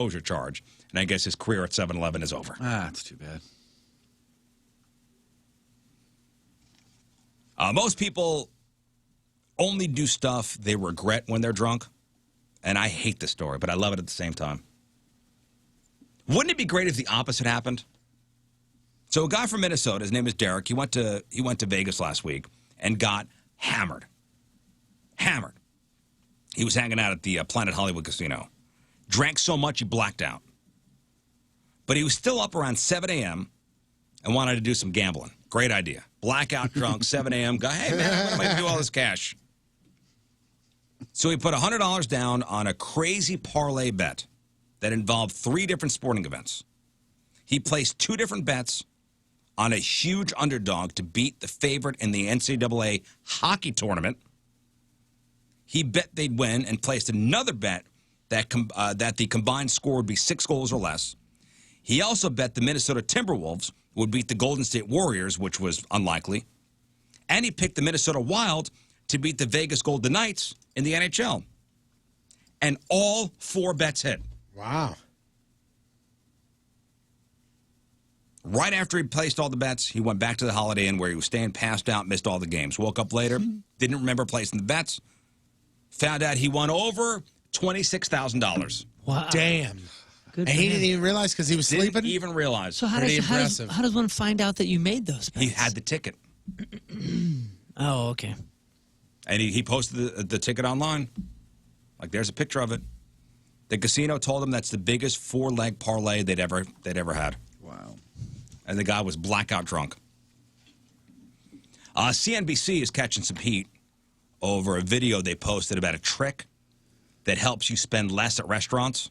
exposure charge. And I guess his career at 7-Eleven is over. Ah, that's too bad. Most people only do stuff they regret when they're drunk. And I hate this story, but I love it at the same time. Wouldn't it be great if the opposite happened? So a guy from Minnesota, his name is Derek, he went to Vegas last week and got hammered. Hammered. He was hanging out at the Planet Hollywood Casino. Drank so much he blacked out. But he was still up around 7 a.m. and wanted to do some gambling. Great idea. Blackout drunk, 7 a.m. Guy, hey, man, what am I going to do all this cash? So he put $100 down on a crazy parlay bet that involved 3 different sporting events. He placed 2 different bets on a huge underdog to beat the favorite in the NCAA hockey tournament. He bet they'd win and placed another bet that the combined score would be 6 goals or less. He also bet the Minnesota Timberwolves would beat the Golden State Warriors, which was unlikely. And he picked the Minnesota Wild to beat the Vegas Golden Knights in the NHL. And all 4 bets hit. Wow. Right after he placed all the bets, he went back to the Holiday Inn where he was staying passed out, missed all the games. Woke up later, didn't remember placing the bets. Found out he won over $26,000. Wow. Damn. Good and he man. didn't even realize because he was sleeping? Didn't even realize. So how does one find out that you made those bets? He had the ticket. Oh, okay. And he posted the ticket online. Like, there's a picture of it. The casino told him that's the biggest 4-leg parlay they'd ever had. Wow. And the guy was blackout drunk. CNBC is catching some heat over a video they posted about a trick that helps you spend less at restaurants.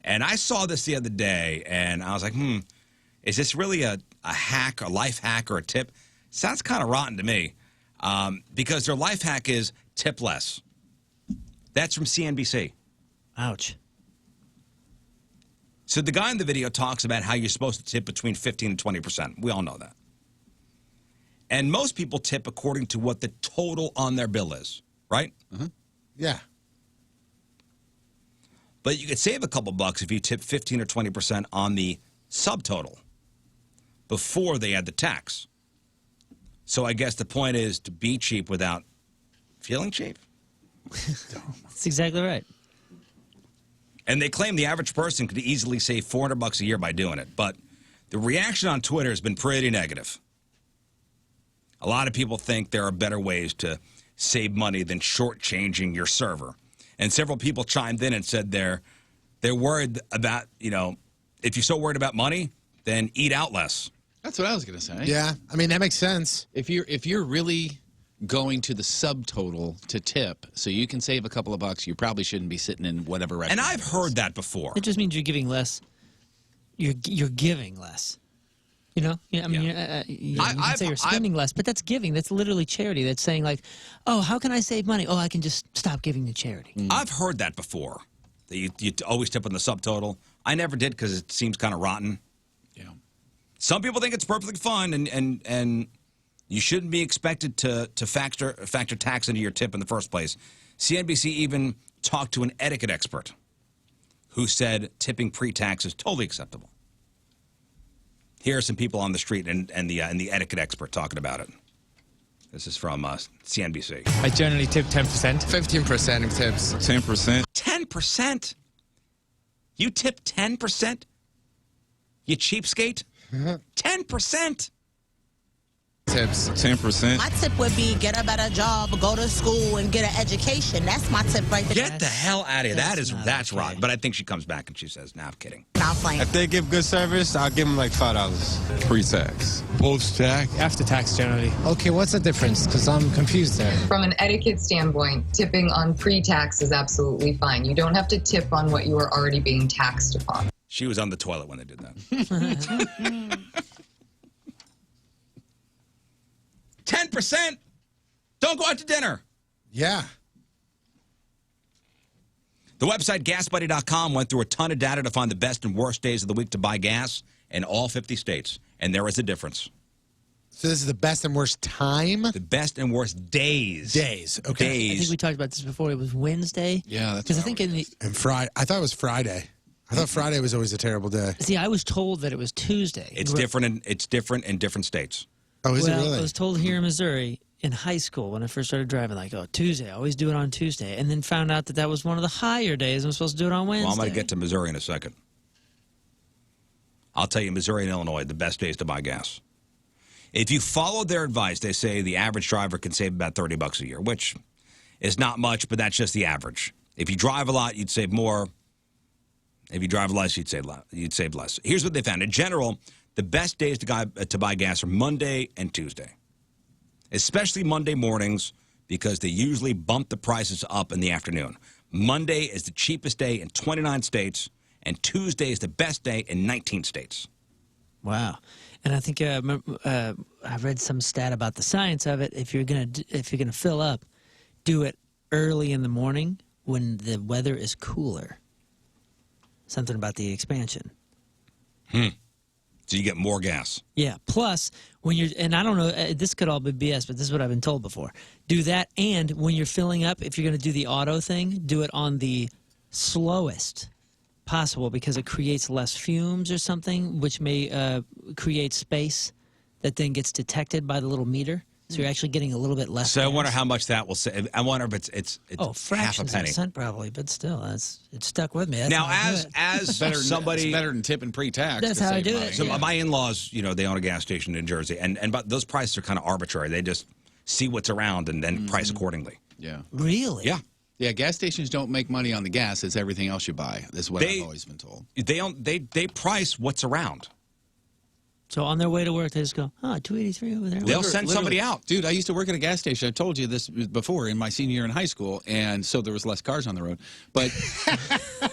And I saw this the other day, and I was like, is this really a hack, a life hack, or a tip? Sounds kind of rotten to me, because their life hack is tip less. That's from CNBC. Ouch. So the guy in the video talks about how you're supposed to tip between 15 and 20%. We all know that. And most people tip according to what the total on their bill is, right? Mm-hmm. Yeah. But you could save a couple bucks if you tip 15 or 20% on the subtotal before they add the tax. So I guess the point is to be cheap without feeling cheap. That's exactly right. And they claim the average person could easily save $400 a year by doing it. But the reaction on Twitter has been pretty negative. A lot of people think there are better ways to save money than shortchanging your server. And several people chimed in and said they're worried about, if you're so worried about money, then eat out less. That's what I was going to say. Yeah, I mean, that makes sense. If you're really going to the subtotal to tip so you can save a couple of bucks, you probably shouldn't be sitting in whatever restaurant. And I've heard that before. It just means you're giving less. You're giving less. You know? Yeah, I mean, you can say you're spending less, but that's giving. That's literally charity. That's saying, like, oh, how can I save money? Oh, I can just stop giving to charity. I've heard that before. That you always tip on the subtotal. I never did because it seems kind of rotten. Yeah. Some people think it's perfectly fine, and you shouldn't be expected to factor tax into your tip in the first place. CNBC even talked to an etiquette expert who said tipping pre-tax is totally acceptable. Here are some people on the street and the etiquette expert talking about it. This is from CNBC. I generally tip 10%. 15% of tips. 10%. 10%? You tip 10%? You cheapskate? 10%? Tips. 10%. My tip would be get a better job, go to school, and get an education. That's my tip right there. Get the hell out of here. That's right. But I think she comes back and she says, nah, I'm kidding. I'm playing. If they give good service, I'll give them like $5. Pre-tax. Post-tax. After tax, generally. Okay, what's the difference? Because I'm confused there. From an etiquette standpoint, tipping on pre-tax is absolutely fine. You don't have to tip on what you are already being taxed upon. She was on the toilet when they did that. 10%? Don't go out to dinner. Yeah. The website GasBuddy.com went through a ton of data to find the best and worst days of the week to buy gas in all 50 states. And there is a difference. So this is the best and worst time? The best and worst days. Days. Okay. I Days. think we talked about this before. It was Wednesday. Yeah, that's because I what I think in the And Friday. I thought it was Friday. I thought Friday was always a terrible day. see, I was told that it was Tuesday. It's different. It's different in different states. Oh, is Well, it really? I was told here in Missouri in high school when I first started driving, like, oh, Tuesday, I always do it on Tuesday, and then found out that that was one of the higher days. I'm supposed to do it on Wednesday. Well, I'm going to get to Missouri in a second. I'll tell you, Missouri and Illinois, the best days to buy gas. If you follow their advice, they say the average driver can save about $30 a year, which is not much, but that's just the average. If you drive a lot, you'd save more. If you drive less, you'd save less. Here's what they found. In general, the best days to buy gas are Monday and Tuesday, especially Monday mornings because they usually bump the prices up in the afternoon. Monday is the cheapest day in 29 states, and Tuesday is the best day in 19 states. Wow. And I think I read some stat about the science of it. If you're gonna fill up, do it early in the morning when the weather is cooler. Something about the expansion. So you get more gas. Yeah. Plus, when you're, and I don't know, this could all be BS, but this is what I've been told before. Do that, and when you're filling up, if you're going to do the auto thing, do it on the slowest possible because it creates less fumes or something, which may create space that then gets detected by the little meter. So you're actually getting a little bit less. So I gas. wonder how much that will save. I wonder if it's half a fractions of penny. a cent probably, but still, it stuck with me. That's Now, how I do as it. somebody, it's better than tipping pre-tax. That's to how I save do money. it. so Yeah. my in-laws, they own a gas station in Jersey, and but those prices are kind of arbitrary. They just see what's around and then price accordingly. Yeah. Really? Yeah, Yeah, gas stations don't make money on the gas. It's everything else you buy. That's what I've always been told. they price what's around. So on their way to work, they just go, oh, 283 over there. They'll send somebody out. Dude, I used to work at a gas station. I told you this before in my senior year in high school, and so there was less cars on the road. But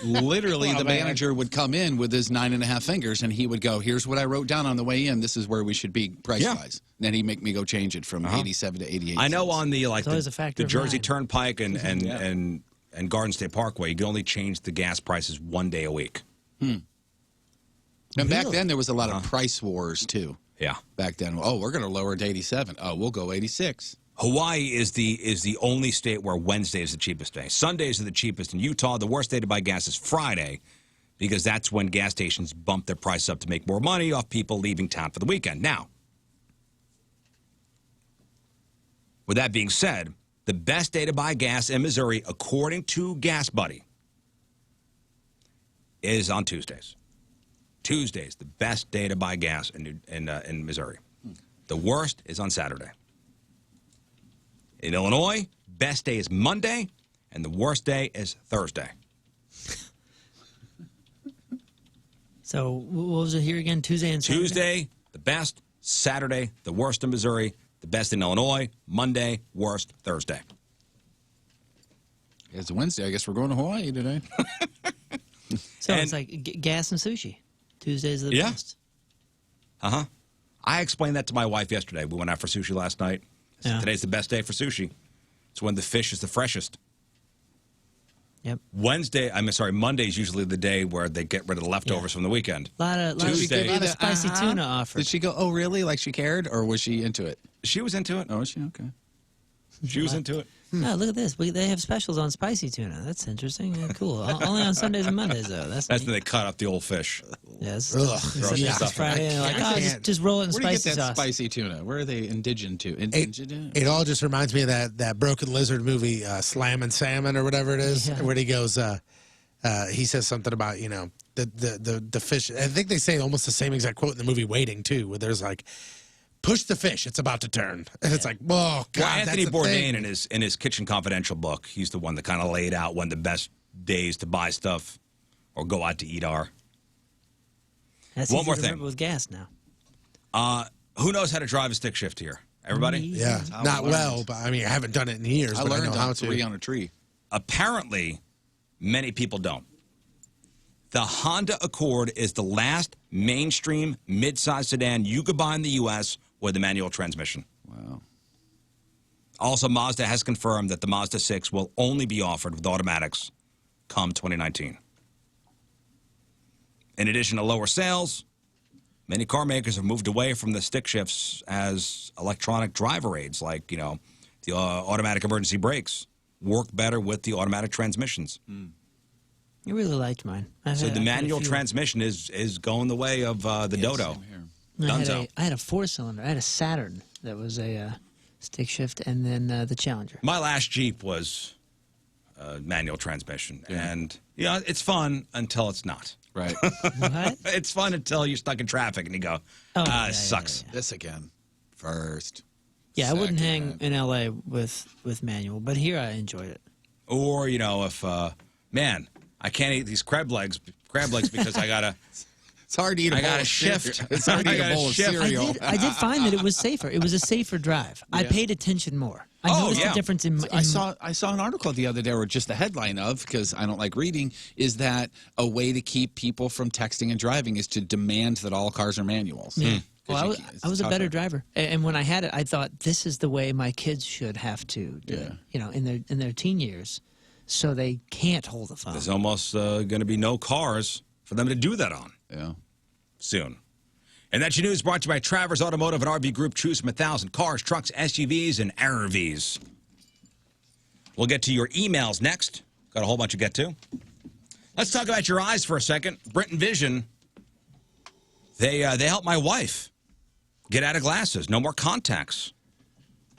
literally, the manager would come in with his 9.5 fingers, and he would go, here's what I wrote down on the way in. This is where we should be price-wise. Then he'd make me go change it from 87 to 88 I know cents. on the always a factor the of Jersey 9. Turnpike and Garden State Parkway, you can only change the gas prices one day a week. And back Really? then, there was a lot of price wars, too. Yeah. Back then, oh, we're going to lower it to 87. Oh, we'll go 86. Hawaii is the only state where Wednesday is the cheapest day. Sundays are the cheapest. In Utah, the worst day to buy gas is Friday because that's when gas stations bump their price up to make more money off people leaving town for the weekend. Now, with that being said, the best day to buy gas in Missouri, according to Gas Buddy, is on Tuesdays. Tuesdays, the best day to buy gas in Missouri. The worst is on Saturday. In Illinois, best day is Monday, and the worst day is Thursday. So what was it here again? Tuesday and Saturday? Tuesday, the best. Saturday, the worst in Missouri. The best in Illinois. Monday, worst. Thursday. It's Wednesday. I guess we're going to Hawaii today. So And- it's like gas and sushi. Tuesdays are the Yeah. best. Uh-huh. I explained that to my wife yesterday. We went out for sushi last night. I said, Yeah. Today's the best day for sushi. It's when the fish is the freshest. Yep. Monday is usually the day where they get rid of the leftovers from the weekend. Lot of Tuesday. spicy tuna offered. Did she go, oh, really? Like she cared? Or was she into it? She was into it. Oh, was she? Okay. She was into it. Oh, look at this. They have specials on spicy tuna. That's interesting. Yeah, cool. Only on Sundays and Mondays, though. That's That's neat. when they cut up the old fish. Yes. Ugh. Yeah. stuff. Friday, and like, I oh, can't. just roll it in Where do you spicy get that sauce. spicy tuna? Where are they indigenous to? It all just reminds me of that Broken Lizard movie, Slammin' Salmon or whatever it is, Yeah. where he goes, he says something about, the fish. I think they say almost the same exact quote in the movie Waiting, too, where there's like, push the fish, it's about to turn. And it's like, oh, God, Well, Anthony that's the Bourdain thing. in his Kitchen Confidential book, he's the one that kind of laid out when the best days to buy stuff or go out to eat are. That's One easy more to thing. remember with gas now. Who knows how to drive a stick shift here? Everybody? Yeah, I not learned. well, but I mean, I haven't done it in years, I but I learned know how on to. 3 on a tree. Apparently, many people don't. The Honda Accord is the last mainstream midsize sedan you could buy in the U.S. with a manual transmission. Wow. Also, Mazda has confirmed that the Mazda 6 will only be offered with automatics come 2019. In addition to lower sales, Many car makers have moved away from the stick shifts as electronic driver aids, like, the automatic emergency brakes work better with the automatic transmissions. I really liked mine. So the manual few. transmission is going the way of the Dodo. Same here. Dunzo. I had a 4-cylinder. I had a Saturn that was a stick shift, and then the Challenger. My last Jeep was manual transmission, and it's fun until it's not. Right. What? It's fun until you're stuck in traffic and you go, yeah, sucks. This again. First. Yeah, I wouldn't hang Second. in L.A. with manual, but here I enjoyed it. Or if man, I can't eat these crab legs because I gotta. It's hard to eat a I bowl gotta of shift. cereal. It's hard to I eat a gotta bowl of shift. cereal. I did find that it was safer. It was a safer drive. I paid attention more. I noticed the difference in I saw an article the other day, or just the headline of, because I don't like reading, is that a way to keep people from texting and driving is to demand that all cars are manuals. Yeah. Well, Because I was a better tougher. driver, and when I had it, I thought this is the way my kids should have to do it. In their teen years, so they can't hold the phone. There's almost going to be no cars for them to do that on Yeah. soon. And that's your news brought to you by Travers Automotive and RV Group. Choose from 1,000 cars, trucks, SUVs, and RVs. We'll get to your emails next. Got a whole bunch to get to. Let's talk about your eyes for a second. Brenton Vision, they helped my wife get out of glasses. No more contacts.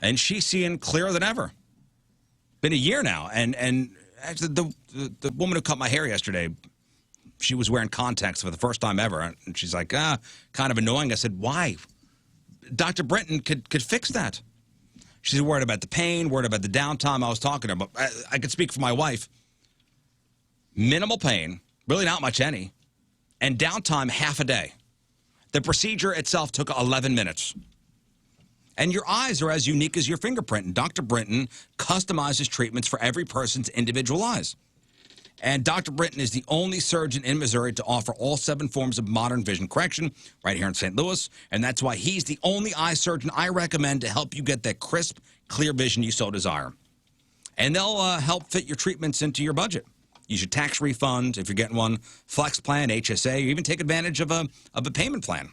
And she's seeing clearer than ever. Been a year now. And actually, the woman who cut my hair yesterday, she was wearing contacts for the first time ever. And she's like, kind of annoying. I said, why? Dr. Brenton could fix that. She's worried about the pain, worried about the downtime. I was talking to her, but I could speak for my wife. Minimal pain, really not much any, and downtime half a day. The procedure itself took 11 minutes. And your eyes are as unique as your fingerprint. And Dr. Brenton customizes treatments for every person's individual eyes. And Dr. Brenton is the only surgeon in Missouri to offer all 7 forms of modern vision correction right here in St. Louis. And that's why he's the only eye surgeon I recommend to help you get that crisp, clear vision you so desire. And they'll help fit your treatments into your budget. Use your tax refund if you're getting one, flex plan, HSA, or even take advantage of a payment plan.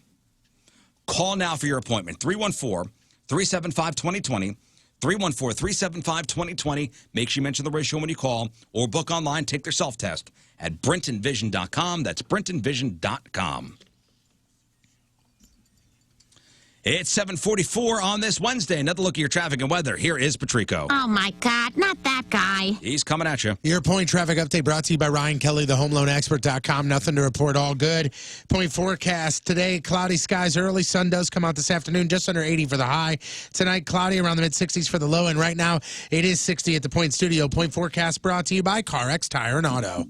Call now for your appointment, 314-375-2020. 314-375-2020. Make sure you mention the ratio when you call, or book online, take their self-test at brentonvision.com. That's brentonvision.com. It's 7:44 on this Wednesday. Another look at your traffic and weather. Here is Patrico. Oh, my God, not that guy. He's coming at you. Your point traffic update brought to you by Ryan Kelly, thehomeloanexpert.com. Nothing to report, all good. Point forecast today, cloudy skies early. Sun does come out this afternoon, just under 80 for the high. Tonight, cloudy around the mid-60s for the low. And right now, it is 60 at the Point Studio. Point forecast brought to you by CarX Tire and Auto.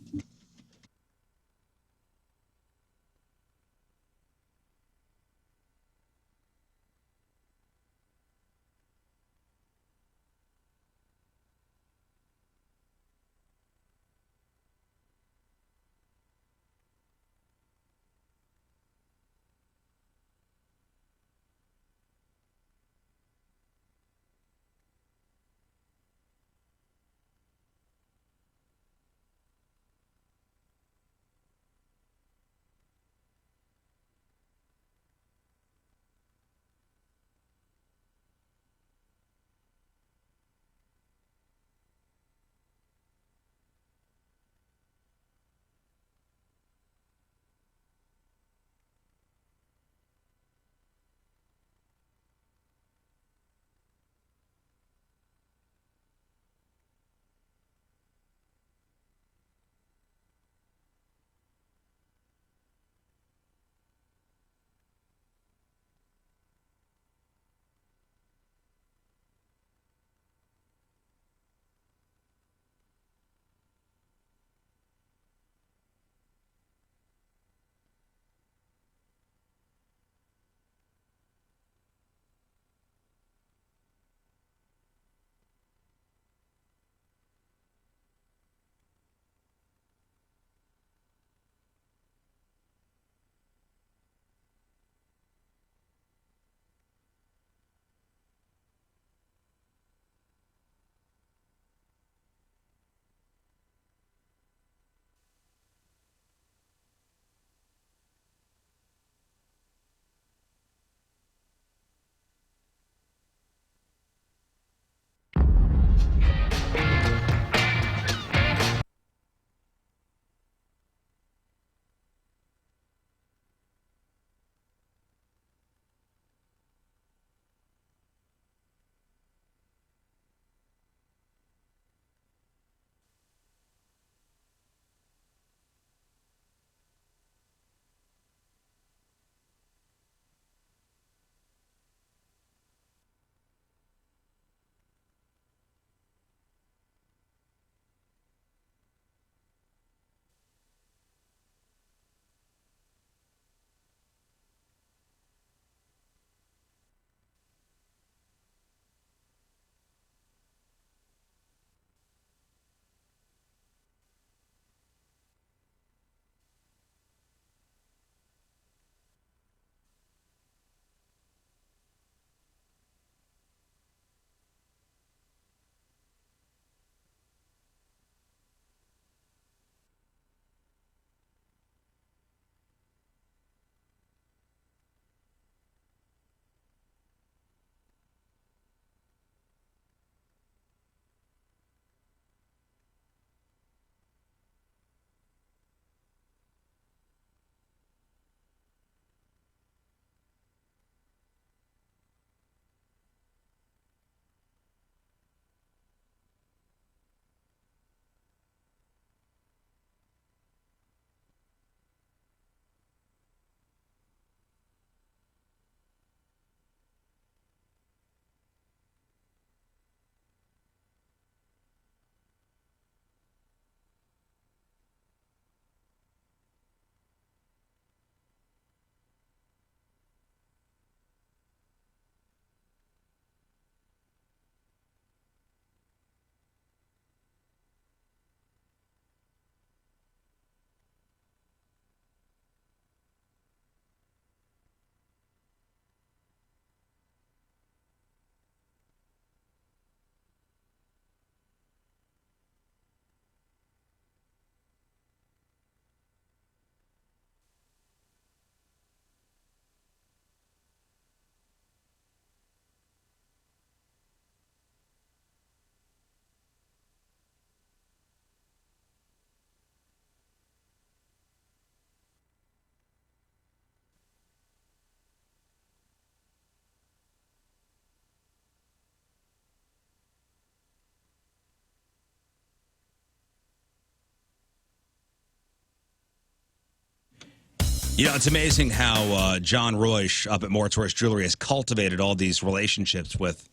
You know, it's amazing how John Royce up at Moritz Royce Jewelry has cultivated all these relationships with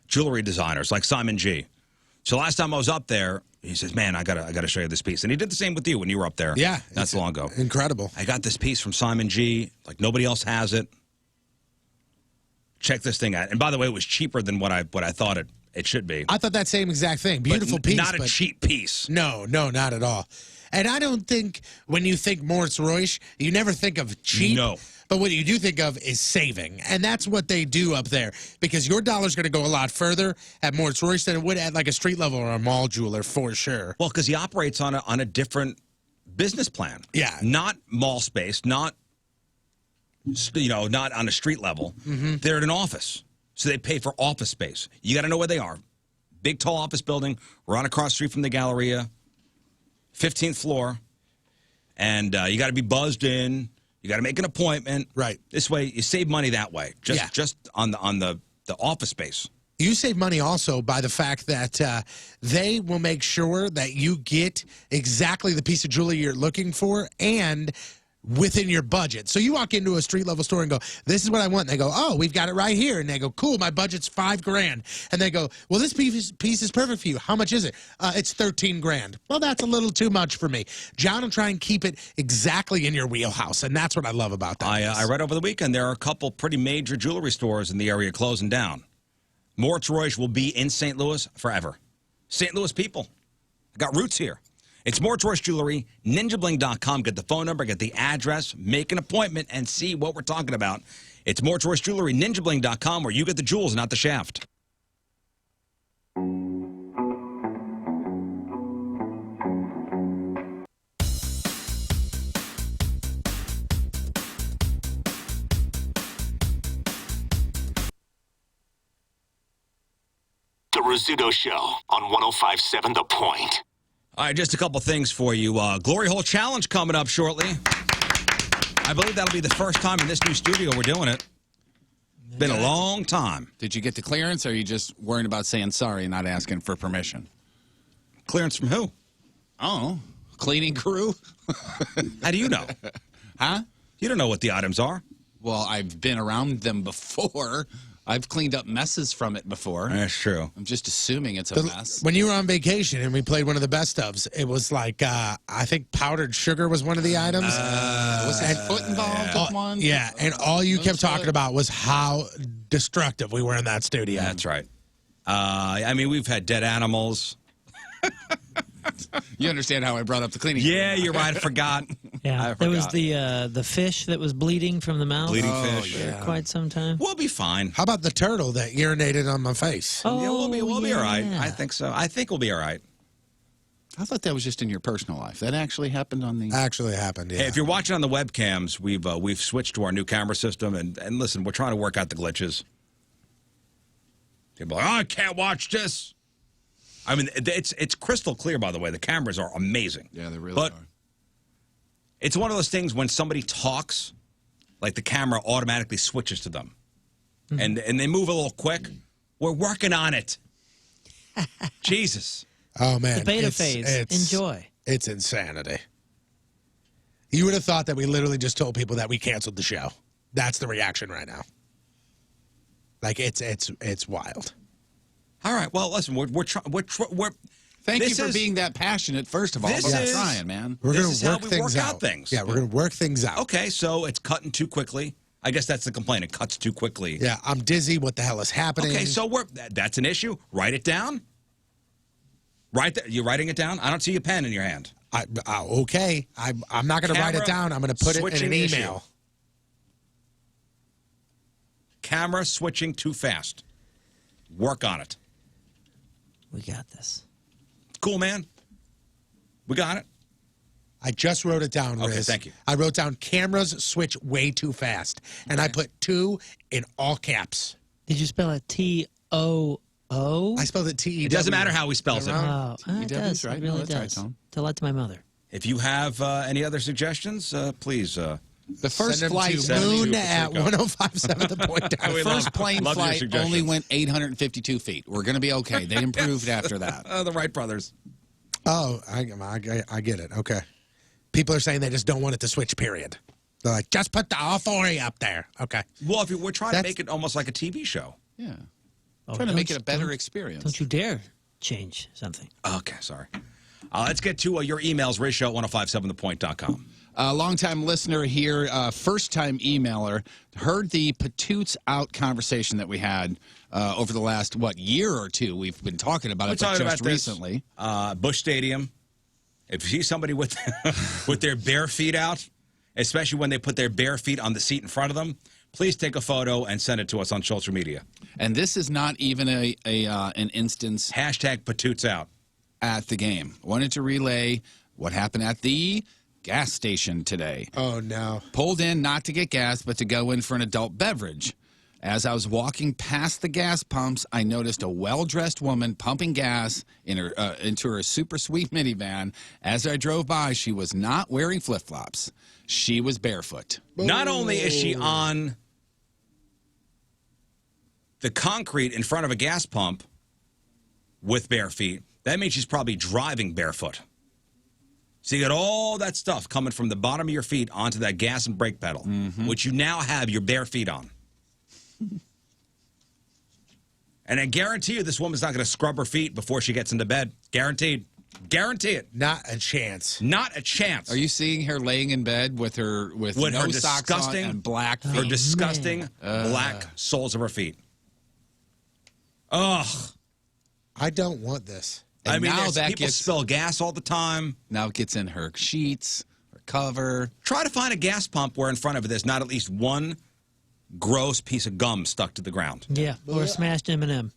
jewelry designers like Simon G. So last time I was up there, he says, man, I gotta show you this piece. And he did the same with you when you were up there. Yeah. Not so long ago. Incredible. I got this piece from Simon G. Like nobody else has it. Check this thing out. And by the way, it was cheaper than what I thought it should be. I thought that same exact thing. Beautiful piece. Not a cheap piece. No, not at all. And I don't think when you think Moritz Royce, you never think of cheap. No. But what you do think of is saving. And that's what they do up there. Because your dollar's going to go a lot further at Moritz Royce than it would at like a street level or a mall jeweler for sure. Well, because he operates on a different business plan. Yeah. Not mall space, not not on a street level. Mm-hmm. They're at an office. So they pay for office space. You got to know where they are. Big, tall office building, right across the street from the Galleria, 15th floor. And you got to be buzzed in. You got to make an appointment. Right. This way, you save money that way. Just on the office space. You save money also by the fact that they will make sure that you get exactly the piece of jewelry you're looking for and within your budget. So you walk into a street level store and go, this is what I want. And they go, oh, we've got it right here. And they go, cool, my budget's $5,000. And they go, well, this piece is perfect for you. How much is it? It's $13,000. Well, that's a little too much for me. John will try and keep it exactly in your wheelhouse. And that's what I love about that. I read over the weekend there are a couple pretty major jewelry stores in the area closing down. Moritz Royce will be in St. Louis forever. St. Louis people. I got roots here. It's Moritz Royce Jewelry, ninjabling.com. Get the phone number, get the address, make an appointment, and see what we're talking about. It's Moritz Royce Jewelry, ninjabling.com, where you get the jewels, not the shaft. The Rizzuto Show on 105.7 The Point. All right, just a couple things for you. Glory Hole Challenge coming up shortly. I believe that'll be the first time in this new studio we're doing it. Been a long time. Did you get the clearance, or are you just worried about saying sorry and not asking for permission? Clearance from who? Oh, cleaning crew? How do you know? Huh? You don't know what the items are. Well, I've been around them before. I've cleaned up messes from it before. That's true. I'm just assuming it's a mess. When you were on vacation and we played one of the best ofs, it was like, I think powdered sugar was one of the items. Was that foot involved with one? Yeah, and all you kept talking about was how destructive we were in that studio. That's right. I mean, we've had dead animals. You understand how I brought up the cleaning? Yeah, you're right. I forgot. Yeah, there was the fish that was bleeding from the mouth. Bleeding fish. For quite some time. We'll be fine. How about the turtle that urinated on my face? Oh, Yeah, we'll be all right. yeah. I think so. I think we'll be all right. I thought that was just in your personal life. That actually happened on the... Actually happened, yeah. Hey, if you're watching on the webcams, we've switched to our new camera system, and listen, we're trying to work out the glitches. People are like, oh, I can't watch this. I mean, it's crystal clear, by the way. The cameras are amazing. Yeah, they really but are. It's one of those things when somebody talks, like the camera automatically switches to them. And they move a little quick. We're working on it. Jesus. Oh, man. The beta phase. Enjoy. It's insanity. You would have thought that we literally just told people that we canceled the show. That's the reaction right now. Like, it's wild. All right. Well, listen, we're Thank you for being that passionate, first of all. This But is- we're trying, man. We're This going is to how work we things work out. out things. Yeah, we're going to work things out. Okay, so it's cutting too quickly. I guess that's the complaint. It cuts too quickly. Yeah, I'm dizzy. What the hell is happening? Okay, so that's an issue. Write it down. You're writing it down? I don't see a pen in your hand. Okay. I'm not going to write it down. I'm going to put it in switching an issue. email. Camera switching too fast. Work on it. We got this. Cool, man. We got it. I just wrote it down, Riz. Okay, thank you. I wrote down cameras switch way too fast. And I put 2 in all caps. Did you spell it T-O-O? I spelled it T-E-W. It doesn't matter how he spells it. Oh, it T-W 's does. right. It No, really that's right, does. Tom. Tell that to my mother. If you have any other suggestions, please. The first Send them flight... to moon to at Patrico. 105.7 The Point. The first plane love your flight suggestions. only went 852 feet. We're going to be okay. They improved after that. The Wright brothers. Oh, I get it. Okay. People are saying they just don't want it to switch, period. They're like, just put the all 40 up there. Okay. Well, if we're trying to make it almost like a TV show. Yeah. Oh, Trying to make it a better don't- experience. Don't you dare change something. Okay, sorry. Let's get to your emails, ratio1057thepoint.com. Long-time listener here, first-time emailer, heard the Patoots Out conversation that we had over the last, year or two. We've been talking about it, but just recently. Busch Stadium. If you see somebody with with their bare feet out, especially when they put their bare feet on the seat in front of them, please take a photo and send it to us on social media. And this is not even an instance. Hashtag Patoots Out. At the game. Wanted to relay what happened at the gas station today. Oh, no. Pulled in not to get gas, but to go in for an adult beverage. As I was walking past the gas pumps, I noticed a well-dressed woman pumping gas into her super sweet minivan. As I drove by, she was not wearing flip-flops. She was barefoot. Not only is she on the concrete in front of a gas pump with bare feet, that means she's probably driving barefoot. So you got all that stuff coming from the bottom of your feet onto that gas and brake pedal, which you now have your bare feet on. And I guarantee you this woman's not going to scrub her feet before she gets into bed. Guaranteed. Guarantee it. Not a chance. Not a chance. Are you seeing her laying in bed with no her socks on and black feet? Her disgusting black soles of her feet. Ugh. I don't want this. I mean, now that people spill gas all the time. Now it gets in her sheets, her cover. Try to find a gas pump where in front of it there's not at least one gross piece of gum stuck to the ground. Yeah, or a smashed M&M.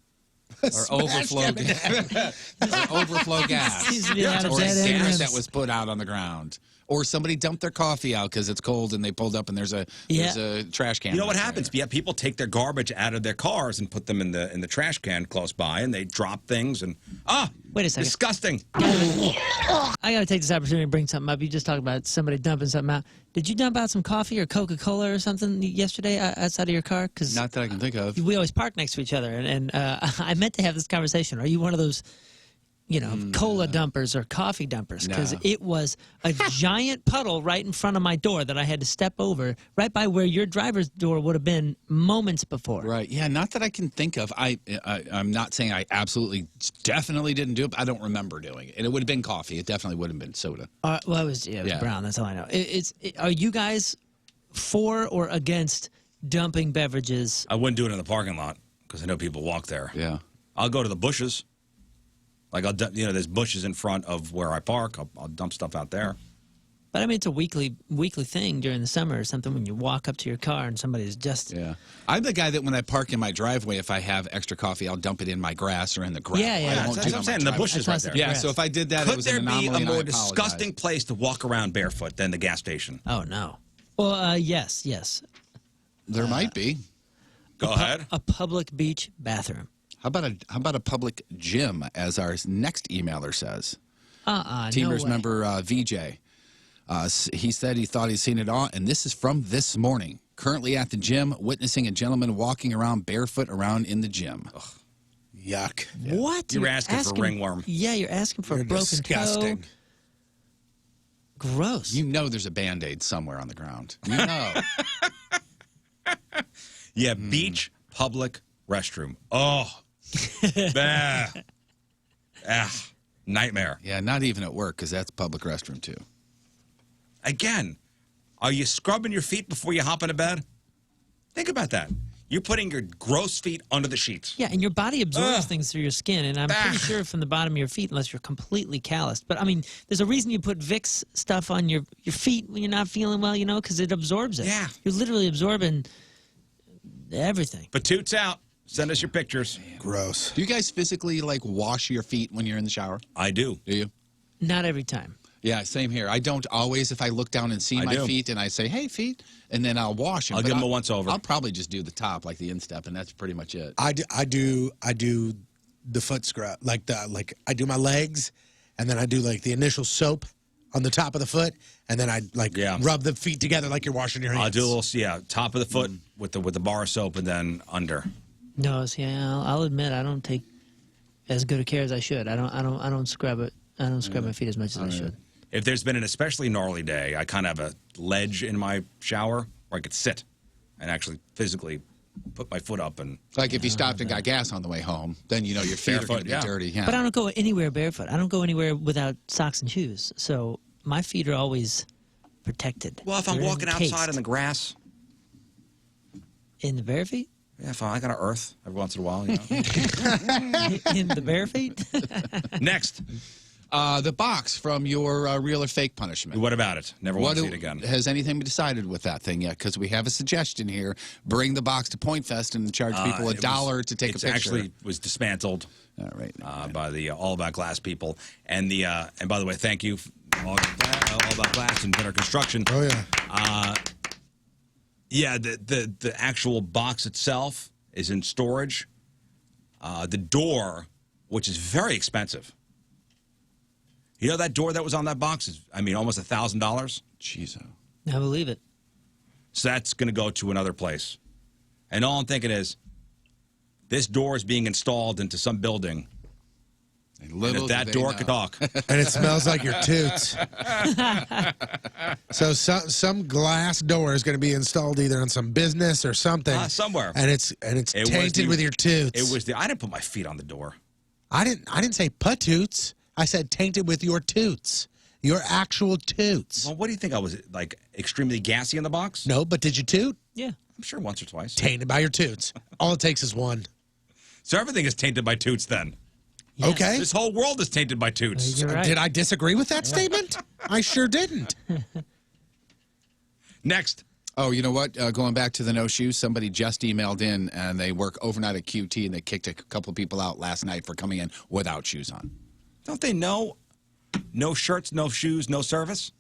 Or overflow gas. Seems to be a lot of Or dead gas M&Ms. that was put out on the ground. Or somebody dumped their coffee out because it's cold and they pulled up and there's a trash can. You know what right happens? there. Yeah, people take their garbage out of their cars and put them in the trash can close by, and they drop things and Wait a second. disgusting. I got to take this opportunity to bring something up. You just talked about somebody dumping something out. Did you dump out some coffee or Coca-Cola or something yesterday outside of your car? Cause Not that I can think of. we always park next to each other, and I meant to have this conversation. Are you one of those, cola dumpers or coffee dumpers? Because it was a giant puddle right in front of my door that I had to step over, right by where your driver's door would have been moments before. Right. Yeah, not that I can think of. I'm not saying I definitely didn't do it, but I don't remember doing it. And it would have been coffee. It definitely would have been soda. Well, it was brown. That's all I know. Are you guys for or against dumping beverages? I wouldn't do it in the parking lot because I know people walk there. Yeah. I'll go to the bushes. Like, there's bushes in front of where I park. I'll dump stuff out there. But I mean, it's a weekly thing during the summer or something when you walk up to your car and somebody's just... Yeah. I'm the guy that when I park in my driveway, if I have extra coffee, I'll dump it in my grass or in the grass. Yeah, That's what I'm saying. The bushes right there. Yeah, so if I did that, it Could was there an be anomaly, a more and I apologize. disgusting place to walk around barefoot than the gas station? Oh, no. Well, yes. There might be. Go ahead. A public beach bathroom. How about a public gym, as our next emailer says? Teamers no way. member VJ. He said he thought he'd seen it all, and this is from this morning. Currently at the gym, witnessing a gentleman walking around barefoot around in the gym. Ugh. Yuck. What? You're asking for ringworm. Yeah, you're asking for a broken disgusting. toe. Gross. You know there's a Band-Aid somewhere on the ground. You know. Yeah, beach public restroom. Oh. Bah. Nightmare. Yeah, not even at work, because that's public restroom, too. Again, are you scrubbing your feet before you hop into bed? Think about that. You're putting your gross feet under the sheets. Yeah, and your body absorbs things through your skin, and I'm pretty sure from the bottom of your feet, unless you're completely calloused. But, I mean, there's a reason you put Vicks stuff on your feet when you're not feeling well, because it absorbs it. Yeah. You're literally absorbing everything. Patoots out. Send us your pictures. Gross. Do you guys physically, wash your feet when you're in the shower? I do. Do you? Not every time. Yeah, same here. I don't always. If I look down and see my do. feet and I say, hey, feet, and then I'll wash them. I'll But give them a once over. I'll probably just do the top, like the instep, and that's pretty much it. I do the foot scrub. I do my legs, and then I do the initial soap on the top of the foot, and then I rub the feet together like you're washing your hands. I'll do a little, top of the foot with the bar of soap, and then under. No, see, I'll admit I don't take as good a care as I should. I don't scrub it. I don't scrub my feet as much as I should. If there's been an especially gnarly day, I kind of have a ledge in my shower where I could sit and actually physically put my foot up and. Like if you stopped and got gas on the way home, then you know your feet are going to be dirty. Yeah. But I don't go anywhere barefoot. I don't go anywhere without socks and shoes. So my feet are always protected. Well, if I'm walking outside in the grass. In the bare feet? Yeah, fine. I got to earth every once in a while. You know? In the bare feet? Next. The box from your real or fake punishment. What about it? Never want to see it again. Has anything been decided with that thing yet? Because we have a suggestion here. Bring the box to Point Fest and charge people $1 to take a picture. It actually was dismantled by the All About Glass people. And and by the way, thank you, All About Glass and Better Construction. Oh, yeah. Yeah, the actual box itself is in storage. The door, which is very expensive. You know that door that was on that box is, almost $1,000. Jeez. I believe it. So that's going to go to another place. And all I'm thinking is, this door is being installed into some building. And if that door could talk. And it smells like your toots. So some glass door is going to be installed either on some business or something. Somewhere. And it's tainted with your toots. I didn't put my feet on the door. I didn't say patoots. I said tainted with your toots. Your actual toots. Well, what do you think? I was, extremely gassy in the box? No, but did you toot? Yeah. I'm sure once or twice. Tainted by your toots. All it takes is one. So everything is tainted by toots then? Yes. Okay. This whole world is tainted by toots. You're right. Did I disagree with that statement? I sure didn't. Next. Oh, you know what? Going back to the no shoes, somebody just emailed in and they work overnight at QT and they kicked a couple of people out last night for coming in without shoes on. Don't they know? No shirts, no shoes, no service?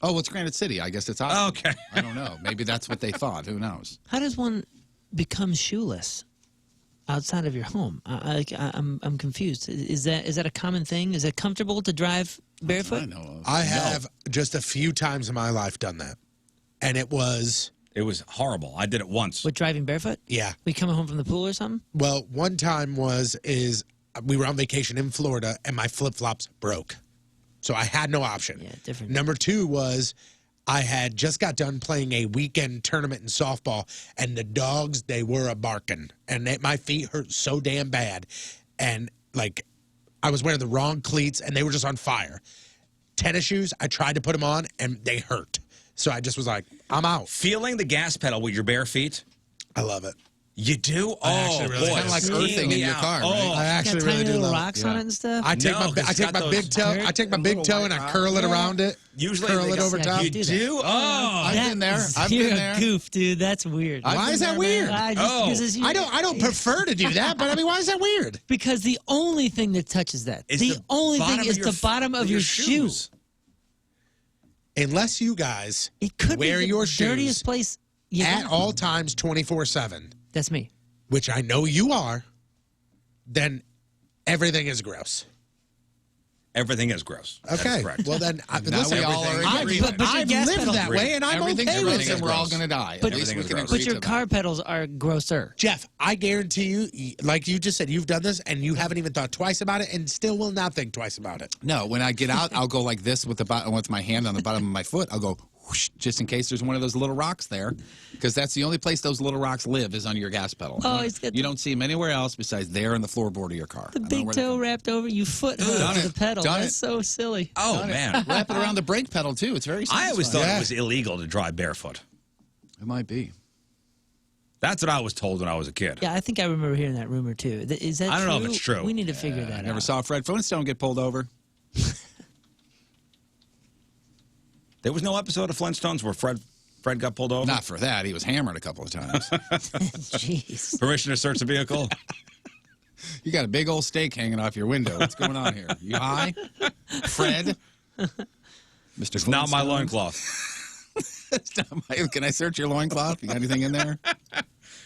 Oh, well, it's Granite City. I guess it's out. Okay. I don't know. Maybe that's what they thought. Who knows? How does one become shoeless outside of your home? I'm confused. Is that a common thing? Is it comfortable to drive barefoot? I know of. I have just a few times in my life done that. And it was horrible. I did it once. With driving barefoot? Yeah. We coming home from the pool or something? Well, one time we were on vacation in Florida and my flip-flops broke. So I had no option. Yeah, different. Number two was I had just got done playing a weekend tournament in softball, and the dogs, they were a-barking. And my feet hurt so damn bad. And, I was wearing the wrong cleats, and they were just on fire. Tennis shoes, I tried to put them on, and they hurt. So I just was like, I'm out. Feeling the gas pedal with your bare feet? I love it. You do? I actually really boy. do. Kind of like earthing in your car, right? I actually Got tiny really do little love rocks it. on it and stuff? I take No, 'cause my it's got those- big toe and I curl it around it. Usually curl they it got- over Yeah, top. you You do that. do? Oh. I've been there. I've You're been there. a goof, dude. That's weird. Why is that weird? I don't prefer to do that, but why is that weird? Because the only thing that touches that, Is the the only bottom thing of is your the bottom of your shoe. shoes. Unless you guys It could wear be the your dirtiest shoes place at go. all times 24/7, That's me. which I know you are, then everything is gross. Everything is gross. That is Okay. correct. Well, then, listen, we all are I've, agreeing. but But your gas lived pedal- that way, and I'm Everything's okay with everything, it. and we're all going to die. But- At least we Everything can is agree But your to car that. pedals are grosser. Jeff, I guarantee you, like you just said, you've done this, and you haven't even thought twice about it, and still will not think twice about it. No, when I get out, I'll go like this with my hand on the bottom of my foot. I'll go whoosh, just in case there's one of those little rocks there, because that's the only place those little rocks live is on your gas pedal. Oh, he's got you don't see them anywhere else besides there in the floorboard of your car. The I don't know big where they toe come- wrapped over you foot Done to it. the pedal. Done That's it. so silly. Oh, man. Wrap it around the brake pedal too. It's very. I always satisfying. thought Yeah. it was illegal to drive barefoot. It might be. That's what I was told when I was a kid. Yeah, I think I remember hearing that rumor too. Is that I don't know true? if it's true. We need to figure that Never out. saw Fred Flintstone get pulled over. There was no episode of Flintstones where Fred got pulled over? Not for that. He was hammered a couple of times. Jeez. Permission to search the vehicle? You got a big old steak hanging off your window. What's going on here? You high? Fred? Mr. It's not my Flintstone? loincloth. It's not my, can I search your loincloth? You got anything in there?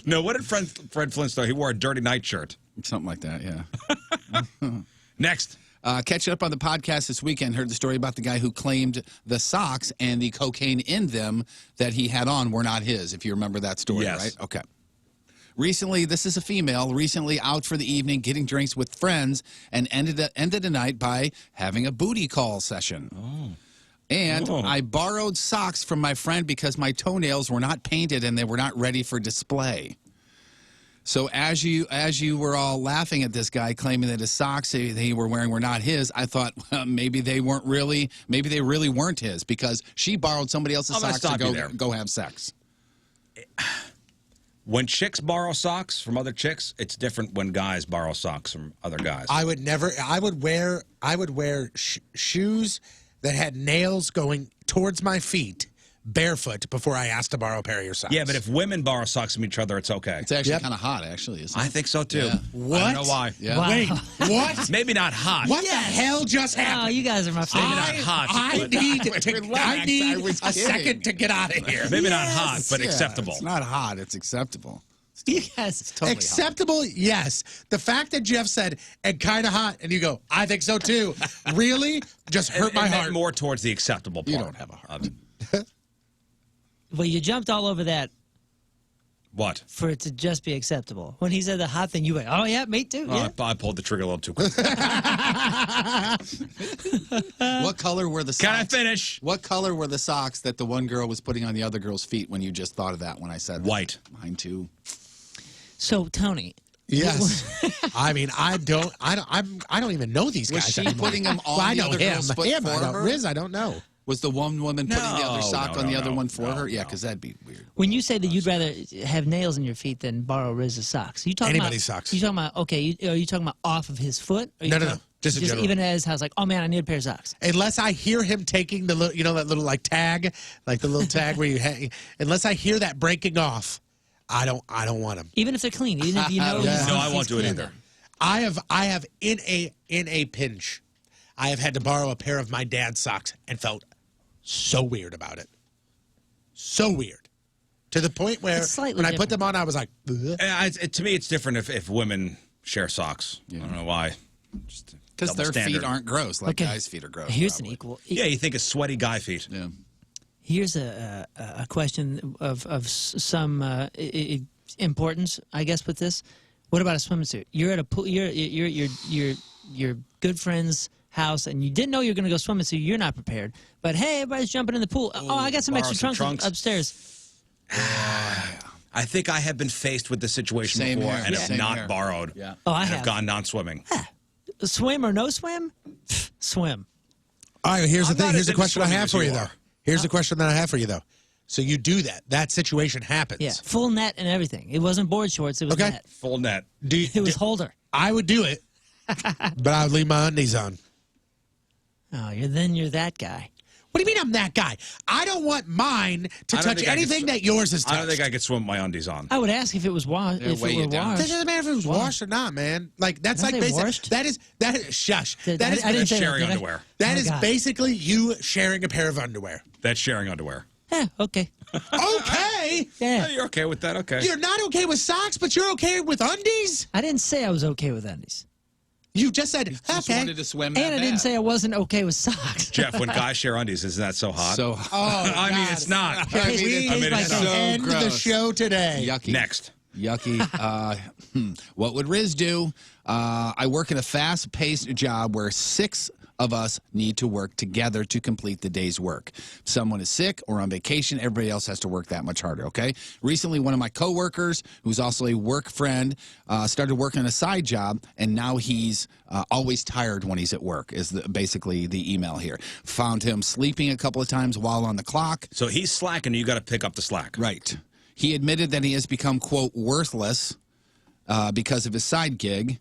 No, what did Fred Flintstone? He wore a dirty nightshirt. Something like that, yeah. Next. Catching up on the podcast this weekend, heard the story about the guy who claimed the socks and the cocaine in them that he had on were not his, if you remember that story, Yes. right? Okay. Recently, this is a female, recently out for the evening getting drinks with friends and ended the night by having a booty call session. Oh. And I borrowed socks from my friend because my toenails were not painted and they were not ready for display. So as you were all laughing at this guy claiming that his socks that he were wearing were not his, I thought, well, maybe they really weren't his because she borrowed somebody else's socks to go have sex. When chicks borrow socks from other chicks, it's different when guys borrow socks from other guys. I would wear shoes that had nails going towards my feet, barefoot, before I asked to borrow a pair of your socks. Yeah, but if women borrow socks from each other, it's okay. It's actually kind of hot, actually, isn't it? I think so, too. Yeah. What? I don't know why. Yeah. Wow. Wait, what? Maybe not hot. What the hell just happened? Oh, you guys are my favorite. Maybe not hot. I need Relax, I was a kidding. second to get out of here. Maybe not hot, but Yeah, acceptable. It's not hot. It's acceptable. You guys. Totally Acceptable, yes. The fact that Jeff said, and kind of hot, and you go, I think so too, really just hurt my It meant heart. more towards the acceptable part. You don't have a heart. Well, you jumped all over that What? for it to just be acceptable. When he said the hot thing, you went, oh, yeah, me too. Yeah. I pulled the trigger a little too quick. What color were the socks? Can I finish? What color were the socks that the one girl was putting on the other girl's feet when you just thought of that when I said that? White. Mine too. So, Tony. Yes. I mean, I don't even know these Was guys she anymore. putting them on Well, I the know other him. girl's foot Him, for I know. her? Riz, I don't know. Was the one woman putting the other sock on the other one for her? Yeah, no. because that'd be weird. When you say that you'd rather have nails in your feet than borrow Riz's socks, you talking Anybody's about, socks. You talking about okay? Are you talking about off of his foot? Or you No. talking- Just in general. even at his house, like, oh man, I need a pair of socks. Unless I hear him taking the little, that little like tag, like the little tag where you hang. Unless I hear that breaking off, I don't want them. Even if they're clean, even if you know. Yeah. No, I he's won't do it clean either. them. I have in a pinch, I have had to borrow a pair of my dad's socks and felt so weird about it. So weird. To the point where It's slightly when I put different. them on, I was like, ugh. To me, it's different if women share socks. I don't know why. Just Because double their standard. feet aren't gross like Okay. guys' feet are gross. Here's probably. an equal. Yeah, you think of sweaty guy feet. Yeah. Here's a question of some importance, I guess, with this. What about a swimming suit? You're at a pool. You're your good friend's house, and you didn't know you were going to go swimming, so you're not prepared. But hey, everybody's jumping in the pool. Oh, I got some borrow extra some trunks. upstairs. I think I have been faced with this situation Same before here. and Yeah. have Same not here. borrowed. Yeah. Oh, I and have. gone non-swimming. Swim or no swim? Swim. All right, here's the I'm thing. not Here's as the question I into have for swimming you, as though. you are. Here's the question that I have for you, though. So you do that. That situation happens. Yeah, full net and everything. It wasn't board shorts. It was Okay. net. Full net. Do you, It was holder. I would do it, but I would leave my undies on. Oh, you're that guy. What do you mean I'm that guy? I don't want mine to I don't touch think I could anything sw- that yours has touched. I don't think I could swim with my undies on. I would ask if it was washed. They'll If weigh it you were down. That washed. doesn't matter if it was Why? washed or not, man. Like that's Aren't like they basic. washed? That is shush. I That is didn't say that, sharing did I? underwear. that Oh, is God. basically you sharing a pair of underwear. That's sharing underwear. Yeah, okay. Okay. Yeah. Oh, you're okay with that? Okay. You're not okay with socks, but you're okay with undies? I didn't say I was okay with undies. You just said Just okay. wanted to swim that And I didn't bad. say I wasn't okay with socks. Jeff, when guys share undies, isn't that so hot? So Oh, I mean, God. it's not. I mean, we I mean, it's can so end the gross. show today. yucky. Next. Yucky. What would Riz do? I work in a fast-paced job where 6 of us need to work together to complete the day's work. If someone is sick or on vacation, everybody else has to work that much harder, okay? Recently, one of my coworkers, who's also a work friend, started working a side job, and now he's always tired when he's at work, is basically the email here. Found him sleeping a couple of times while on the clock. So he's slacking, you got to pick up the slack. Right. He admitted that he has become, quote, worthless because of his side gig.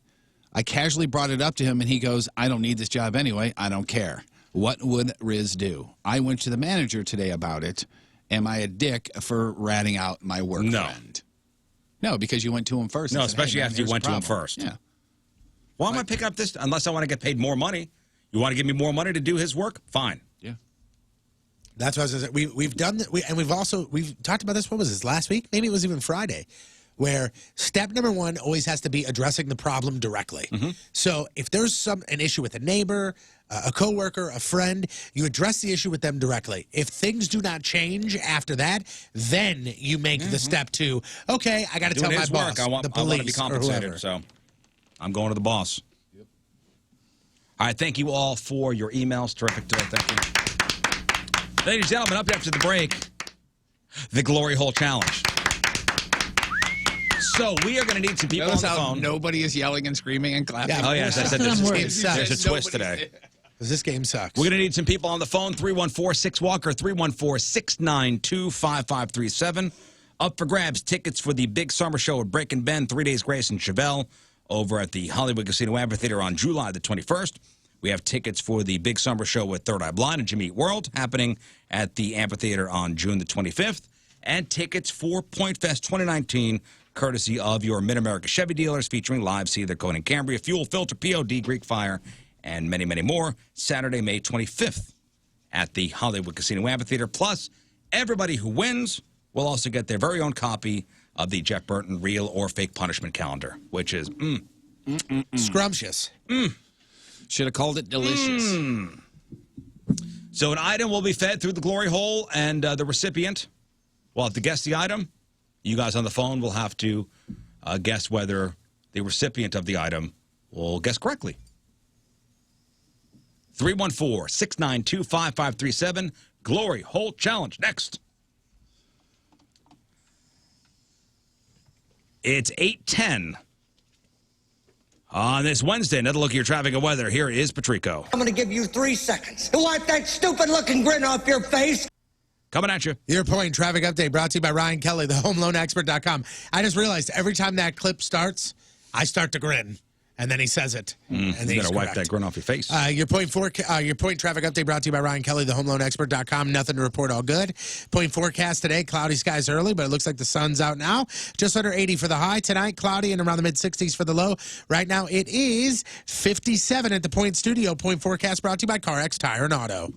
I casually brought it up to him, and he goes, I don't need this job anyway. I don't care. What would Riz do? I went to the manager today about it. Am I a dick for ratting out my work No. friend? No, because you went to him first. No, and said, especially "Hey, man, after you here's went the to him problem." first. Yeah. Why am I picking up this? Unless I want to get paid more money. You want to give me more money to do his work? Fine. Yeah. That's what I was gonna say. We've done that, we've talked about this. What was this last week? Maybe it was even Friday. where step number one always has to be addressing the problem directly. So if there's an issue with a neighbor, a coworker, a friend, you address the issue with them directly. If things do not change after that, then you make the step to, okay, I got to tell my boss, I want the to be police, or compensated, whoever. so I'm going to the boss. All right, thank you all for your emails. Terrific today. Thank you. Ladies and gentlemen, up after the break, the Glory Hole Challenge. So we are going to need some people on the phone. Nobody is yelling and screaming and clapping. Yeah. Oh, yes, I said I'm worried. there's a twist today. Because this game sucks. We're going to need some people on the phone. 314-6-WALKER, 314-692-5537. Up for grabs, tickets for the big summer show at Break and Bend, 3 Days Grace and Chevelle over at the Hollywood Casino Amphitheater on July the 21st. We have tickets for the big summer show with Third Eye Blind and Jimmy Eat World happening at the amphitheater on June the 25th. And tickets for Point Fest 2019, courtesy of your Mid-America Chevy dealers, featuring Live Seether, Conan Cambria, Fuel Filter, POD, Greek Fire, and many, many more. Saturday, May 25th at the Hollywood Casino Amphitheater. Plus, everybody who wins will also get their very own copy of the Jeff Burton Real or Fake Punishment Calendar, which is scrumptious. Should have called it delicious. So an item will be fed through the glory hole, and the recipient will have to guess the item. You guys on the phone will have to guess whether the recipient of the item will guess correctly. 314-692-5537. Glory Hole Challenge. Next. It's 8:10 on this Wednesday. Another look at your traffic and weather. Here is Patrico. I'm going to give you 3 seconds to wipe that stupid-looking grin off your face. Coming at you. Your point traffic update brought to you by Ryan Kelly, the homeloanexpert.com. I just realized every time that clip starts, I start to grin. And then he says it. And then You got to wipe that grin off your face. Your point traffic update brought to you by Ryan Kelly, the homeloanexpert.com. Nothing to report, all good. Point forecast today, cloudy skies early, but it looks like the sun's out now. Just under 80 for the high. Tonight, cloudy and around the mid-60s for the low. Right now, it is 57 at the Point Studio. Point forecast brought to you by CarX Tire and Auto.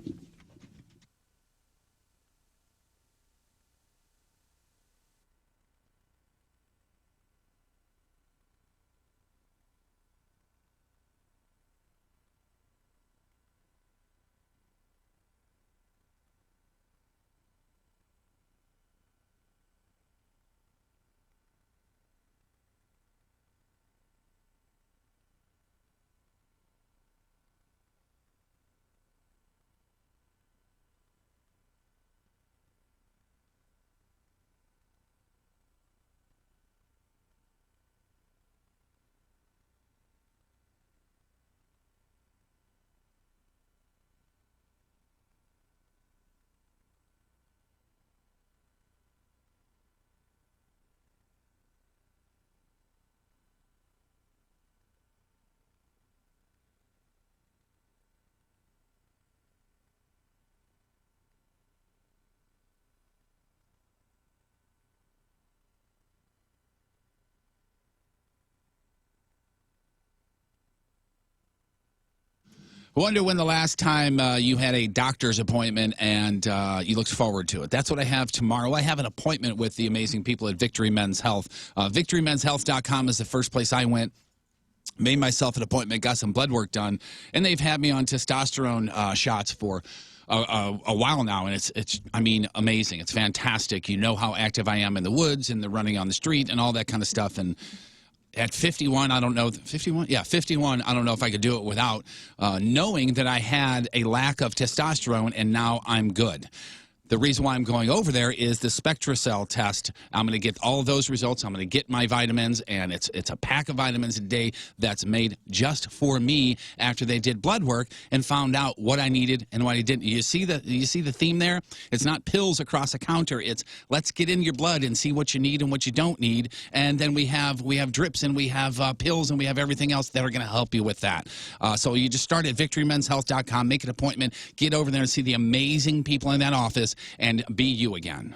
I wonder when the last time you had a doctor's appointment and you looked forward to it. That's what I have tomorrow. I have an appointment with the amazing people at Victory Men's Health. VictoryMen'sHealth.com is the first place I went. Made myself an appointment, got some blood work done, and they've had me on testosterone shots for a while now, and it's I mean, amazing. It's fantastic. You know how active I am in the woods and the running on the street and all that kind of stuff, and at 51, I don't know, 51? Yeah, 51, I don't know if I could do it without knowing that I had a lack of testosterone, and now I'm good. The reason why I'm going over there is the SpectraCell test. I'm going to get all of those results. I'm going to get my vitamins, and it's a pack of vitamins a day that's made just for me after they did blood work and found out what I needed and what I didn't. You see the theme there? It's not pills across a counter. It's let's get in your blood and see what you need and what you don't need. And then we have drips and we have pills and we have everything else that are going to help you with that. So you just start at VictoryMen'sHealth.com, make an appointment, get over there and see the amazing people in that office, and be you again.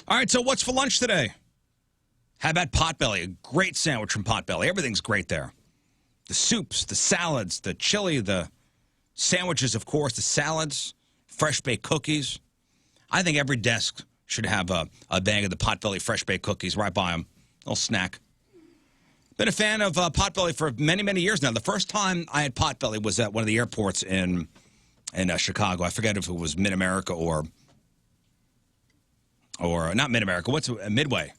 All right, so what's for lunch today? How about Potbelly? A great sandwich from Potbelly. Everything's great there. The soups, the salads, the chili, the sandwiches, of course, the salads, fresh-baked cookies. I think every desk should have a bag of the Potbelly fresh-baked cookies right by them. A little snack. Been a fan of Potbelly for many, many years now. The first time I had Potbelly was at one of the airports in Chicago. I forget if it was Mid-America or not Mid-America. What's Midway?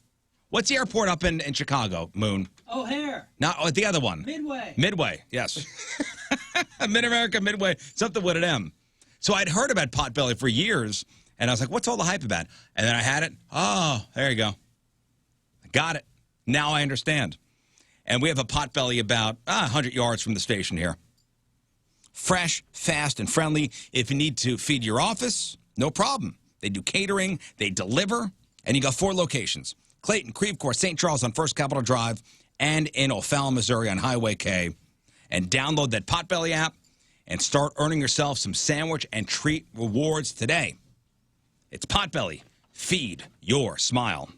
What's the airport up in Chicago, Moon? O'Hare. No, the other one. Midway. Midway, yes. Mid-America, Midway, something with an M. So I'd heard about Potbelly for years, and I was like, what's all the hype about? And then I had it. Oh, there you go. I got it. Now I understand. And we have a Potbelly about 100 yards from the station here. Fresh, fast, and friendly. If you need to feed your office, no problem. They do catering, they deliver, and you got 4 locations. Clayton, Creve Coeur, St. Charles on First Capitol Drive, and in O'Fallon, Missouri on Highway K. And download that Potbelly app and start earning yourself some sandwich and treat rewards today. It's Potbelly. Feed your smile.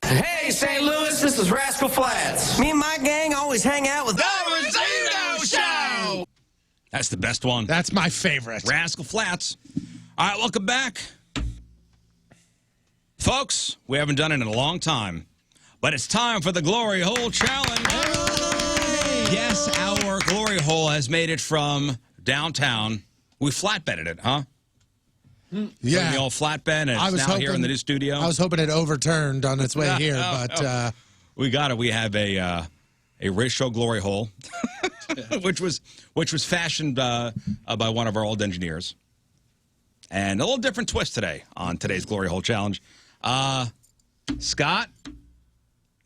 Hey, St. Louis, this is Rascal Flatts. Me and my gang always hang out with the Rizzuto Show. That's the best one. That's my favorite. Rascal Flatts. All right, welcome back. Folks, we haven't done it in a long time, but it's time for the Glory Hole Challenge. Yes, our Glory Hole has made it from downtown. We flatbedded it, huh? Yeah. The old flatbed, and it's now here in the new studio. I was hoping it overturned on its way here, but we got it. We have a Rizzuto Glory Hole, which was fashioned by one of our old engineers, and a little different twist today on today's Glory Hole Challenge. Scott,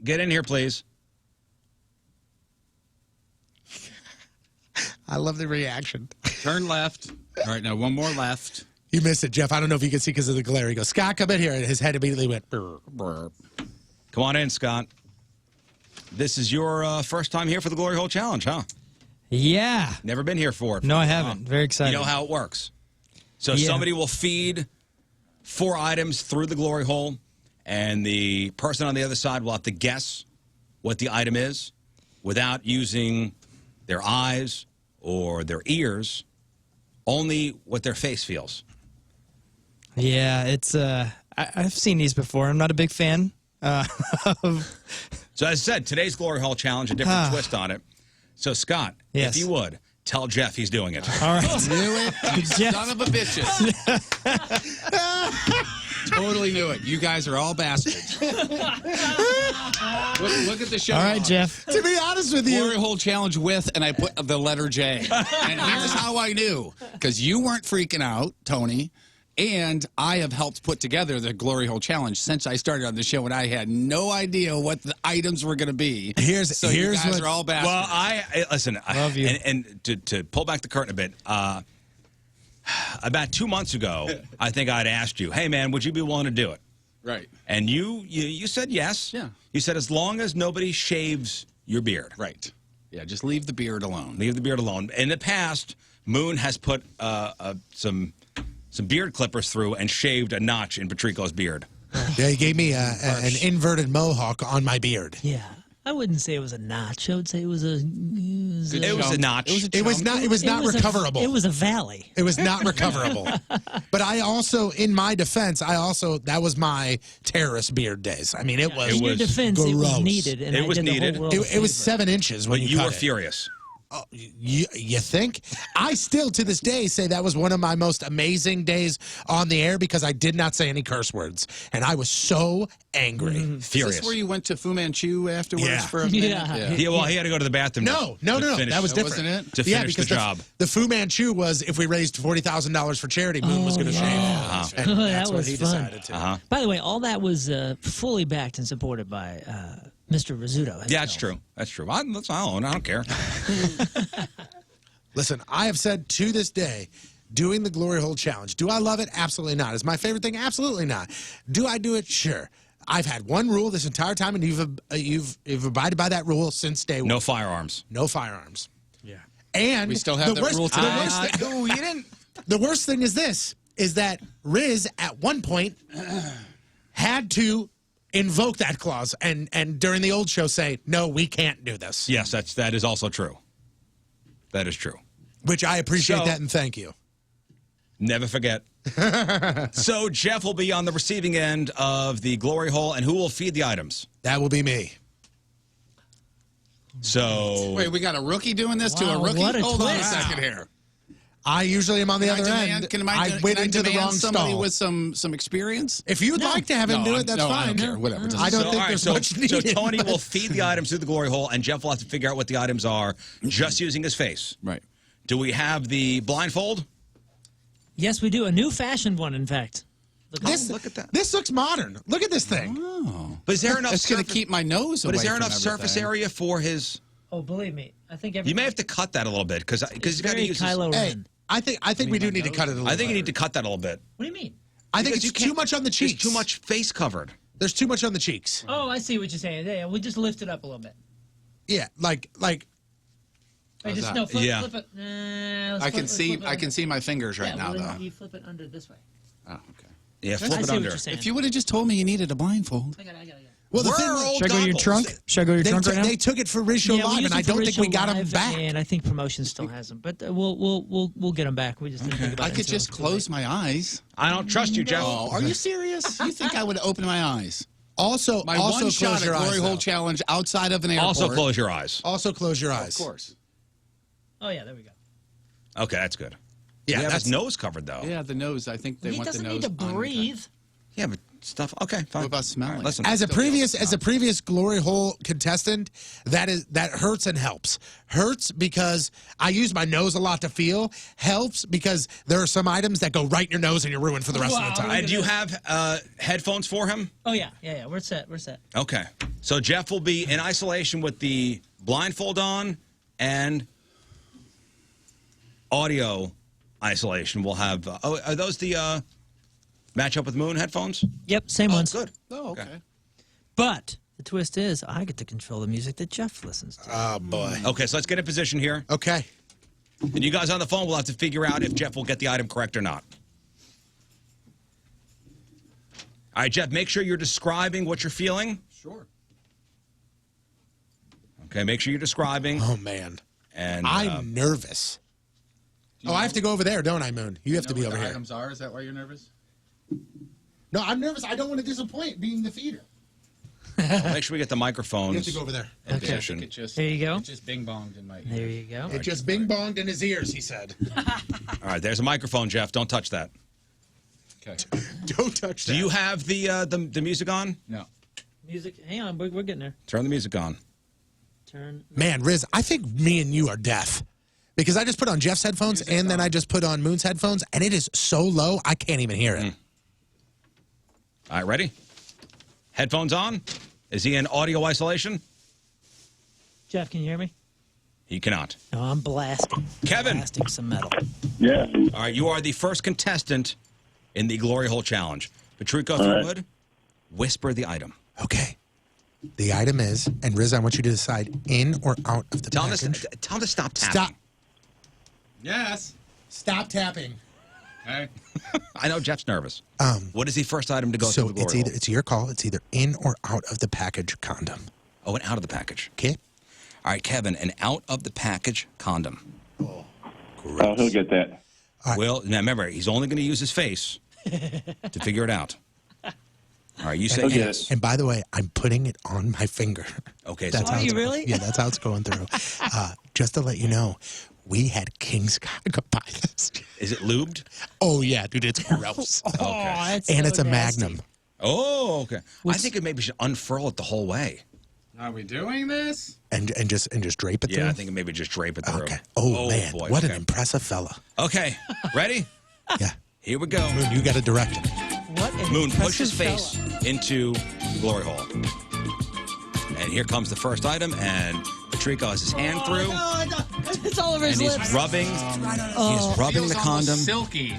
get in here, please. I love the reaction. Turn left. All right, now one more left. You missed it, Jeff. I don't know if you can see because of the glare. He goes, Scott, come in here. And his head immediately went, brr, brr. Come on in, Scott. This is your first time here for the Glory Hole Challenge, huh? Yeah. Never been here for it. No, I haven't. Very excited. You know how it works. So somebody will feed 4 items through the Glory Hole, and the person on the other side will have to guess what the item is without using their eyes or their ears, only what their face feels. Yeah, it's I've seen these before. I'm not a big fan of. So as I said, today's Glory Hole Challenge, a different twist on it. So Scott, Yes. if you would, tell Jeff he's doing it. All right. Knew it. You Jeff. son of a bitches. Totally knew it. You guys are all bastards. Look at the show. All right, Jeff. To be honest with Glory you, Hole Challenge with, and I put the letter J. And here's how I knew. Because you weren't freaking out, Tony, and I have helped put together the Glory Hole Challenge since I started on the show, and I had no idea what the items were going to be. Here's you guys what, are all bastards. Well, listen. Love you. And to pull back the curtain a bit, about 2 months ago, I think I'd asked you, hey, man, would you be willing to do it? Right. And you said yes. Yeah. You said as long as nobody shaves your beard. Right. Yeah, just leave the beard alone. Leave the beard alone. In the past, Moon has put some beard clippers through and shaved a notch in Patrico's beard. yeah, he gave me an inverted mohawk on my beard. Yeah. I wouldn't say it was a notch. I would say it was a. It was a notch. It was not recoverable. It was a valley. It was not recoverable. But I also, in my defense, that was my terrorist beard days. I mean, it was. In your defense, it was gross. needed. And It was I did needed. The whole world It was a favor. 7 inches when But you you were cut it. furious. You think? I still, to this day, say that was one of my most amazing days on the air because I did not say any curse words. And I was so angry. Furious. Is this where you went to Fu Manchu afterwards Yeah. for a minute? Well, he had to go to the bathroom. No. finish. That was different. Wasn't it? To finish because the job. The Fu Manchu was if we raised $40,000 for charity, Moon was going to shave. And That that's what was he fun. decided to. By the way, all that was fully backed and supported by Mr. Rizzuto. Yeah, that's true. That's true. I don't care. Listen, I have said to this day, doing the Glory Hole Challenge, do I love it? Absolutely not. Is my favorite thing? Absolutely not. Do I do it? Sure. I've had one rule this entire time, and you've abided by that rule since day one. No firearms. No firearms. Yeah. And We still have that rule today. You didn't. The worst thing is this, is that Riz at one point had to invoke that clause and during the old show say, no, we can't do this. Yes, that is also true. That is true. Which I appreciate So- that and thank you. Never forget. So Jeff will be on the receiving end of the glory hole, and who will feed the items? That will be me. So Wait, we got a rookie doing this to a Wow, rookie? what a Hold on a twist. second here. I usually am on the Can I other demand- end. Can I went into the demand wrong somebody stall. with some experience? If you'd like to have him do it, that's I fine. don't care. Whatever. I don't think all right, there's so, much so needed. Tony but- will feed the items through the glory hole, and Jeff will have to figure out what the items are just using his face. Right. Do we have the blindfold? Yes, we do. A new fashioned one, in fact. Look at that. This looks modern. Look at this thing. But is there enough? That's going to surface- keep my nose away But is there from enough surface everything. area for his? Oh, believe me. I think You may have to cut that a little bit because he's got to very use. His, Kylo Hey, Ren. I think we do need to cut it a little I think you better. need to cut that a little bit. What do you mean? I think Because you it's too can't- much on the There's cheeks. too much face covered. There's too much on the cheeks. Oh, I see what you're saying. Yeah, we just lift it up a little bit. Yeah, like Wait, just that? no, flip, Yeah. flip it. Let's I flip- can let's see flip it I under. can see my fingers right Yeah, now, well, then though. you flip it under this way. Oh, okay. Yeah, I flip see it what under. you're saying. If you would have just told me you needed a blindfold. I got it. well, the Where thing are was, old Should I go to your goggles? trunk? Should I go to your trunk right now? they took it for Riz Show Yeah, we Live, used and I it for don't think we Ritual got them Live, back. And I think promotion still has them, but we'll get them back. We just didn't think about I it could until just it was too close late. my eyes. I don't trust you, Jeff. Oh, are you serious? You think I would open my eyes? Also, My also one shot close at your Glory eyes. Hole though. Challenge outside of an airport. Also, close your eyes. Also, close your eyes. Of course. Oh yeah, there we go. Okay, that's good. Yeah, Yeah, that's his nose covered though. Yeah, the nose. I think they He want the doesn't nose. need to on- breathe. Yeah, but stuff. Okay, fine. What about smelling? All right, listen. As a Still be able previous to as a previous Glory Hole contestant, that hurts and helps. Hurts because I use my nose a lot to feel. Helps because there are some items that go right in your nose and you're ruined for the rest of the time. And do you have headphones for him? Oh yeah. We're set. Okay. So Jeff will be in isolation with the blindfold on and audio isolation. We'll have. Are those the match up with Moon headphones? Yep, same ones. Good. Oh, okay. But the twist is, I get to control the music that Jeff listens to. Oh boy. Okay, so let's get in position here. Okay. And you guys on the phone will have to figure out if Jeff will get the item correct or not. All right, Jeff, make sure you're describing what you're feeling. Sure. Okay, make sure you're describing. Oh man. And I'm nervous. Oh, I have to go over there, don't I, Moon? You have to be what over the here. items are? Is that why you're nervous? No, I'm nervous. I don't want to disappoint being the feeder. make sure we get the microphones. You have to go over there. in Okay. position. It just, There you go. It just bing bonged in my ear. There you go. It just bing bonged in his ears, he said. All right, there's a microphone, Jeff. Don't touch that. Okay. Don't touch that. Do you have the music on? No. Music. Hang on, we're getting there. Turn the music on. Turn. Man, Riz, I think me and you are deaf. Because I just put on Jeff's headphones and then I just put on Moon's headphones, and it is so low, I can't even hear it. All right, ready? Headphones on. Is he in audio isolation? Jeff, can you hear me? He cannot. No, I'm blasting. Kevin. Blasting some metal. Yeah. All right, you are the first contestant in the Glory Hole Challenge. Patrico, if you would, whisper the item. Okay. The item is, and Riz, I want you to decide in or out of the Tell him package. to stop tapping. Stop. Yes. Stop tapping. Okay. I know Jeff's nervous. What is the first item to go So through the it's Glory either Hole? it's your call. It's either in or out of the package condom. Oh, and out of the package. Okay. All right, Kevin, an out of the package condom. Oh, he'll get that. All right. Well, now remember, he's only going to use his face to figure it out. All right, you say Okay. yes. And by the way, I'm putting it on my finger. Okay, That's so how you it's- really? Yeah, that's how it's going through. Just to let you know, we had King Scott go buy this. is it lubed? Oh yeah, dude, it's gross. Oh, that's And so it's a nasty. Magnum. Oh, okay. I think it maybe should unfurl it the whole way. Are we doing this? And just drape it through. Yeah, I think it maybe just drape it through. Okay. Oh, man, boy. what okay. an impressive fella. Okay, ready? Yeah. Here we go. Moon, you got to direct it. What an Moon, push his impressive face fella. into the glory hole. And here comes the first item, and Patrico has his hand through, Oh, no, it's all over his and he's lips. rubbing. He's rubbing the condom. Silky.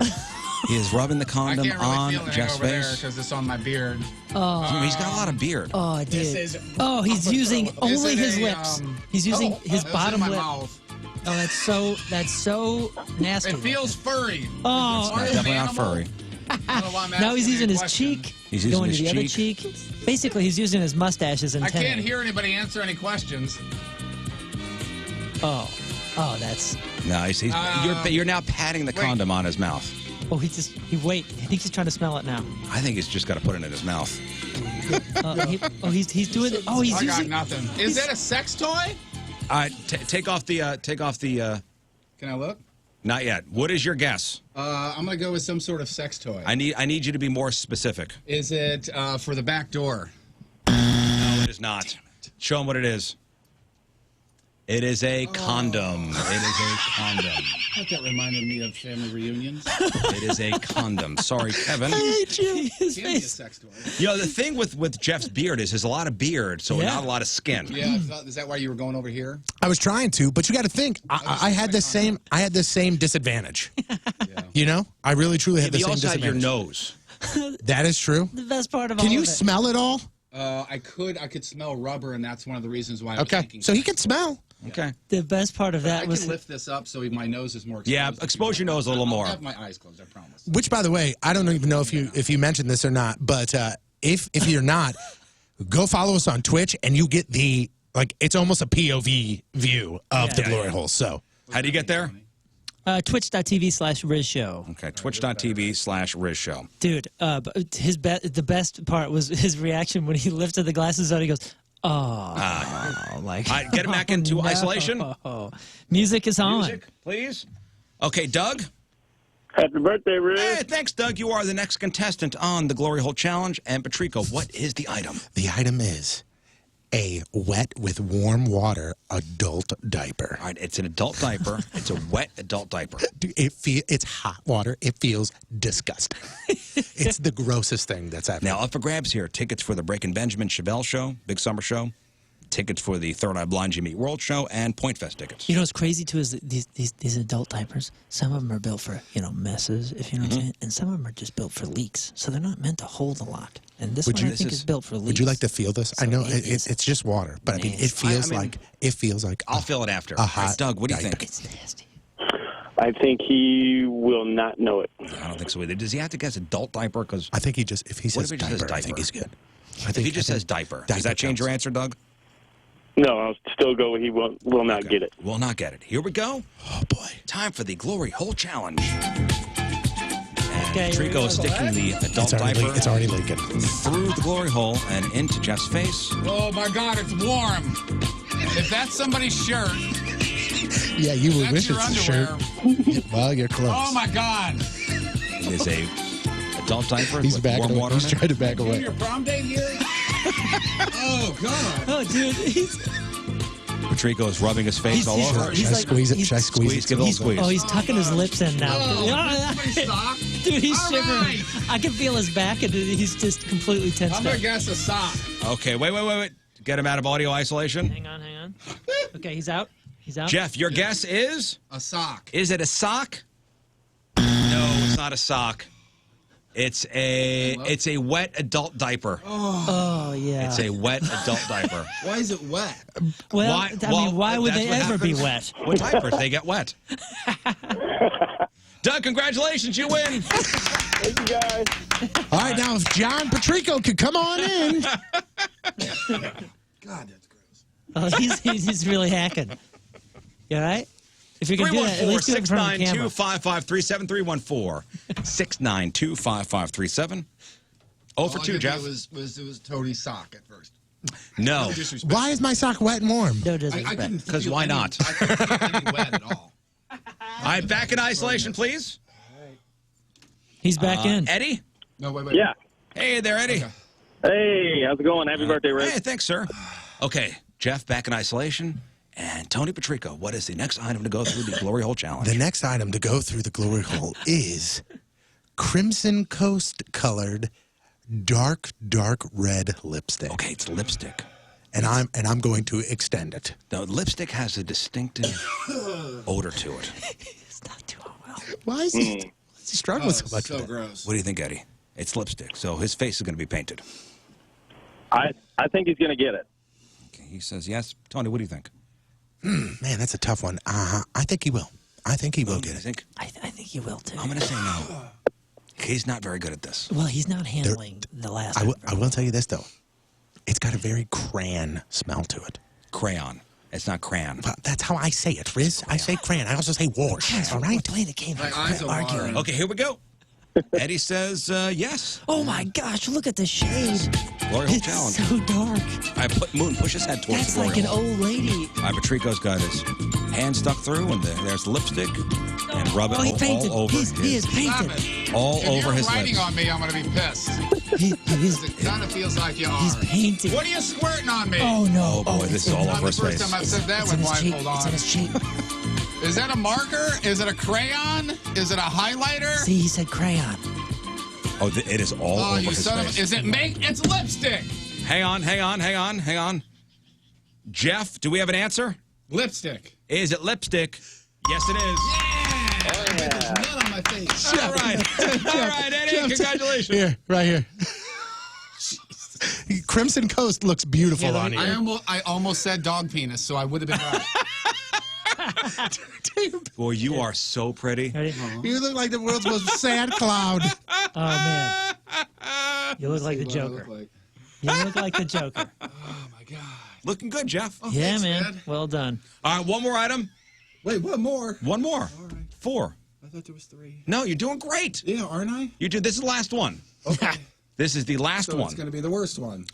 He is rubbing the condom on Jeff's face. because it's on my beard. He's got a lot of beard. Oh, dude. is- Oh, he's using only his lips. He's using his bottom lip. Mouth. Oh, that's so nasty. It feels furry. Oh, It's definitely not furry. now he's using his cheek. He's using going his to the other cheek. cheek. Basically, he's using his mustache as I antenna. can't hear anybody answer any questions. Oh, that's. No, you're now patting the condom on his mouth. Oh, he thinks he's trying to smell it now. I think he's just got to put it in his mouth. He's doing it. Oh, he's I got using. nothing. Is that a sex toy? All right, take off the. Can I look? Not yet. What is your guess? I'm gonna go with some sort of sex toy. I need you to be more specific. Is it for the back door? No, it is not. Show him what it is. It is a condom. It is a condom. That reminded me of family reunions. It is a condom. Sorry, Kevin. hate you. His Can be a face. sex toy. You know, the thing with Jeff's beard is there's a lot of beard, so Yeah. not a lot of skin. Yeah, is that why you were going over here? I was trying to, but you got to think. I had the same. I had the same disadvantage. You know, I really truly had the You same also have your disadvantage. nose. That is true. The best part of all Can you of it. smell it all? I could smell rubber, and that's one of the reasons why I was Okay, thinking. so he can smell. Okay. The best part of I that can was lift this up so my nose is more exposed. Yeah, expose your nose a little more. I have my eyes closed, I promise. Which, by the way, I don't even know if you mentioned this or not, but if you're not, go follow us on Twitch, and you get it's almost a POV view of the glory hole. So How do you get there? twitch.tv/Riz Show. Okay, twitch.tv/Riz Show. Dude, the best part was his reaction when he lifted the glasses out. He goes, like. All right, get him back into no. isolation. Music is on. Music, please. Okay, Doug. Happy birthday, Riz. Hey, thanks, Doug. You are the next contestant on the Glory Hole Challenge. And Patrico, what is the item? the item is a wet with warm water adult diaper. All right, it's an adult diaper. It's a wet adult diaper. Dude, it's hot water. It feels disgusting. It's the grossest thing that's ever. Now, up for grabs here. Tickets for the Breaking Benjamin Chevelle show, Big Summer Show. Tickets for the Third Eye Blind Jimmy Eat World show, and Point Fest tickets. You know what's crazy too is that these adult diapers. Some of them are built for messes, if you know what I'm saying, and some of them are just built for leaks. So they're not meant to hold a lot. And this one I think is built for leaks. Would you like to feel this? I know it's just water, but I mean it feels like I'll feel it after. a hot Doug, what do you diaper. think? It's nasty. I think he will not know it. I don't think so either. Does he have to guess adult diaper? Because I think if he says if he just says diaper, I think diaper? he's good. if he just says diaper, does that change your answer, Doug? No, I'll still go. He will not get it. Will not get it. Here we go. Oh boy! Time for the Glory Hole Challenge. And Okay, Trico is sticking the adult diaper It's already leaking. through the glory hole and into Jeff's face. Oh my God, it's warm. If that's somebody's shirt, Yeah, you would that's wish your it's a underwear. shirt. Well, you're close. Oh my God. It is a adult diaper He's with backing warm away. water He's in it. trying to back Doing away. your prom date here? Oh God. Oh, dude, Patrico is rubbing his face all over. Should I squeeze it? Should I squeeze it? Give it a little squeeze. oh, he's tucking his lips in now. Somebody sock. Dude, he's All shivering. right. I can feel his back, and he's just completely tensed I'm gonna up. guess a sock. Okay, wait. Get him out of audio isolation. Hang on. Okay, he's out. He's out. Jeff, your guess is? A sock. Is it a sock? No, it's not a sock. It's a wet adult diaper. Oh, yeah. It's a wet adult diper. Why is it wet? Well, why would that's they what ever be happens wet? with diapers? They get wet. Doug, congratulations, you win. Thank you, guys. All right, now if John Patrico could come on in. God, that's gross. Oh, he's really hacking. You all right? If you can do that, at least do it in front of the camera. 314-692-5537. 314-692-5537. Oh for 2, Jeff. It was Tony's sock at first. No. Why is my sock wet and warm? No disrespect. Because why not? I couldn't feel any wet at all. All right, back in isolation, please. He's back in. Eddie? No, wait. Yeah. Hey there, Eddie. Okay. Hey, how's it going? Happy birthday, Rick. Hey, thanks, sir. Okay, Jeff back in isolation. And Tony Patrico, what is the next item to go through the Glory Hole Challenge? The next item to go through the glory hole is Crimson Coast colored dark red lipstick. Okay, it's lipstick. And I'm going to extend it. The lipstick has a distinctive odor to it. It's not doing well. Why is he struggling so much So with it? gross. What do you think, Eddie? It's lipstick, so his face is going to be painted. I think he's going to get it. Okay, he says yes. Tony, what do you think? Man, that's a tough one. I think he will. I think he will Do get you it. think? I think he will too. I'm going to say no. He's not very good at this. Well, he's not handling the last. I will tell you this, though. It's got a very crayon smell to it. Crayon. It's not crayon. But that's how I say it, Riz. I say crayon. I also say wash. All We're right? playing a game. My eyes are watering. Okay, here we go. Eddie says yes. Oh my gosh! Look at the shade. Glory Hole It's Challenge. so dark. I put Moon, push his head towards That's the glory like an hole. old lady. Patrico's got his hand stuck through, and there's the lipstick, and rub it Oh, he painted. all over He is his, painted. all If over you're his writing lips. on me, I'm going to be pissed. He's It kind of feels like you he's are. painted. What are you squirting on me? Oh no! Oh boy, this is all Not over the his first face. time I've said that It's in with his cheek. blindfold It's in on. his cheek. Is that a marker? Is it a crayon? Is it a highlighter? See, he said crayon. Oh, it is all Oh, over you his son of face. a... Is it make? It's lipstick. Hang on. Jeff, do we have an answer? Lipstick. Is it lipstick? Yes, it is. Yeah. There's none on my face. All right, Eddie, congratulations. Here, right here. Crimson Coast looks beautiful Yeah, on you. I almost said dog penis, so I would have been right. Boy, you are so pretty. Ready? You look like the world's most sad cloud. Oh man! You look like the What I Joker. look like. You look like the Joker. Oh my god. Looking good, Jeff. Yeah, thanks, man. man. Well done. All right, one more item. Wait, what more? One more. All right. 4. I thought there was 3. No, you're doing great. Yeah, aren't I? You do. This is the last one. Okay. This is the last So one. it's going to be the worst one.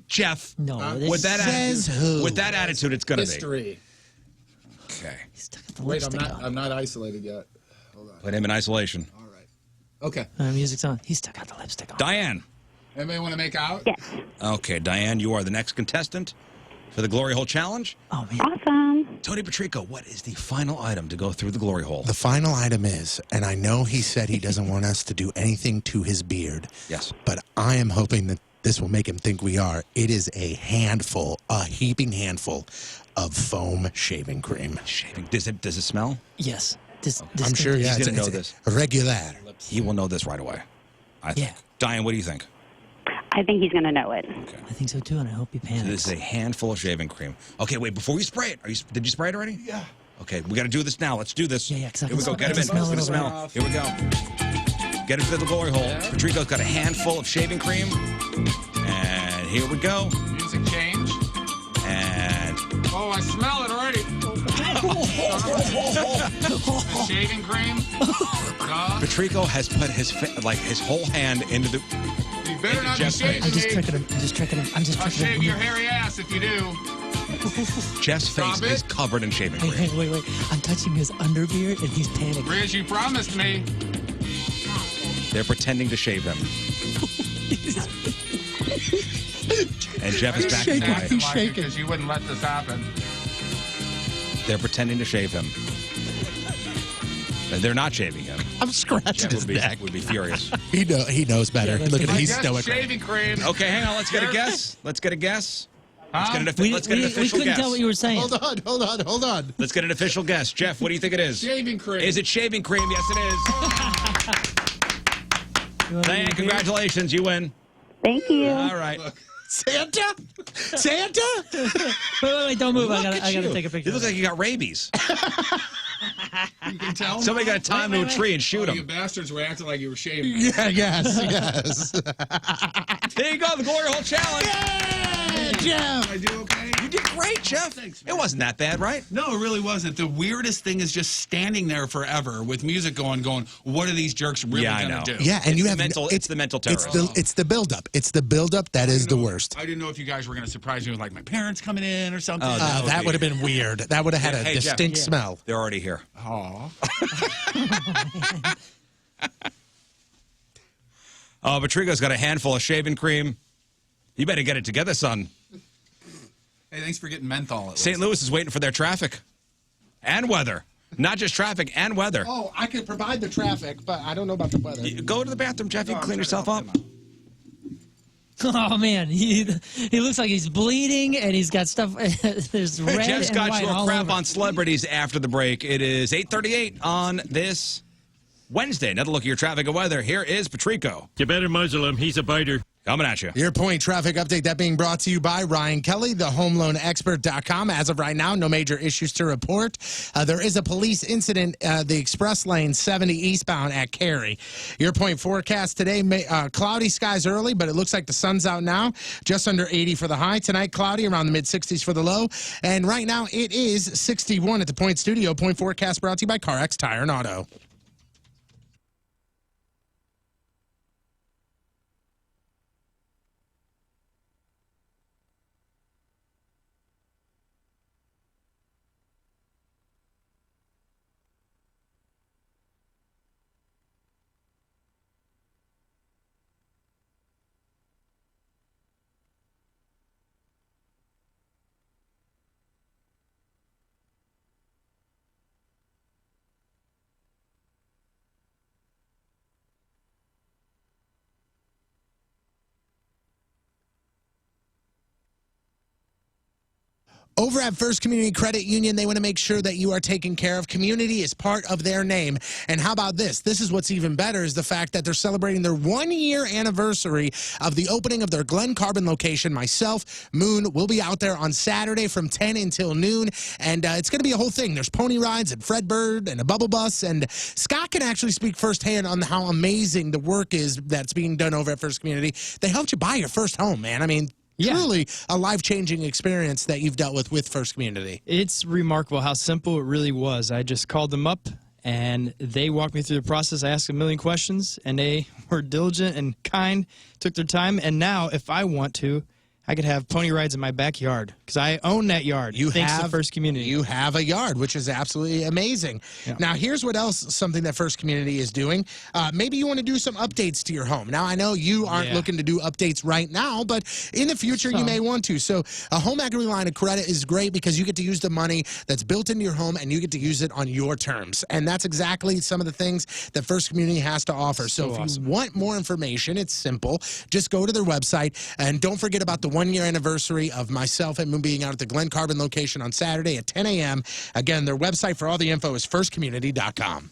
Jeff, No, this with that Says attitude, who? with that attitude, it's going to be. History. Okay. He's stuck at the Wait, I'm lipstick on. not isolated yet. Hold on. Put him in isolation. All right. Okay. Music's on. He's stuck out the lipstick on. Diane. Anybody want to make out? Yes. Okay, Diane, you are the next contestant for the Glory Hole Challenge. Oh man. Awesome. Tony Patrico, what is the final item to go through the Glory Hole? The final item is, and I know he said he doesn't want us to do anything to his beard, Yes. but I am hoping that this will make him think we are. It is a heaping handful of foam shaving cream. Shaving. Does it smell? Yes. I'm sure, yeah, He's it's, gonna know it's this. regular. He will know this right away. I think. Yeah. Diane, what do you think? I think he's going to know it. I think so too, and I hope he So panics. this is a handful of shaving cream. Okay, wait, before we spray it, did you spray it already? Yeah. Okay, we got to do this now. Let's do this. Yeah, 'cause I Here we can go. Get him I in. can smell It's it gonna over smell. Here we go. Get him to the glory hole. Patrico's got a handful of shaving cream. And here we go. Music change. And Oh, I smell it already. The shaving cream. Patrico has put his whole hand into the. You better not be Jeff's shaving I'm just me. tricking him. I'm just tricking him. I'm just I'll tricking shave him. your hairy ass if you do. Jeff's face Stop it. is covered in shaving Hey, cream. wait. I'm touching his underbeard, and he's panicking. Riz, you promised me. They're pretending to shave him. And Jeff is back in Acting play. like it because you wouldn't let this happen. They're pretending to shave him. And they're not shaving him. I'm scratching Jeff his neck. would be furious. He knows better. Yeah, Look at him. I He's guess stoic. shaving cream. Okay, hang on. Let's get a guess. Let's get a guess. Let's get an, We let's get an official couldn't guess. tell what you were saying. Hold on. Let's get an official guess. Jeff, what do you think it is? Shaving cream. Is it shaving cream? Yes, it is. You wanna Diane, do it? congratulations. You win. Thank you. All right. Santa? Wait, don't move. I Look gotta at you. take a picture. You look like you got rabies. You can tell. Somebody got to tie him to a tree and shoot Oh, you him. bastards were acting like you were shaving. Yeah, yes. There you go, the Glory Hole Challenge. Yeah, Jeff. I do okay? You did great. great, Jeff. Thanks, It man. wasn't that bad, right? No, it really wasn't. The weirdest thing is just standing there forever with music going, what are these jerks really Yeah, I going know. to do? Yeah, and It's you the have mental- it's the mental It's terrorism. the buildup. It's the buildup that is the worst. I didn't know if you guys were going to surprise me with like my parents coming in or something. That would have been weird. That would have had a Hey, Jeff. distinct smell. They're already here. Aw. Oh, Patrico's got a handful of shaving cream. You better get it together, son. Hey, thanks for getting menthol. St. Louis is waiting for their traffic and weather. Not just traffic and weather. Oh, I could provide the traffic, but I don't know about the weather. Go to the bathroom, Jeff. You can clean yourself up. Oh man, he looks like he's bleeding and he's got stuff. There's red Jeff's and got white your all crap over. on celebrities after the break. It is 8:38 on this Wednesday. Another look at your traffic and weather. Here is Patrico. You better muzzle him. He's a biter. Coming at you. Your point traffic update, that being brought to you by Ryan Kelly, thehomeloanexpert.com. As of right now, no major issues to report. There is a police incident, the express lane 70 eastbound at Cary. Your point forecast today, cloudy skies early, but it looks like the sun's out now. Just under 80 for the high. Tonight, cloudy, around the mid-60s for the low. And right now, it is 61 at the Point Studio. Point forecast brought to you by CarX Tire and Auto. Over at First Community Credit Union, they want to make sure that you are taken care of. Community is part of their name. And how about this? This is what's even better is the fact that they're celebrating their 1-year anniversary of the opening of their Glen Carbon location. Myself, Moon, will be out there on Saturday from 10 until noon. And it's going to be a whole thing. There's pony rides and Fredbird and a bubble bus. And Scott can actually speak firsthand on how amazing the work is that's being done over at First Community. They helped you buy your first home, man. I mean, truly a life-changing experience that you've dealt with First Community. It's remarkable how simple it really was. I just called them up, and they walked me through the process. I asked a million questions, and they were diligent and kind, took their time. And now, if I want to, I could have pony rides in my backyard because I own that yard. Thanks to First Community. You have a yard, which is absolutely amazing. Yeah. Now, here's what else something that First Community is doing. Maybe you want to do some updates to your home. Now, I know you aren't looking to do updates right now, but in the future, you may want to. So a home equity line of credit is great because you get to use the money that's built into your home and you get to use it on your terms. And that's exactly some of the things that First Community has to offer. So if you want more information, it's simple. Just go to their website and don't forget about the 1-year anniversary of myself and Moon being out at the Glen Carbon location on Saturday at 10 a.m. Again, their website for all the info is firstcommunity.com.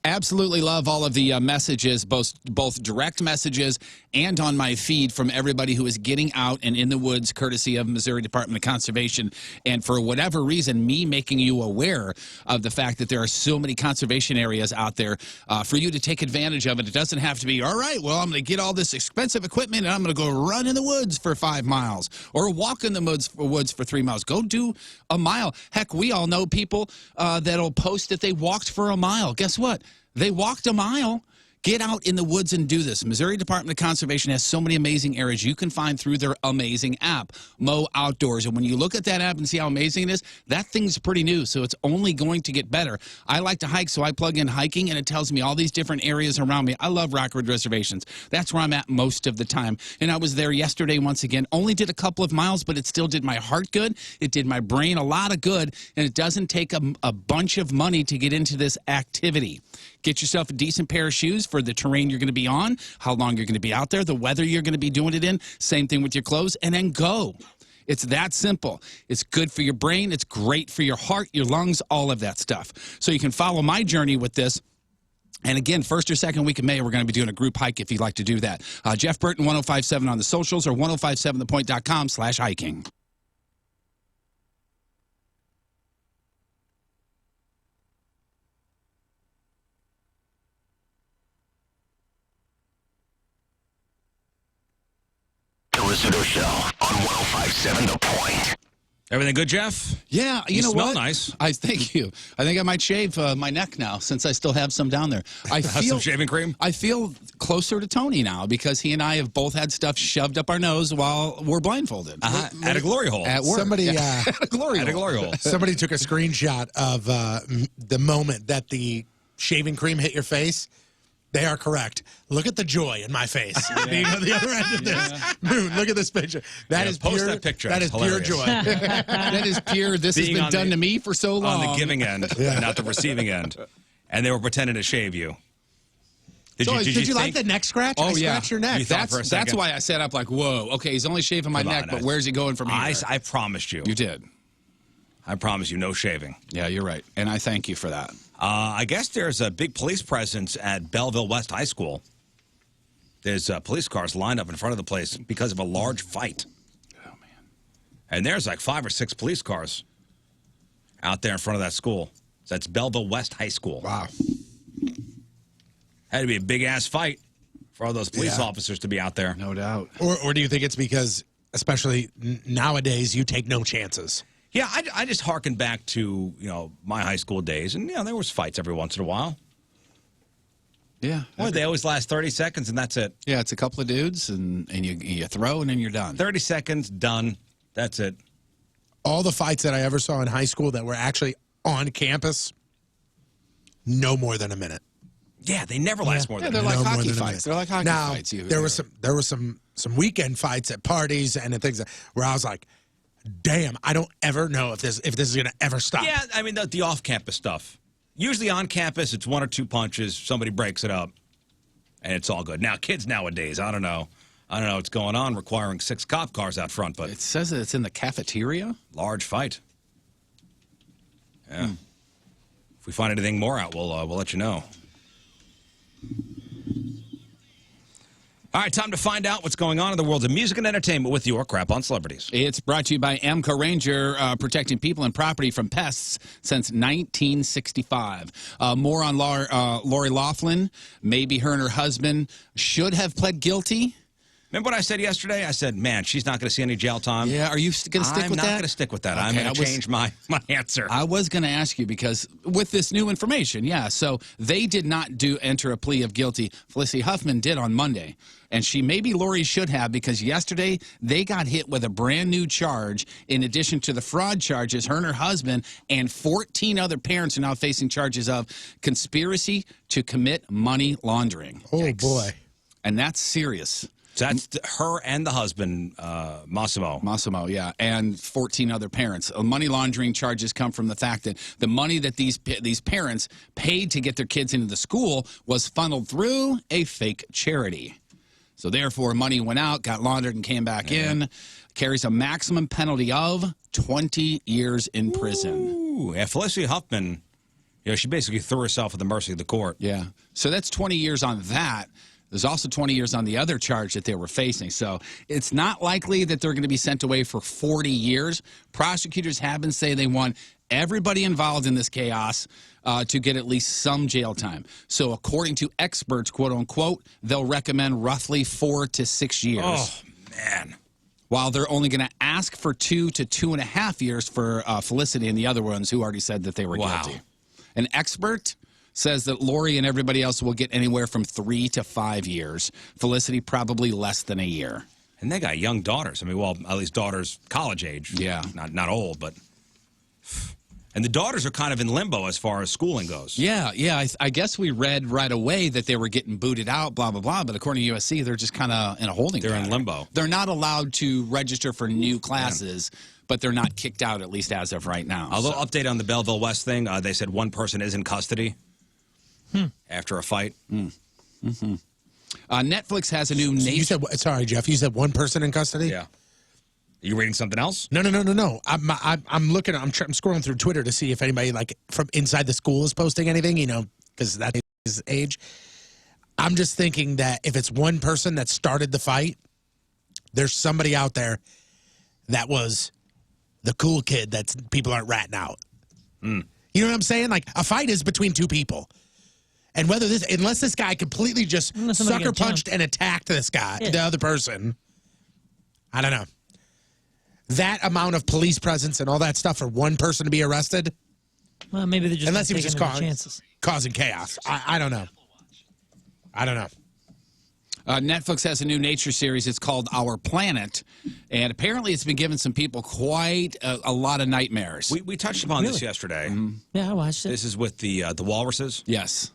Absolutely love all of the messages, both direct messages and on my feed from everybody who is getting out and in the woods, courtesy of Missouri Department of Conservation. And for whatever reason, me making you aware of the fact that there are so many conservation areas out there for you to take advantage of it. It doesn't have to be, all right, well, I'm going to get all this expensive equipment and I'm going to go run in the woods for 5 miles or walk in the woods for 3 miles. Go do a mile. Heck, we all know people that'll post that they walked for a mile. Guess what? They walked a mile. Get out in the woods and do this. Missouri Department of Conservation has so many amazing areas you can find through their amazing app, Mo Outdoors. And when you look at that app and see how amazing it is, that thing's pretty new, so it's only going to get better. I like to hike, so I plug in hiking, and it tells me all these different areas around me. I love Rockwood Reservations. That's where I'm at most of the time. And I was there yesterday once again. Only did a couple of miles, but it still did my heart good. It did my brain a lot of good, and it doesn't take a bunch of money to get into this activity. Get yourself a decent pair of shoes for the terrain you're going to be on, how long you're going to be out there, the weather you're going to be doing it in, same thing with your clothes, and then go. It's that simple. It's good for your brain. It's great for your heart, your lungs, all of that stuff. So you can follow my journey with this. And again, first or second week of May, we're going to be doing a group hike if you'd like to do that. Jeff Burton, 1057 on the socials or 1057thepoint.com/hiking. Rizzuto Show on 1057 The Point. Everything good, Jeff? Yeah, you know smell what? Nice. I thank you. I think I might shave my neck now since I still have some down there. I Have some shaving cream? I feel closer to Tony now because he and I have both had stuff shoved up our nose while we're blindfolded. At a glory hole. At work. Somebody, at a glory At a glory hole. somebody took a screenshot of the moment that the shaving cream hit your face. They are correct. Look at the joy in my face. Being on the other end of this. Moon, look at this picture. That is post pure. that picture. That is It's pure hilarious. joy. That is pure. This Being has been on done the- to me for so long. On the giving end, not the receiving end. And they were pretending to shave you. Did you like think- the neck scratch? Oh, I yeah. scratched your neck. You thought for a That's second. why I set up like, whoa, okay, he's only shaving my Come neck, on, but where's he going from here? I promised you. You did. I promise you, no shaving. Yeah, you're right. And I thank you for that. I guess there's a big police presence at Belleville West High School. There's police cars lined up in front of the place because of a large fight. Oh, man. And there's like 5 or 6 police cars out there in front of that school. That's Belleville West High School. Wow. Had to be a big-ass fight for all those police officers to be out there. No doubt. Or do you think it's because, especially nowadays, you take no chances? Yeah, I just harken back to, my high school days. And, there was fights every once in a while. Yeah. Well, they always last 30 seconds, and that's it. Yeah, it's a couple of dudes, and you throw, and then you're done. 30 seconds, done. That's it. All the fights that I ever saw in high school that were actually on campus, no more than a minute. Yeah, they never last more than they're a like minute. more hockey than a fights. minute. They're like hockey now, fights. There was some weekend fights at parties and things where I was like, damn, I don't ever know if this is going to ever stop. Yeah, I mean, the off-campus stuff. Usually on campus, it's 1 or 2 punches, somebody breaks it up, and it's all good. Now, kids nowadays, I don't know what's going on, requiring 6 cop cars out front, but It says that it's in the cafeteria. large fight. Yeah. If we find anything more out, we'll let you know. All right, time to find out what's going on in the world of music and entertainment with your Crap on Celebrities. It's brought to you by Amco Ranger, protecting people and property from pests since 1965. More on Lori Loughlin. Maybe her and her husband should have pled guilty. Remember what I said yesterday? I said, man, she's not going to see any jail time. Yeah, are you going to stick with that? I'm not going to stick with that. Okay, I'm going to change my answer. I was going to ask you because with this new information, so they did not enter a plea of guilty. Felicity Huffman did on Monday. And Lori should have, because yesterday they got hit with a brand new charge in addition to the fraud charges. Her and her husband and 14 other parents are now facing charges of conspiracy to commit money laundering. Oh, boy. And that's serious. So that's her and the husband, Massimo. Massimo, yeah, and 14 other parents. Money laundering charges come from the fact that the money that these parents paid to get their kids into the school was funneled through a fake charity. So therefore, money went out, got laundered, and came back in. Carries a maximum penalty of 20 years in prison. Ooh, yeah, Felicity Huffman You know, she basically threw herself at the mercy of the court. Yeah. So that's 20 years on that. There's also 20 years on the other charge that they were facing. So it's not likely that they're going to be sent away for 40 years. Prosecutors have been saying they want everybody involved in this chaos to get at least some jail time. So according to experts, quote unquote, they'll recommend roughly 4 to 6 years. Oh, man. While they're only going to ask for 2 to 2.5 years for Felicity and the other ones who already said that they were guilty. An expert says that Lori and everybody else will get anywhere from 3 to 5 years. Felicity probably less than a year. And they got young daughters. I mean, well, at least daughters college age. Yeah. Not old, but... And the daughters are kind of in limbo as far as schooling goes. Yeah. I guess we read right away that they were getting booted out, blah, blah, blah. But according to USC, they're just kind of in a holding pattern. They're in limbo. They're not allowed to register for new classes, but they're not kicked out, at least as of right now. A little update on the Belleville West thing. They said one person is in custody after a fight. Netflix has a new nation. You said, sorry, Jeff, you said one person in custody? Yeah. Are you reading something else? No. I'm looking. I'm scrolling through Twitter to see if anybody like from inside the school is posting anything. You know, because that is age. I'm just thinking that if it's one person that started the fight, there's somebody out there that was the cool kid that people aren't ratting out. You know what I'm saying? Like a fight is between two people. And whether unless this guy completely just sucker punched and attacked this guy, the other person, I don't know. That amount of police presence and all that stuff for one person to be arrested? Well, maybe they're just unless he was just chances. Causing chaos. I don't know. I don't know. Netflix has a new nature series. It's called Our Planet, and apparently it's been giving some people quite a lot of nightmares. We touched upon this yesterday. Yeah, I watched it. This is with the walruses? Yes.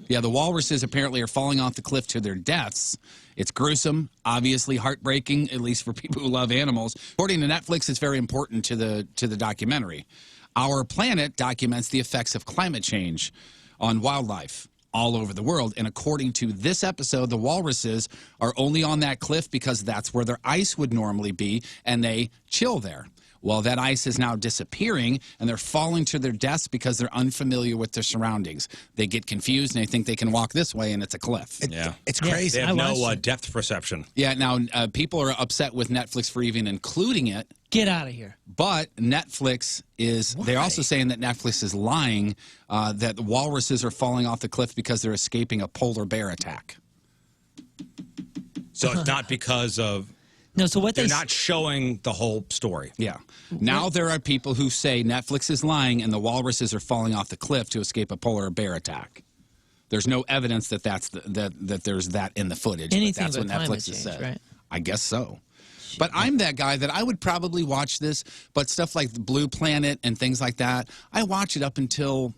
Yeah, the walruses apparently are falling off the cliff to their deaths. It's gruesome, obviously heartbreaking, at least for people who love animals. According to Netflix, it's very important to the documentary. Our Planet documents the effects of climate change on wildlife all over the world. And according to this episode, the walruses are only on that cliff because that's where their ice would normally be, and they chill there. Well, that ice is now disappearing, and they're falling to their deaths because they're unfamiliar with their surroundings. They get confused, and they think they can walk this way, and it's a cliff. It's crazy. They have no depth perception. Yeah, now people are upset with Netflix for even including it. Get out of here. But Netflix is, they're also saying that Netflix is lying, that the walruses are falling off the cliff because they're escaping a polar bear attack. So it's not because of... No, so what they're not showing the whole story. Yeah. Now there are people who say Netflix is lying and the walruses are falling off the cliff to escape a polar bear attack. There's no evidence that that there's that in the footage. Anything but that's but what Netflix climate has change, said. right? I guess so. But I'm that guy that I would probably watch this, but stuff like the Blue Planet and things like that, I watch it up until,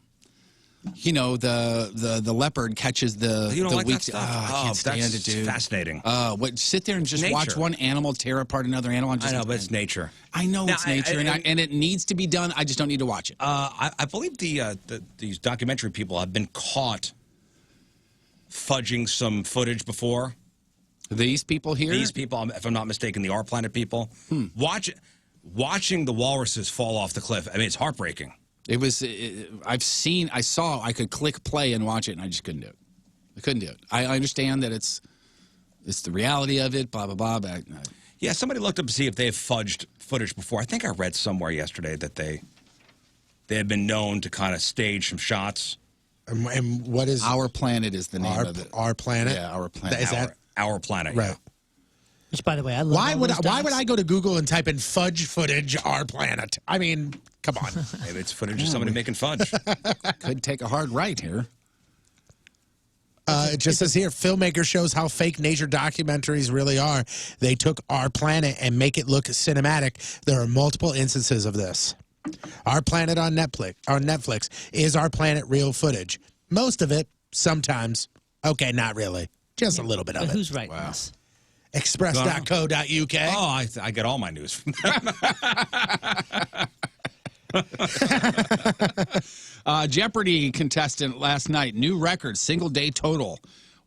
you know, the leopard catches the You don't the like weak. that stuff? I can't stand that's it, dude. fascinating. Sit there and just watch Nature. one animal tear apart another animal. I know, but it's nature. I know Now, it's nature, and it needs to be done. I just don't need to watch it. I believe these documentary people have been caught fudging some footage before. These people here? These people, if I'm not mistaken, the Our Planet people. Watching the walruses fall off the cliff, I mean, it's heartbreaking. It was, I could click play and watch it, and I just couldn't do it. I couldn't do it. I understand that it's the reality of it, blah, blah, blah. But yeah, somebody looked up to see if they have fudged footage before. I think I read somewhere yesterday that they have been known to kind of stage some shots. And what is... Our Planet is the name of it. Our Planet? Yeah, Our Planet. Is that... Our Planet, right. yeah. Which, by the way, I love Why would I go to Google and type in fudge footage, Our Planet? I mean, come on. Maybe it's footage of somebody making fudge. Could take a hard right here. It just says here, filmmaker shows how fake nature documentaries really are. They took Our Planet and make it look cinematic. There are multiple instances of this. Our Planet on Netflix. Is Our Planet real footage? Most of it, sometimes. Okay, not really. Just a little bit of it. Who's writing this? Express.co.uk. Oh, I get all my news from them. Jeopardy contestant last night, new record, single day total,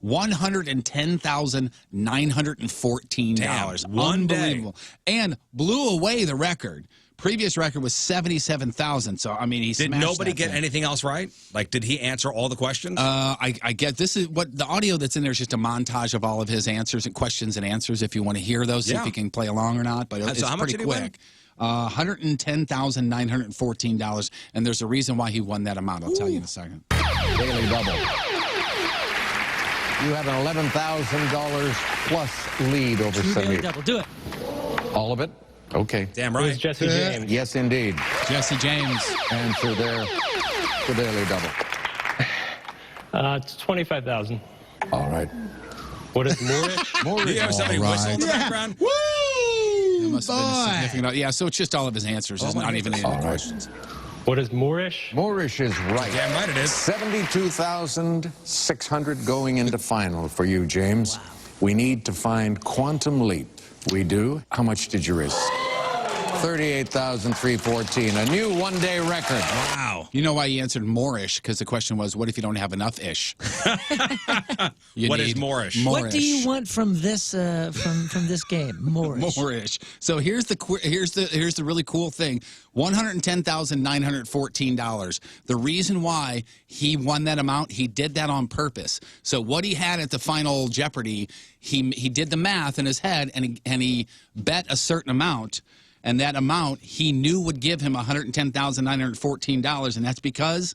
$110,914. Damn, one day. Unbelievable. And blew away the record. Previous record was 77,000. So, I mean, he Did smashed nobody that get thing. anything else right? Like, did he answer all the questions? I get this is what the audio that's in there is just a montage of all of his answers and questions and answers. If you want to hear those, see if you can play along or not. But it's so how much pretty did he win? quick. $110,914, and there's a reason why he won that amount. I'll tell you in a second. Daily double. You have an $11,000 plus lead over True daily Sunday. double. Do it. All of it? Okay. Damn right. It's Jesse James. Yes, indeed. Jesse James. Answer there. The daily double. It's 25,000. All right. What is Moorish? Do you have somebody whistle in the background? Woo! It must have been a significant. Yeah, so it's just all of his answers. It's not even any of the questions. What is Moorish? Moorish is right. Damn right it is. 72,600 going into final for you, James. We need to find Quantum Leap. We do. How much did you risk? 38,314. A new one-day record. Wow. You know why he answered Moorish? Because the question was, what if you don't have enough ish? What is Moorish? What do you want from this from this game? Moorish. Moorish. So here's the really cool thing: $110,914. The reason why he won that amount, he did that on purpose. So what he had at the final Jeopardy, he did the math in his head, and he bet a certain amount. And that amount he knew would give him $110,914, and that's because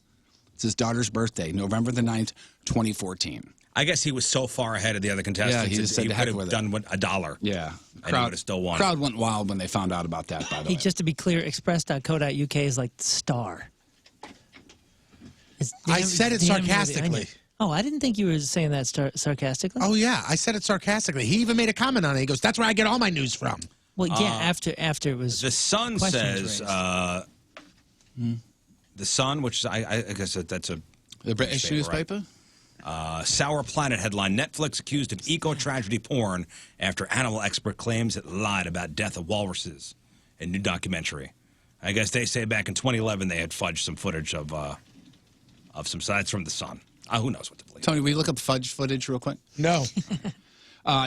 it's his daughter's birthday, November the 9th, 2014. I guess he was so far ahead of the other contestants. Yeah, he just said he to could heck have with it. done $1. Yeah. And he would have still won. Crowd went wild when they found out about that, by the way. Just to be clear, express.co.uk is like the star. I said it sarcastically. Oh, I didn't think you were saying that sarcastically. Oh, yeah. I said it sarcastically. He even made a comment on it. He goes, that's where I get all my news from. Well, yeah, after it was. The Sun questions says, raised. The Sun, which is, I guess that's a The British newspaper? Right? Sour Planet headline, Netflix accused of eco-tragedy porn after animal expert claims it lied about death of walruses in new documentary. I guess they say back in 2011 they had fudged some footage of some sites from the Sun. Who knows what to believe. Tony, will you look up fudge footage real quick? No.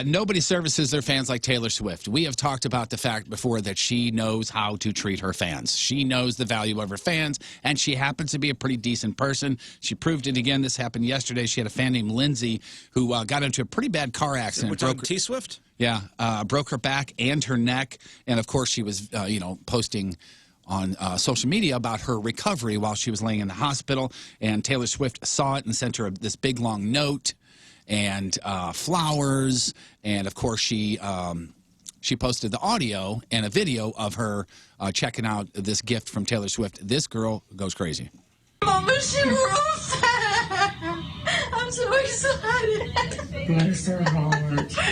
Nobody services their fans like Taylor Swift. We have talked about the fact before that she knows how to treat her fans. She knows the value of her fans, and she happens to be a pretty decent person. She proved it again. This happened yesterday. She had a fan named Lindsay who got into a pretty bad car accident. We're talking T-Swift? Yeah, broke her back and her neck. And, of course, she was, posting on social media about her recovery while she was laying in the hospital. And Taylor Swift saw it and sent her this big, long note and flowers, and of course she posted the audio and a video of her checking out this gift from Taylor Swift. This girl goes crazy. Mama, she rules. I'm so excited. Bless her heart. I'm so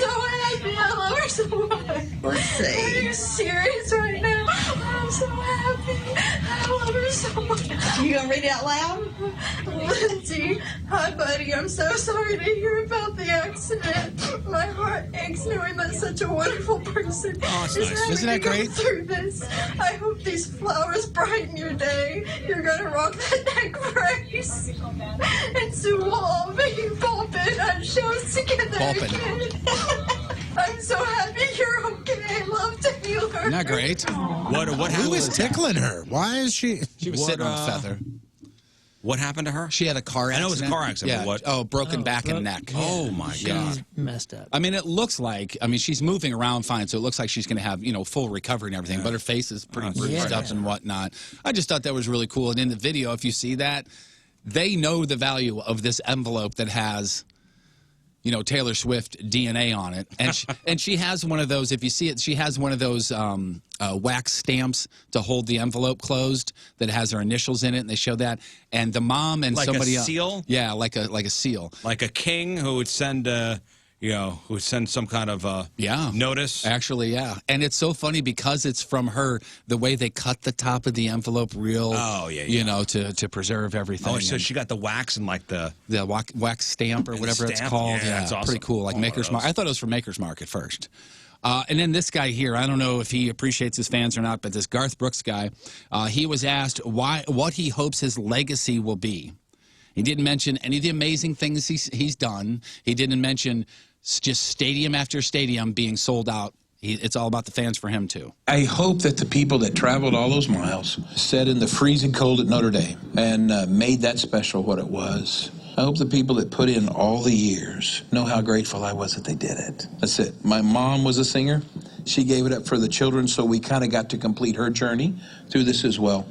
happy. I love her so much. Let's see. Are you serious right now? I'm so happy. I love her so much. You gonna read it out loud? Lindsay, hi buddy. I'm so sorry to hear about the accident. My heart aches knowing that such a wonderful person is nice. having Isn't that to go great? through this. I hope these flowers brighten your day. You're gonna rock that neck brace. And soon we'll all be bumping on shows together again. I'm so happy you're okay. Love Taylor. Isn't that great? What Who happened? is tickling her? Why is she? She was sitting on a feather. What happened to her? She had a car accident. I know it was a car accident, Yeah. but what? Oh, broken back and neck. Oh, my God. She's messed up. I mean, it looks like, she's moving around fine, so it looks like she's going to have, full recovery and everything, but her face is pretty bruised up and whatnot. I just thought that was really cool. And in the video, if you see that, they know the value of this envelope that has, Taylor Swift DNA on it. And she has one of those, if you see it, she has one of those wax stamps to hold the envelope closed that has her initials in it, and they show that. And the mom and Like somebody a else. seal? Yeah, like a seal. Like a king who would send, some kind of notice. Actually, yeah. And it's so funny because it's from her, the way they cut the top of the envelope real, to preserve everything. Oh, so she got the wax and like the wax stamp or whatever it's called. Yeah, that's awesome. Pretty cool. Like Maker's Mark. I thought it was from Maker's Mark at first. And then this guy here, I don't know if he appreciates his fans or not, but this Garth Brooks guy, he was asked what he hopes his legacy will be. He didn't mention any of the amazing things he's done. He didn't mention just stadium after stadium being sold out It's all about the fans for him, too. I hope that the people that traveled all those miles sat in the freezing cold at Notre Dame and made that special what it was. I hope the people that put in all the years know how grateful I was that they did it. That's it. My mom was a singer. She gave it up for the children, so we kind of got to complete her journey through this as well.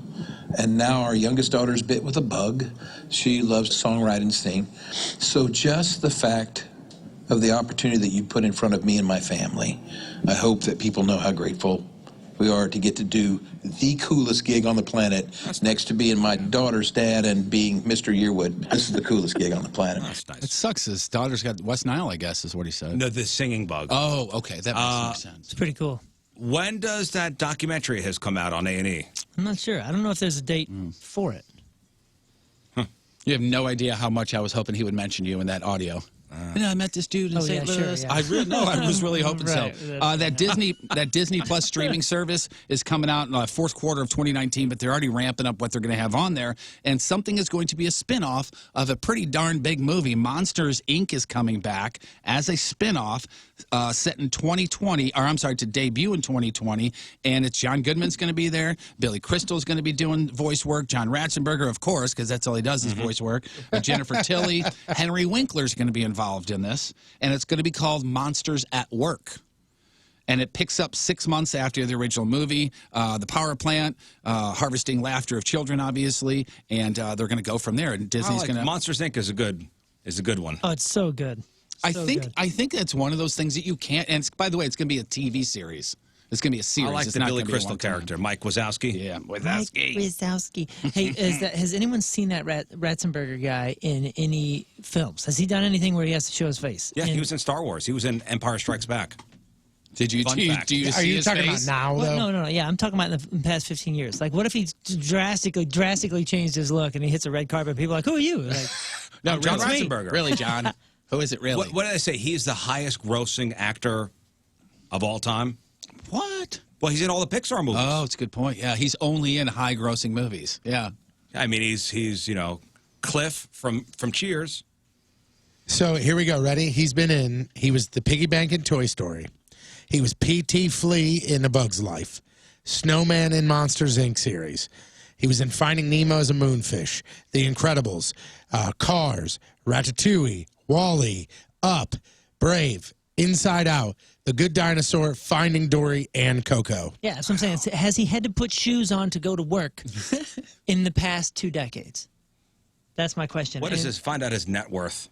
And now our youngest daughter's bit with a bug. She loves to songwrite and sing. So just the fact of the opportunity that you put in front of me and my family, I hope that people know how grateful we are to get to do the coolest gig on the planet, next to being my daughter's dad and being Mr. Yearwood. This is the coolest gig on the planet. That's nice. It sucks. His daughter's got West Nile, I guess, is what he said. No, the singing bug. Oh, okay. That makes more sense. It's pretty cool. When does that documentary has come out on A&E? I'm not sure. I don't know if there's a date for it. You have no idea how much I was hoping he would mention you in that audio. I met this dude in St. Louis. Sure, yeah. I was really hoping Right. so. That Disney Plus streaming service is coming out in the fourth quarter of 2019, but they're already ramping up what they're going to have on there. And something is going to be a spinoff of a pretty darn big movie. Monsters, Inc. is coming back as a spinoff set in 2020, or I'm sorry, to debut in 2020. And it's John Goodman's going to be there. Billy Crystal's going to be doing voice work. John Ratzenberger, of course, because that's all he does is voice work. Jennifer Tilly. Henry Winkler's going to be involved in this, and it's going to be called Monsters at Work. And it picks up 6 months after the original movie, The Power Plant, harvesting laughter of children, obviously, and they're going to go from there. And Disney's going to Monsters Inc. is a good one. Oh, it's so good. I think that's one of those things that you can't. And by the way, it's going to be a TV series. It's going to be a series. I like It's the not Billy gonna be a Crystal long-time. character, Mike Wazowski. Yeah, Mike Wazowski. Hey, has anyone seen that Ratzenberger guy in any films? Has he done anything where he has to show his face? Yeah, he was in Star Wars. He was in Empire Strikes Back. Did you? Do you Are see you his talking face? about now, Well, though? no. Yeah, I'm talking about in the past 15 years. Like, what if he drastically changed his look and he hits a red carpet? People are like, who are you? Like, No, John really, Ratzenberger. Really, John? Who is it really? What did I say? He's the highest grossing actor of all time. What? Well, he's in all the Pixar movies. Oh, it's a good point. Yeah, he's only in high-grossing movies. Yeah. I mean, he's Cliff from Cheers. So here we go. Ready? He was the piggy bank in Toy Story. He was P.T. Flea in A Bug's Life. Snowman in Monsters, Inc. series. He was in Finding Nemo as a moonfish. The Incredibles. Cars. Ratatouille. Wall-E. Up. Brave. Inside Out. The Good Dinosaur. Finding Dory. And Coco. yeah, that's what I'm saying. Has he had to put shoes on to go to work in the past 2 decades? That's my question. What is this? Find out his net worth.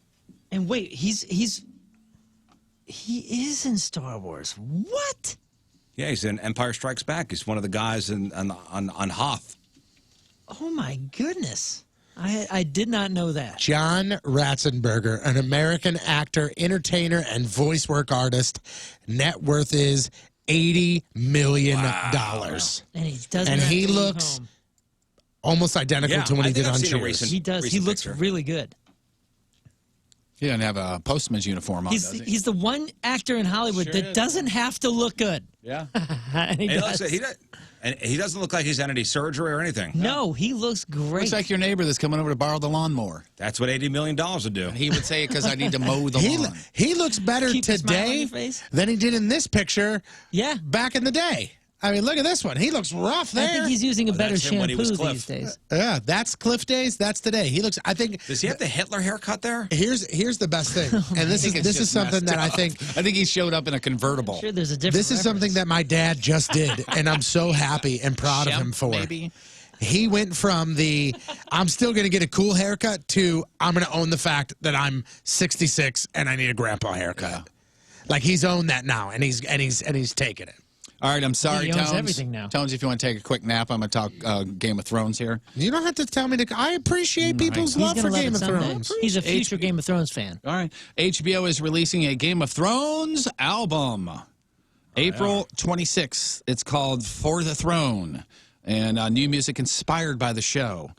And wait, he is in Star Wars. What? Yeah, he's in Empire Strikes Back. He's one of the guys on Hoth. Oh my goodness. I did not know that. John Ratzenberger, an American actor, entertainer, and voice work artist. Net worth is $80 million. And he doesn't. And have he to leave looks home. almost identical to when I he think did I've on seen a Cheers. recent- He does. He recent looks picture. really good. He doesn't have a postman's uniform on, does he? He's the one actor in Hollywood that doesn't have to look good. Yeah. And he does. And he doesn't look like he's had any surgery or anything. No, he looks great. Looks like your neighbor that's coming over to borrow the lawnmower. That's what $80 million would do. And he would say it because I need to mow the lawn. He looks better Keep a smile on today your face. than he did in this picture Yeah. back in the day. I mean, look at this one. He looks rough there. I think he's using a better that's him when he was shampoo Cliff. these days. Yeah, that's Cliff days. That's today. He looks. I think. Does he have the Hitler haircut there? Here's the best thing, and this is something that I think. I think he showed up in a convertible. Sure, there's a different. This is something that my dad just did, and I'm so happy and proud of him for. Maybe. He went from the I'm still going to get a cool haircut to I'm going to own the fact that I'm 66 and I need a grandpa haircut. Yeah. Like he's owned that now, and he's taking it. All right, I'm sorry, He owns Tones. everything now. Tones, if you want to take a quick nap, I'm going to talk Game of Thrones here. You don't have to tell me to. I appreciate people's He's love gonna for love Game it of someday. Thrones. He's a future Game of Thrones fan. All right. HBO is releasing a Game of Thrones album. April 26th. It's called For the Throne. And new music inspired by the show.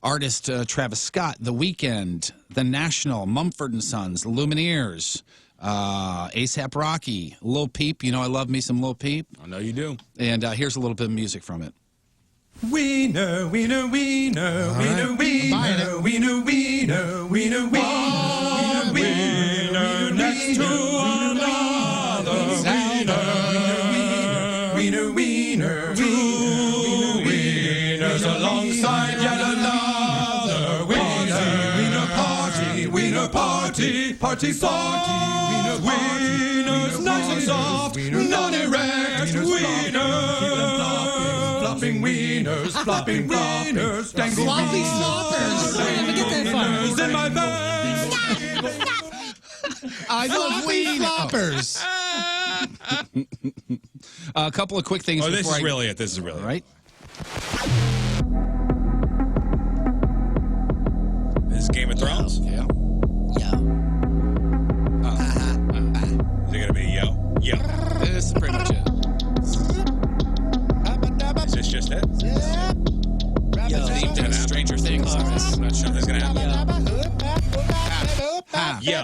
Artist Travis Scott, The Weeknd, The National, Mumford & Sons, Lumineers, A$AP Rocky, Lil Peep. You know I love me some Lil Peep. I know you do. And here's a little bit of music from it. We know, we know, we know, we know, we know, we know, we know, we know, we know, we know, next to another, we know. wiener, wiener, two wieners alongside yet another wiener party, party party, wieners nice and soft, non-erect wieners, flopping wieners, flopping wieners, dangling Floppy wieners, floppers. Never get that far. wieners in my bag. I love floppers. A couple of quick things. Oh, this before is really it. This is really right. This is Game of Thrones. Yeah. Is it gonna be yo? This is pretty much it. Is this just it? Themed in Stranger Things. I'm not sure that's gonna happen. Yo.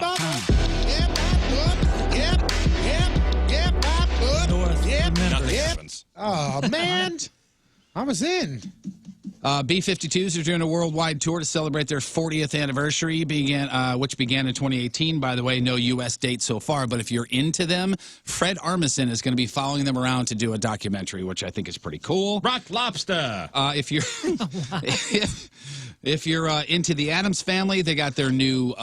Nothing happens. Oh, man. I was in. B-52s are doing a worldwide tour to celebrate their 40th anniversary, which began in 2018. By the way, no U.S. date so far, but if you're into them, Fred Armisen is going to be following them around to do a documentary, which I think is pretty cool. Rock Lobster. If you're if you're into the Addams Family, they got their new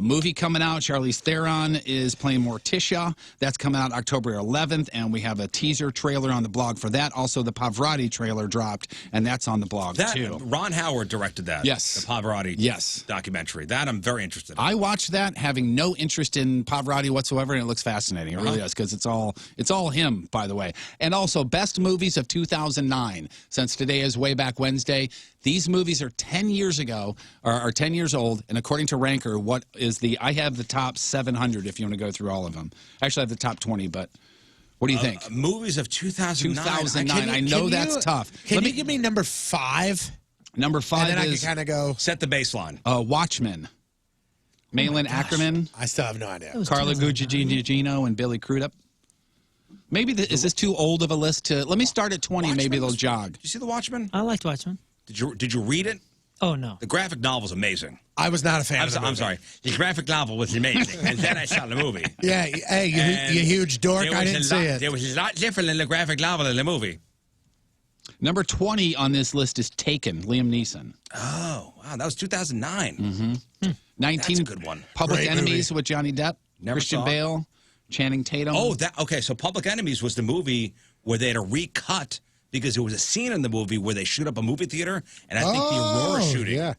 movie coming out. Charlize Theron is playing Morticia. That's coming out October 11th, and we have a teaser trailer on the blog for that. Also, the Pavarotti trailer dropped, and that's on the blog too. Ron Howard directed that. Yes. The Pavarotti documentary. That I'm very interested in. I watched that, having no interest in Pavarotti whatsoever, and it looks fascinating. It really does, because it's all him, by the way. And also, best movies of 2009. Since today is Way Back Wednesday, these movies are 10 years ago, or are 10 years old, and according to Ranker, I have the top 700 if you want to go through all of them. Actually, I have the top 20, but what do you think? Movies of 2009. 2009. I know that's tough. Can you give me number 5? Number 5 and then is I can kind of go. Set the baseline. Watchmen. Malin Ackerman. I still have no idea. Carla Gugino and Billy Crudup. Maybe is this too old of a list to? Let me start at 20. Watchmen maybe they'll jog. Did you see The Watchmen? I liked Watchmen. Did you read it? Oh, no. The graphic novel is amazing. I was not a fan of the movie. I'm sorry. The graphic novel was amazing. And then I saw the movie. Yeah, hey, you huge dork. I didn't see it. There was a lot different in the graphic novel than the movie. Number 20 on this list is Taken, Liam Neeson. Oh, wow. That was 2009. Mm-hmm. 19. That's a good one. Public Great Enemies movie. with Johnny Depp, Never Christian saw it. Bale, Channing Tatum. Oh, okay. So Public Enemies was the movie where they had to recut because there was a scene in the movie where they shoot up a movie theater, and I think the Aurora shooting. Yeah.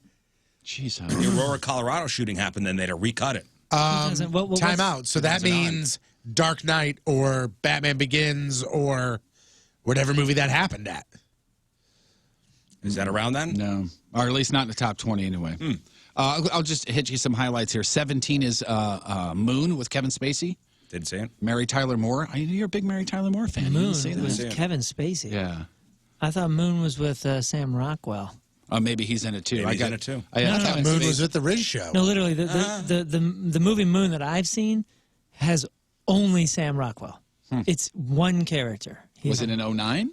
Jeez. The Aurora, Colorado shooting happened, then they had to recut it. Time out. So that means Dark Knight or Batman Begins or whatever movie that happened at. Is that around then? No. Or at least not in the top 20 anyway. I'll just hit you some highlights here. 17 is Moon with Kevin Spacey. Didn't see it. Mary Tyler Moore. You're a big Mary Tyler Moore fan. You Moon didn't say that. was Kevin Spacey. Yeah. I thought Moon was with Sam Rockwell. Maybe he's in it too. Maybe he's in it too. I thought Moon was at the Riz Show. No, literally, the movie Moon that I've seen has only Sam Rockwell. It's one character. Was it in 09?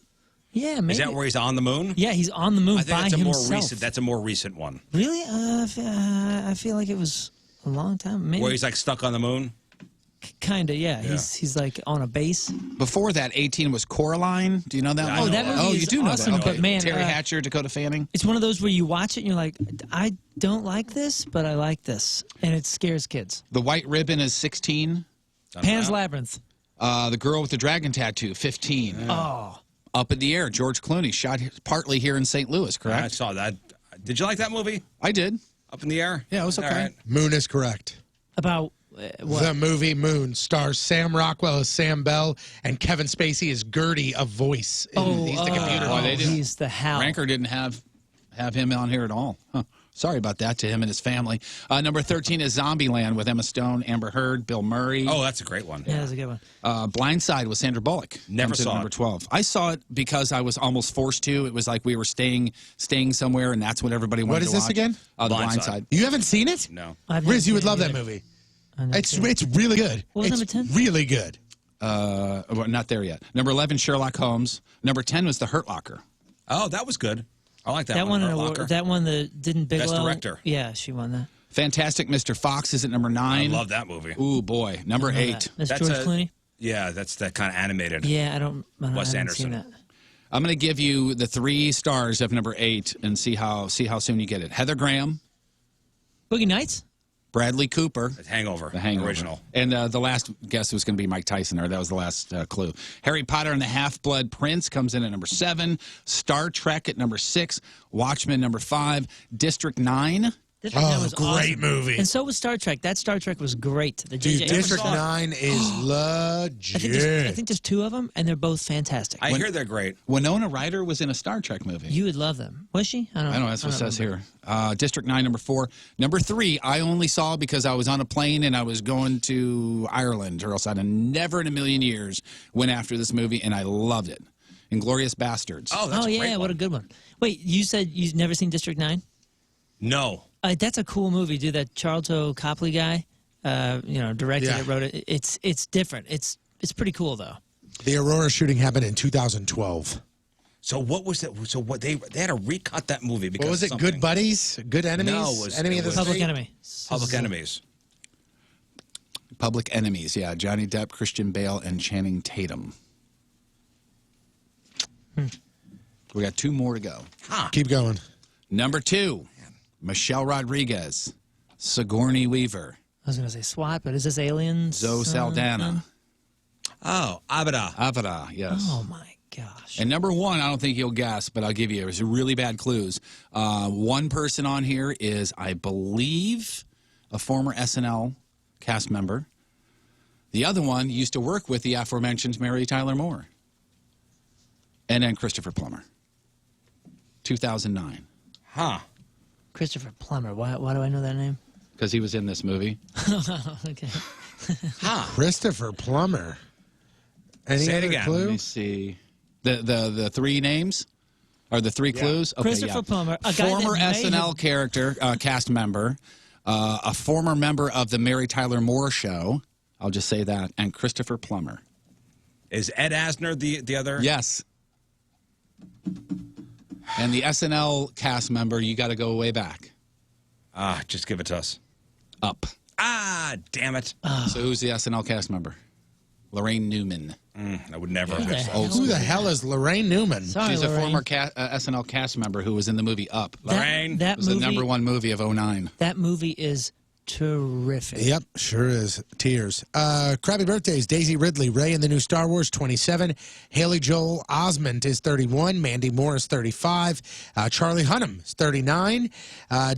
Yeah, maybe. Is that where he's on the moon? Yeah, he's on the moon I think by that's himself. That's a more recent one. Really? I feel like it was a long time. Maybe. Where he's like stuck on the moon? Kind of, yeah. He's like on a base. Before that, 18 was Coraline. Do you know that Yeah, one? that movie you is do know awesome, that. Okay. but man, Terry Hatcher, Dakota Fanning. It's one of those where you watch it and you're like, I don't like this, but I like this. And it scares kids. The White Ribbon is 16. Pan's Labyrinth. The Girl with the Dragon Tattoo, 15. Oh. Up in the Air, George Clooney, shot partly here in St. Louis, correct? I saw that. Did you like that movie? I did. Up in the Air? Yeah, it was okay. All right. Moon is correct. About what? The movie Moon stars Sam Rockwell as Sam Bell and Kevin Spacey as Gertie, a voice. He's the computer. He's the Hal. Ranker didn't have him on here at all. Huh. Sorry about that to him and his family. Number 13 is Zombieland with Emma Stone, Amber Heard, Bill Murray. Oh, that's a great one. Yeah, that's a good one. Blindside with Sandra Bullock. Never saw number it. 12. I saw it because I was almost forced to. It was like we were staying somewhere, and that's what everybody wanted to watch. What is this again? The Blindside. You haven't seen it? No. Riz, you would love that movie. It's really good. What was it's number 10? really good. Well, not there yet. Number 11, Sherlock Holmes. Number 10 was The Hurt Locker. Oh, that was good. I like that, That one, Hurt Locker. that one that didn't Bigelow. Best director. Yeah, she won that. Fantastic Mr. Fox is at number 9. I love that movie. Ooh, boy. Number 8. That's George Clooney? Yeah, that's that kind of animated. Yeah, I don't. Wes I haven't Anderson. seen that. I'm going to give you the 3 stars of number 8 and see how soon you get it. Heather Graham, Boogie Nights. Bradley Cooper, Hangover, the Hangover original, and the last guess was going to be Mike Tyson, or that was the last clue. Harry Potter and the Half-Blood Prince comes in at number 7. Star Trek at number 6. Watchmen number 5. District 9. District 9 was great awesome. movie. And so was Star Trek. That Star Trek was great. The Dude, J.J. District Abrams- 9 is legit. I think there's 2 of them, and they're both fantastic. I hear they're great. Winona Ryder was in a Star Trek movie. You would love them. Was she? I don't know. That's what it says remember. here. District 9, number 4. Number 3, I only saw because I was on a plane and I was going to Ireland, or else I'd have never in a million years went after this movie, and I loved it. Inglourious Bastards. Oh, that's a yeah, great what one. a good one. Wait, you said you've never seen District 9? No. That's a cool movie, dude. That Charlton Copley guy, directed it, wrote it. It's different. It's pretty cool though. The Aurora shooting happened in 2012. So what was that? So what they had to recut that movie because What was of it? something. Good Buddies? Good Enemies? No, it was Enemy of the Public State? Enemy. Public Enemies. Public Enemies, yeah. Johnny Depp, Christian Bale, and Channing Tatum. We got 2 more to go. Keep going. Number 2, Michelle Rodriguez, Sigourney Weaver, I was gonna say SWAT, but is this Aliens? Zoe Saldana. Oh, Abada. Avada, yes. Oh my gosh. And number 1, I don't think you'll guess, but I'll give you. It's really bad clues. One person on here is, I believe, a former SNL cast member. The other one used to work with the aforementioned Mary Tyler Moore. And then Christopher Plummer. 2009. Huh. Christopher Plummer. Why do I know that name? Because he was in this movie. Okay. Christopher Plummer. Any Say it other again. clue? Let me see. The 3 names? Or the 3 clues? Okay, Christopher Plummer, a guy former that may SNL have- character, cast member, a former member of the Mary Tyler Moore Show. I'll just say that. And Christopher Plummer. Is Ed Asner the other? Yes. And the SNL cast member, you got to go way back. Just give it to us. Up. Ah, damn it. So who's the SNL cast member? Lorraine Newman. I would never. Who the have hell? Who the hell is Lorraine Newman? Sorry, She's a Lorraine. former SNL cast member who was in the movie Up. Lorraine. That It was the movie, number 1 movie of 2009. That movie is terrific. Yep, sure is. Tears. Crappy birthdays. Daisy Ridley, Ray in the new Star Wars, 27. Haley Joel Osment is 31. Mandy Moore is 35. Charlie Hunnam is 39.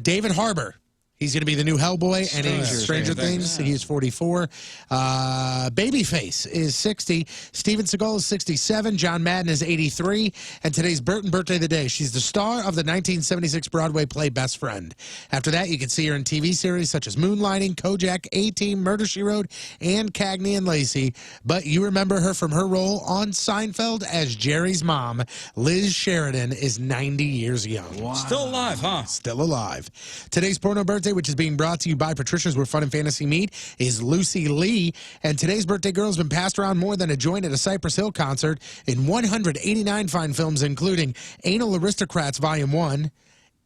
David Harbour. He's going to be the new Hellboy, and he's Stranger Things. He is 44. Babyface is 60. Steven Seagal is 67. John Madden is 83. And today's Burton birthday of the day. She's the star of the 1976 Broadway play Best Friend. After that, you can see her in TV series such as Moonlighting, Kojak, A-Team, Murder, She Wrote, and Cagney and Lacey. But you remember her from her role on Seinfeld as Jerry's mom. Liz Sheridan is 90 years young. Wow. Still alive, huh? Still alive. Today's porno birthday, which is being brought to you by Patricia's Where Fun and Fantasy Meet, is Lucy Lee. And today's birthday girl has been passed around more than a joint at a Cypress Hill concert in 189 fine films, including Anal Aristocrats Volume 1,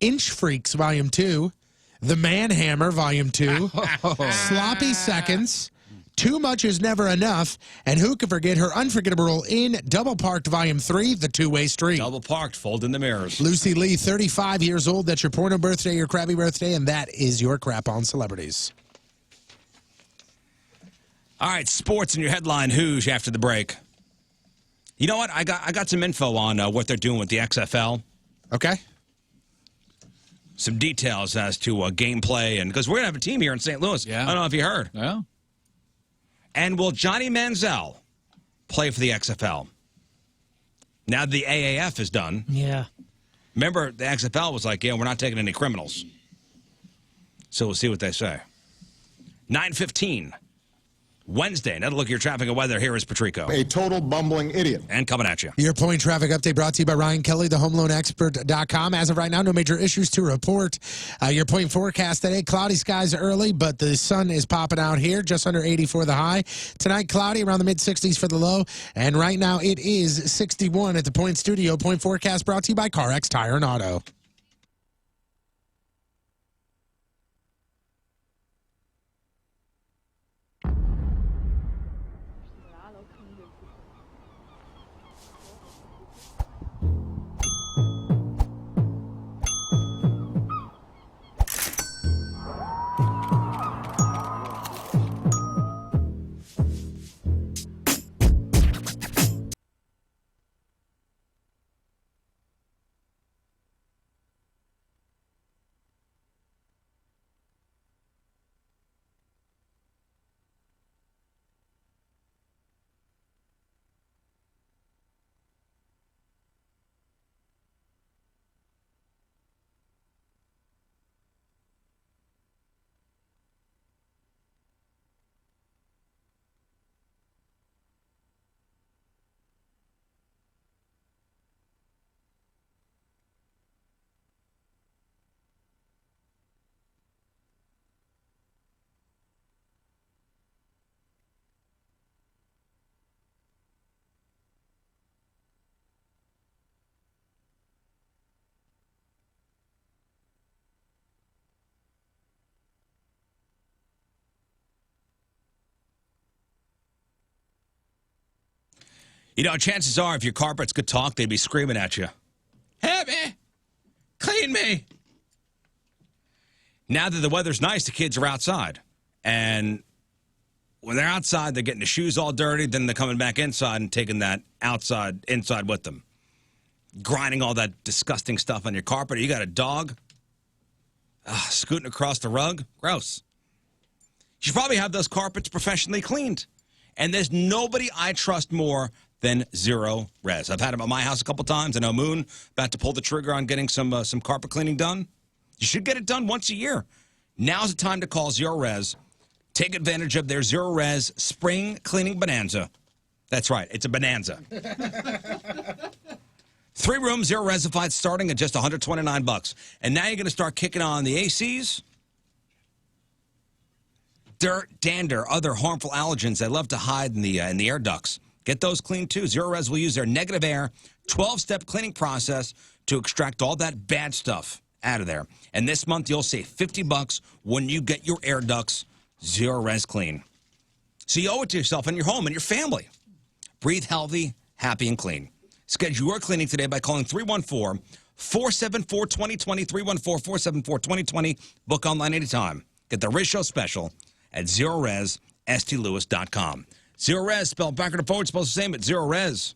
Inch Freaks Volume 2, The Man Hammer Volume 2, Sloppy Seconds, Too Much Is Never Enough, and who could forget her unforgettable role in Double Parked Volume 3, The Two-Way Street. Double parked, fold in the mirrors. Lucy Lee, 35 years old. That's your porno birthday, your crabby birthday, and that is your crap on celebrities. All right, sports in your headline Who's after the break. You know what? I got some info on what they're doing with the XFL. Okay. Some details as to gameplay, and because we're gonna have a team here in St. Louis. Yeah. I don't know if you heard. Yeah. And will Johnny Manziel play for the XFL? Now the AAF is done. Yeah. Remember, the XFL was like, yeah, we're not taking any criminals. So we'll see what they say. 9:15. Wednesday. Another look at your traffic and weather. Here is Patrico. A total bumbling idiot. And coming at you. Your point traffic update brought to you by Ryan Kelly, the homeloanexpert.com. As of right now, no major issues to report. Your point forecast today, cloudy skies early, but the sun is popping out here, just under 80 for the high. Tonight, cloudy, around the mid-60s for the low. And right now, it is 61 at the Point Studio. Point forecast brought to you by CarX Tire and Auto. You know, chances are if your carpets could talk, they'd be screaming at you. Help me! Clean me! Now that the weather's nice, the kids are outside. And when they're outside, they're getting the shoes all dirty. Then they're coming back inside and taking that inside with them. Grinding all that disgusting stuff on your carpet. You got a dog scooting across the rug. Gross. You should probably have those carpets professionally cleaned. And there's nobody I trust more than Zero Res. I've had them at my house a couple times. I know Moon about to pull the trigger on getting some carpet cleaning done. You should get it done once a year. Now's the time to call Zero Res. Take advantage of their Zero Res Spring Cleaning Bonanza. That's right, it's a bonanza. 3-room, Zero Resified, starting at just $129. And now you're going to start kicking on the ACs. Dirt, dander, other harmful allergens that love to hide in the air ducts. Get those cleaned too. Zero Res will use their negative air 12-step cleaning process to extract all that bad stuff out of there. And this month you'll save $50 when you get your air ducts Zero Res clean. So you owe it to yourself and your home and your family. Breathe healthy, happy, and clean. Schedule your cleaning today by calling 314-474-2020, 314-474-2020. Book online anytime. Get the Riz Show special at ZeroResSTLewis.com. Zero Res, spelled backward and forward, spelled the same at Zero Res.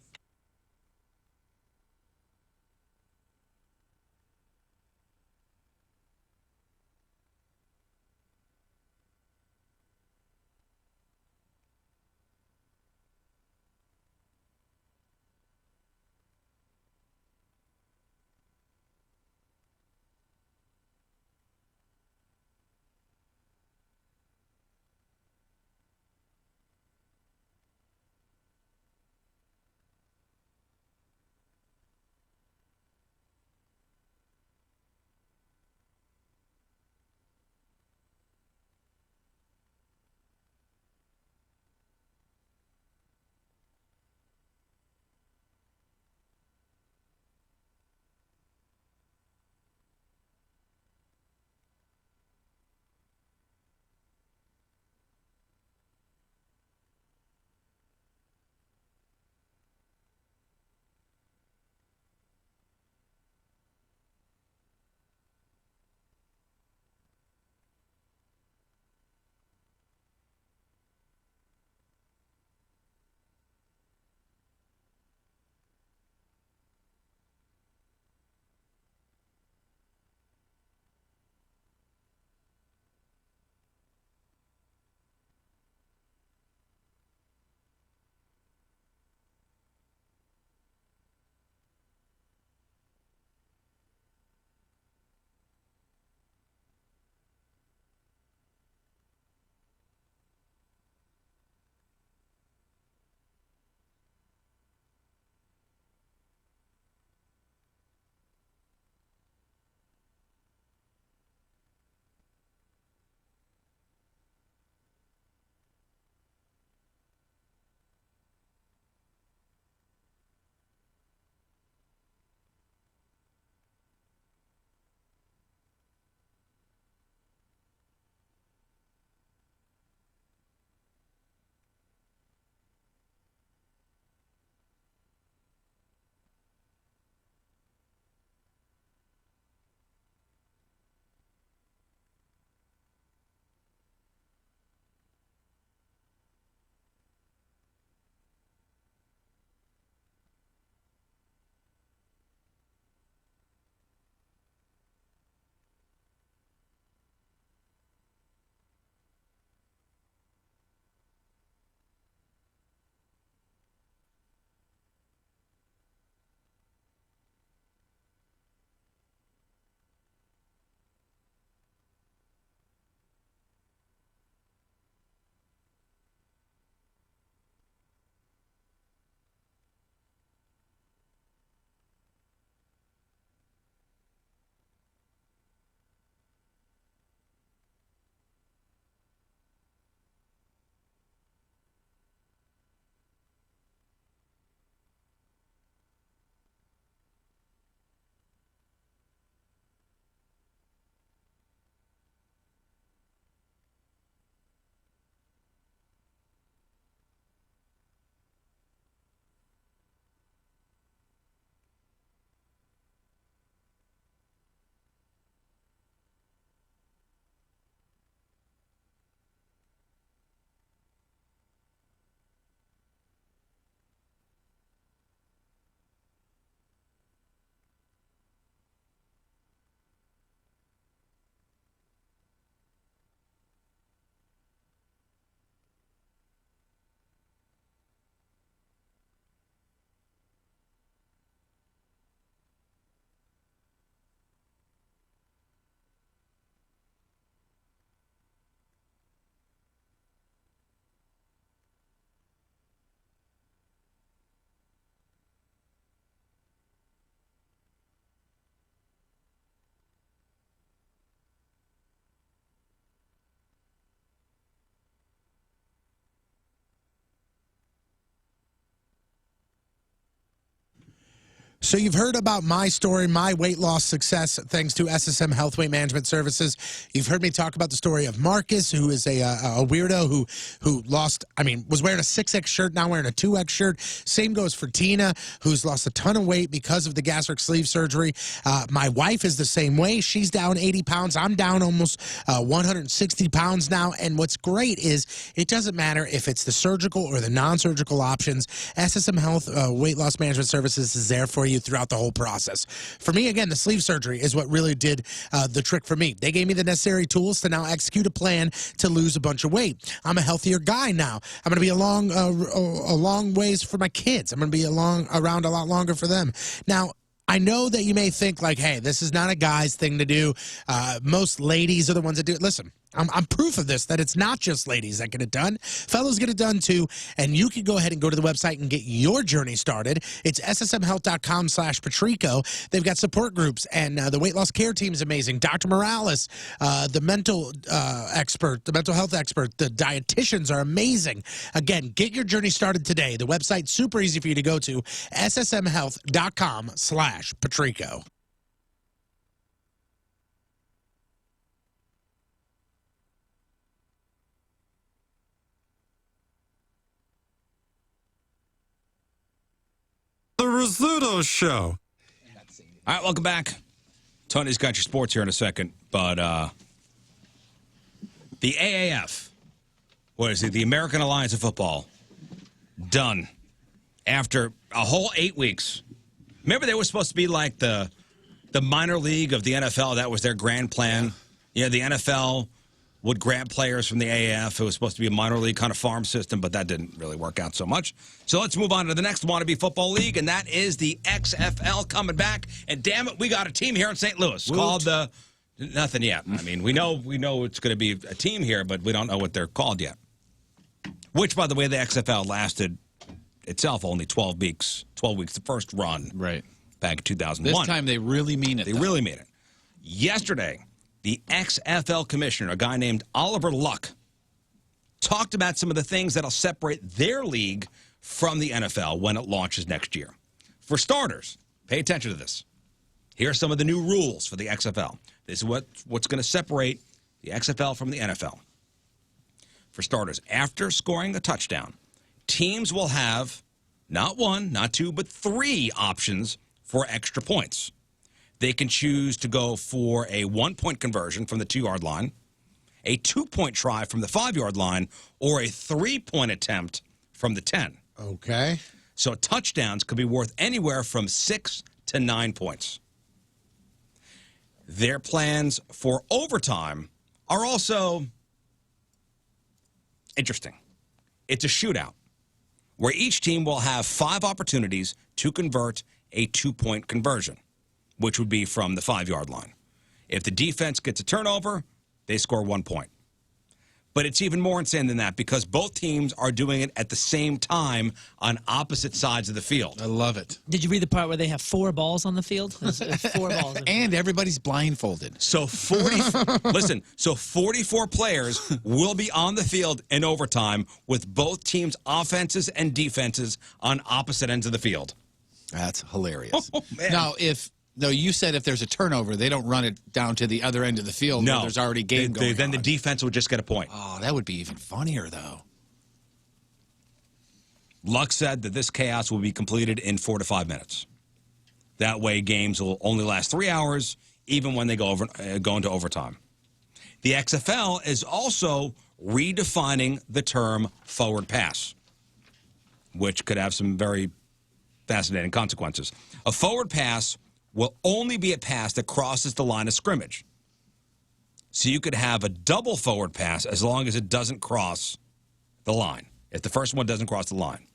So you've heard about my story, my weight loss success, thanks to SSM Health Weight Management Services. You've heard me talk about the story of Marcus, who is a weirdo who lost, was wearing a 6X shirt, now wearing a 2X shirt. Same goes for Tina, who's lost a ton of weight because of the gastric sleeve surgery. My wife is the same way. She's down 80 pounds. I'm down almost 160 pounds now. And what's great is it doesn't matter if it's the surgical or the non-surgical options. SSM Health Weight Loss Management Services is there for you throughout the whole process. For me, again, the sleeve surgery is what really did the trick for me. They gave me the necessary tools to now execute a plan to lose a bunch of weight. I'm a healthier guy now. I'm going to be a long ways for my kids. I'm going to be around a lot longer for them. Now, I know that you may think like, hey, this is not a guy's thing to do. Most ladies are the ones that do it. Listen, I'm proof of this, that it's not just ladies that get it done. Fellows get it done too, and you can go ahead and go to the website and get your journey started. It's ssmhealth.com/Patrico. They've got support groups, and the weight loss care team is amazing. Dr. Morales, the mental expert, the mental health expert, the dietitians are amazing. Again, get your journey started today. The website's super easy for you to go to, ssmhealth.com/Patrico. The Rizzuto Show. All right, welcome back. Tony's got your sports here in a second, but the AAF, what is it, the American Alliance of Football, done after a whole 8 weeks. Remember they were supposed to be like the minor league of the NFL. That was their grand plan. Yeah, the NFL would grab players from the AAF. It was supposed to be a minor league kind of farm system, but that didn't really work out so much. So let's move on to the next wannabe football league, and that is the XFL coming back. And damn it, we got a team here in St. Louis called the nothing yet. I mean, we know it's going to be a team here, but we don't know what they're called yet. Which, by the way, the XFL lasted itself only 12 weeks. 12 weeks, the first run. Right. Back in 2001. This time they really mean it. They really mean it. Yesterday, the XFL commissioner, a guy named Oliver Luck, talked about some of the things that'll separate their league from the NFL when it launches next year. For starters, pay attention to this. Here are some of the new rules for the XFL. This is what's going to separate the XFL from the NFL. For starters, after scoring a touchdown, teams will have not one, not two, but 3 options for extra points. They can choose to go for a 1-point conversion from the 2-yard line, a 2-point try from the 5-yard line, or a 3-point attempt from the 10. Okay. So touchdowns could be worth anywhere from 6 to 9 points. Their plans for overtime are also interesting. It's a shootout where each team will have 5 opportunities to convert a 2-point conversion, which would be from the 5-yard line. If the defense gets a turnover, they score 1 point. But it's even more insane than that because both teams are doing it at the same time on opposite sides of the field. I love it. Did you read the part where they have 4 balls on the field? There's 4 balls. And everybody's blindfolded. So 44 players will be on the field in overtime with both teams' offenses and defenses on opposite ends of the field. That's hilarious. Oh, man. Now, you said if there's a turnover, they don't run it down to the other end of the field where there's already game going on. Then the defense would just get a point. Oh, that would be even funnier, though. Luck said that this chaos will be completed in 4 to 5 minutes. That way, games will only last 3 hours, even when they go into overtime. The XFL is also redefining the term forward pass, which could have some very fascinating consequences. A forward pass will only be a pass that crosses the line of scrimmage. So you could have a double forward pass as long as it doesn't cross the line, if the first one doesn't cross the line.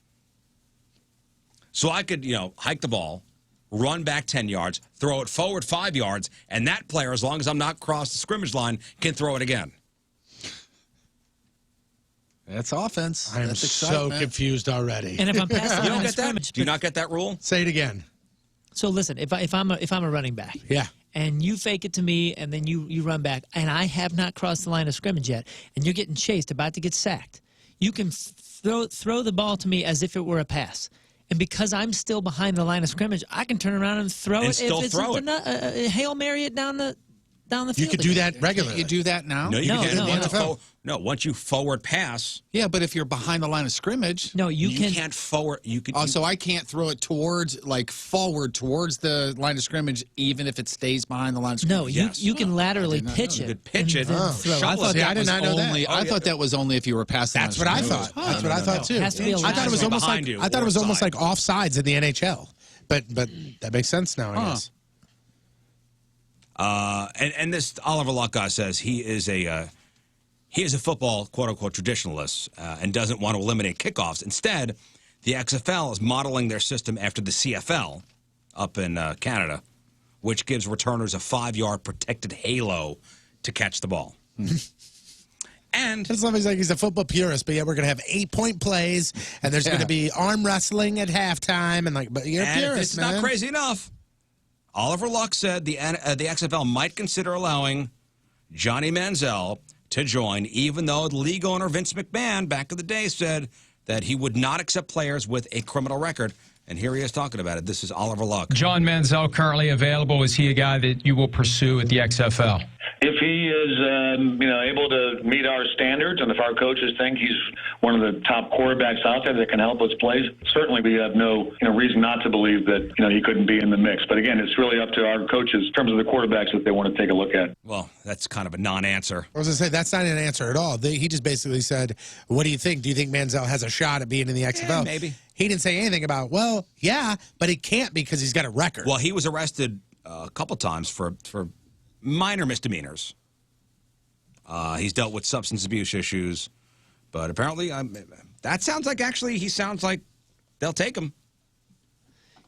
So I could, hike the ball, run back 10 yards, throw it forward 5 yards, and that player, as long as I'm not across the scrimmage line, can throw it again. That's offense. I am That's so confused already. And if I'm past the You line don't of get that? scrimmage, Do you not get that rule? Say it again. So listen, if I'm a running back, yeah, and you fake it to me, and then you run back, and I have not crossed the line of scrimmage yet, and you're getting chased, about to get sacked, you can throw the ball to me as if it were a pass, And because I'm still behind the line of scrimmage, I can turn around and throw And it. still if it's throw it. Hail Mary it down the field. You could do that regularly. You do that now? No, you can do it no. once you forward pass. Yeah, but if you're behind the line of scrimmage, no, you can't forward. You can. Oh, so I can't throw it forward towards the line of scrimmage, even if it stays behind the line of scrimmage. No, you can laterally pitch it. You could pitch it. I thought I did not know that. I thought that was only if you were past the line That's of what I scrimmage. thought. That's what I thought too. It has to be a I thought it was almost like offsides in the NHL. But that makes sense now, I guess. And this Oliver Luck guy says he is a football quote unquote traditionalist and doesn't want to eliminate kickoffs. Instead, the XFL is modeling their system after the CFL up in Canada, which gives returners a 5-yard protected halo to catch the ball. And it's always like he's a football purist, but yeah, we're gonna have 8-point plays, and there's gonna be arm wrestling at halftime, and but you're a purist, if it's not crazy enough, Oliver Luck said the XFL might consider allowing Johnny Manziel to join, even though the league owner Vince McMahon back in the day said that he would not accept players with a criminal record. And here he is talking about it. This is Oliver Luck. John Manziel currently available. Is he a guy that you will pursue at the XFL? If he is, able to meet our standards, and if our coaches think he's one of the top quarterbacks out there that can help us play, certainly we have no reason not to believe that he couldn't be in the mix. But again, it's really up to our coaches in terms of the quarterbacks that they want to take a look at. Well, that's kind of a non-answer. I was going to say, that's not an answer at all. He just basically said, what do you think? Do you think Manziel has a shot at being in the XFL? Yeah, maybe. He didn't say anything about, well, yeah, but he can't because he's got a record. Well, he was arrested a couple times for minor misdemeanors. He's dealt with substance abuse issues, but apparently that sounds like he sounds like they'll take him.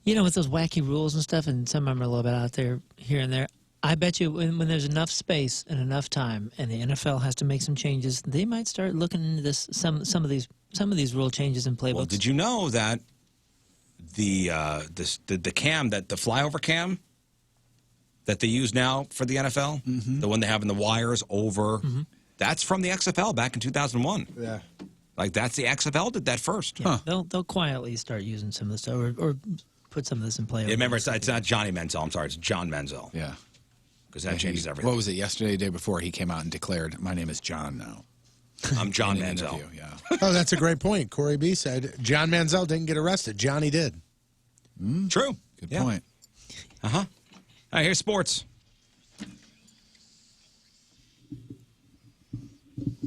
With those wacky rules and stuff, and some of them are a little bit out there here and there, I bet you when there's enough space and enough time and the NFL has to make some changes, they might start looking into this some of these rule changes in playbooks. Well, did you know that the cam, that the flyover cam that they use now for the NFL, the one they have in the wires over, that's from the XFL back in 2001. Yeah. Like, that's the XFL did that first. Yeah, they'll quietly start using some of this stuff or put some of this in play. Yeah, remember, it's not Johnny Manziel. I'm sorry, it's John Manziel. Yeah. Because that changes everything. What was it, yesterday, the day before, he came out and declared, my name is John now. I'm John Manziel. Yeah. Oh, that's a great point. Corey B. said John Manziel didn't get arrested. Johnny did. True. Good point. All right, here's sports.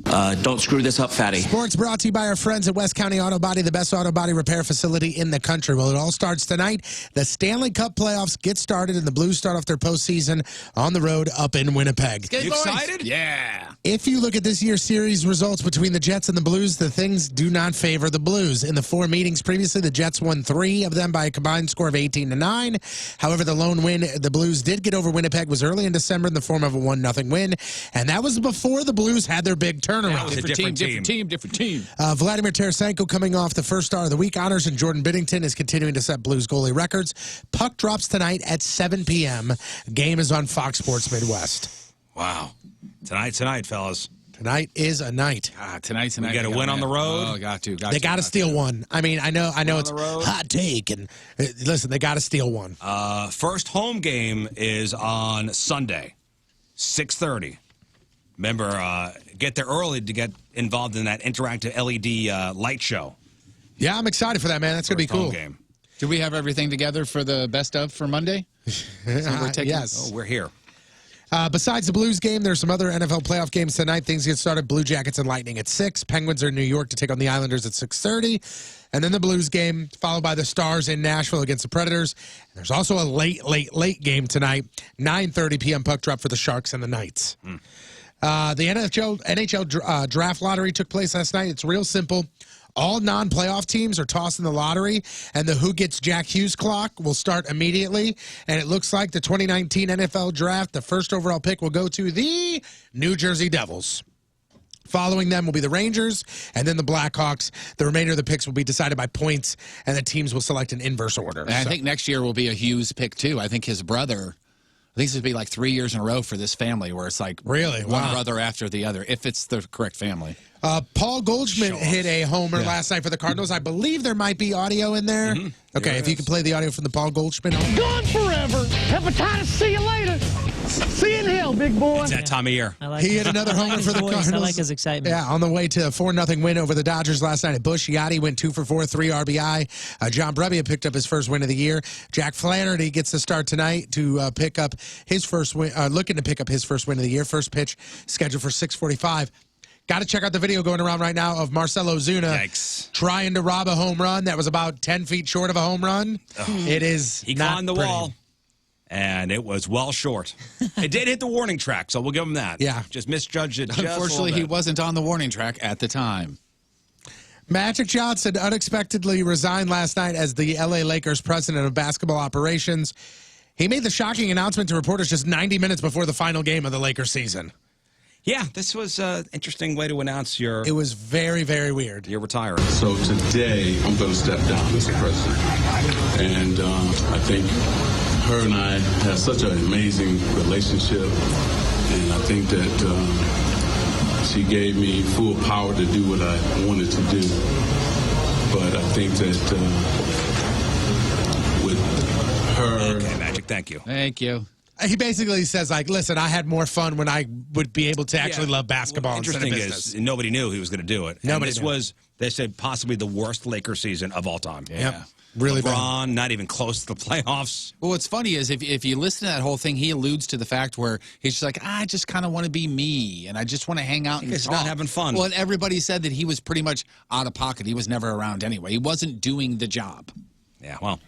Don't screw this up, fatty. Sports brought to you by our friends at West County Auto Body, the best auto body repair facility in the country. Well, it all starts tonight. The Stanley Cup playoffs get started, and the Blues start off their postseason on the road up in Winnipeg. You excited? Yeah. If you look at this year's series results between the Jets and the Blues, the things do not favor the Blues. In the 4 meetings previously, the Jets won 3 of them by a combined score of 18-9. However, the lone win the Blues did get over Winnipeg was early in December in the form of a 1-0 win, and that was before the Blues had their big turnaround. That was a different team. Vladimir Tarasenko coming off the first Star of the Week honors, and Jordan Binnington is continuing to set Blues goalie records. Puck drops tonight at 7 p.m. Game is on Fox Sports Midwest. Wow. Tonight, fellas. Tonight is a night. Tonight. We got to win on the road. Oh, got to. They got to steal one. I mean, I know it's the road. hot take, and listen, they got to steal one. First home game is on Sunday, 6:30. Remember, get there early to get involved in that interactive LED light show. Yeah, I'm excited for that, man. That's going to be cool. Game. Do we have everything together for the best of for Monday? Yes. Oh, we're here. Besides the Blues game, there's some other NFL playoff games tonight. Things get started. Blue Jackets and Lightning at 6. Penguins are in New York to take on the Islanders at 6:30. And then the Blues game, followed by the Stars in Nashville against the Predators. And there's also a late game tonight, 9:30 p.m. puck drop for the Sharks and the Knights. The NHL draft lottery took place last night. It's real simple. All non-playoff teams are tossed in the lottery, and the Who Gets Jack Hughes clock will start immediately. And it looks like the 2019 NFL draft, the first overall pick will go to the New Jersey Devils. Following them will be the Rangers and then the Blackhawks. The remainder of the picks will be decided by points, and the teams will select an inverse order. And I think next year will be a Hughes pick, too. I think his brother I think this would be like 3 years in a row for this family where it's like really one brother after the other, if it's the correct family. Paul Goldschmidt hit a homer last night for the Cardinals. I believe there might be audio in there. Okay, if you can play the audio from the Paul Goldschmidt homer. Gone forever. Hepatitis, see you later. See you in hell, big boy. It's that time of year. He hit another homer for the Cardinals. I like his excitement. Yeah, on the way to a 4-0 win over the Dodgers last night at Busch. Yachty went 2 for 4, 3 RBI. John Brebbia picked up his first win of the year. Jack Flaherty gets the start tonight to pick up his first win, looking to pick up his first win of the year. First pitch scheduled for 6:45. Got to check out the video going around right now of Marcell Ozuna trying to rob a home run that was about 10 feet short of a home run. It is He not climbed the pretty. wall, and it was well short. It did hit the warning track, so we'll give him that. Yeah. Just misjudged it just a little Unfortunately, he bit. wasn't on the warning track at the time. Magic Johnson unexpectedly resigned last night as the LA Lakers president of basketball operations. He made the shocking announcement to reporters just 90 minutes before the final game of the Lakers season. Yeah, this was an interesting way to announce your... It was very, very weird. You're retiring. So today, I'm going to step down, Mr. President. And I think her and I have such an amazing relationship. And I think that she gave me full power to do what I wanted to do. But I think that with her... Okay, Magic, thank you. Thank you. He basically says, like, listen, I had more fun when I would be able to actually love basketball instead of Interesting business. is nobody knew he was going to do it. Nobody and this knew. was, they said, possibly the worst Lakers season of all time. Yep. Really LeBron, not even close to the playoffs. Well, what's funny is if you listen to that whole thing, he alludes to the fact where he's just like, I just kind of want to be me, and I just want to hang out and He's talk. not having fun. Well, and everybody said that he was pretty much out of pocket. He was never around anyway. He wasn't doing the job. Yeah, well.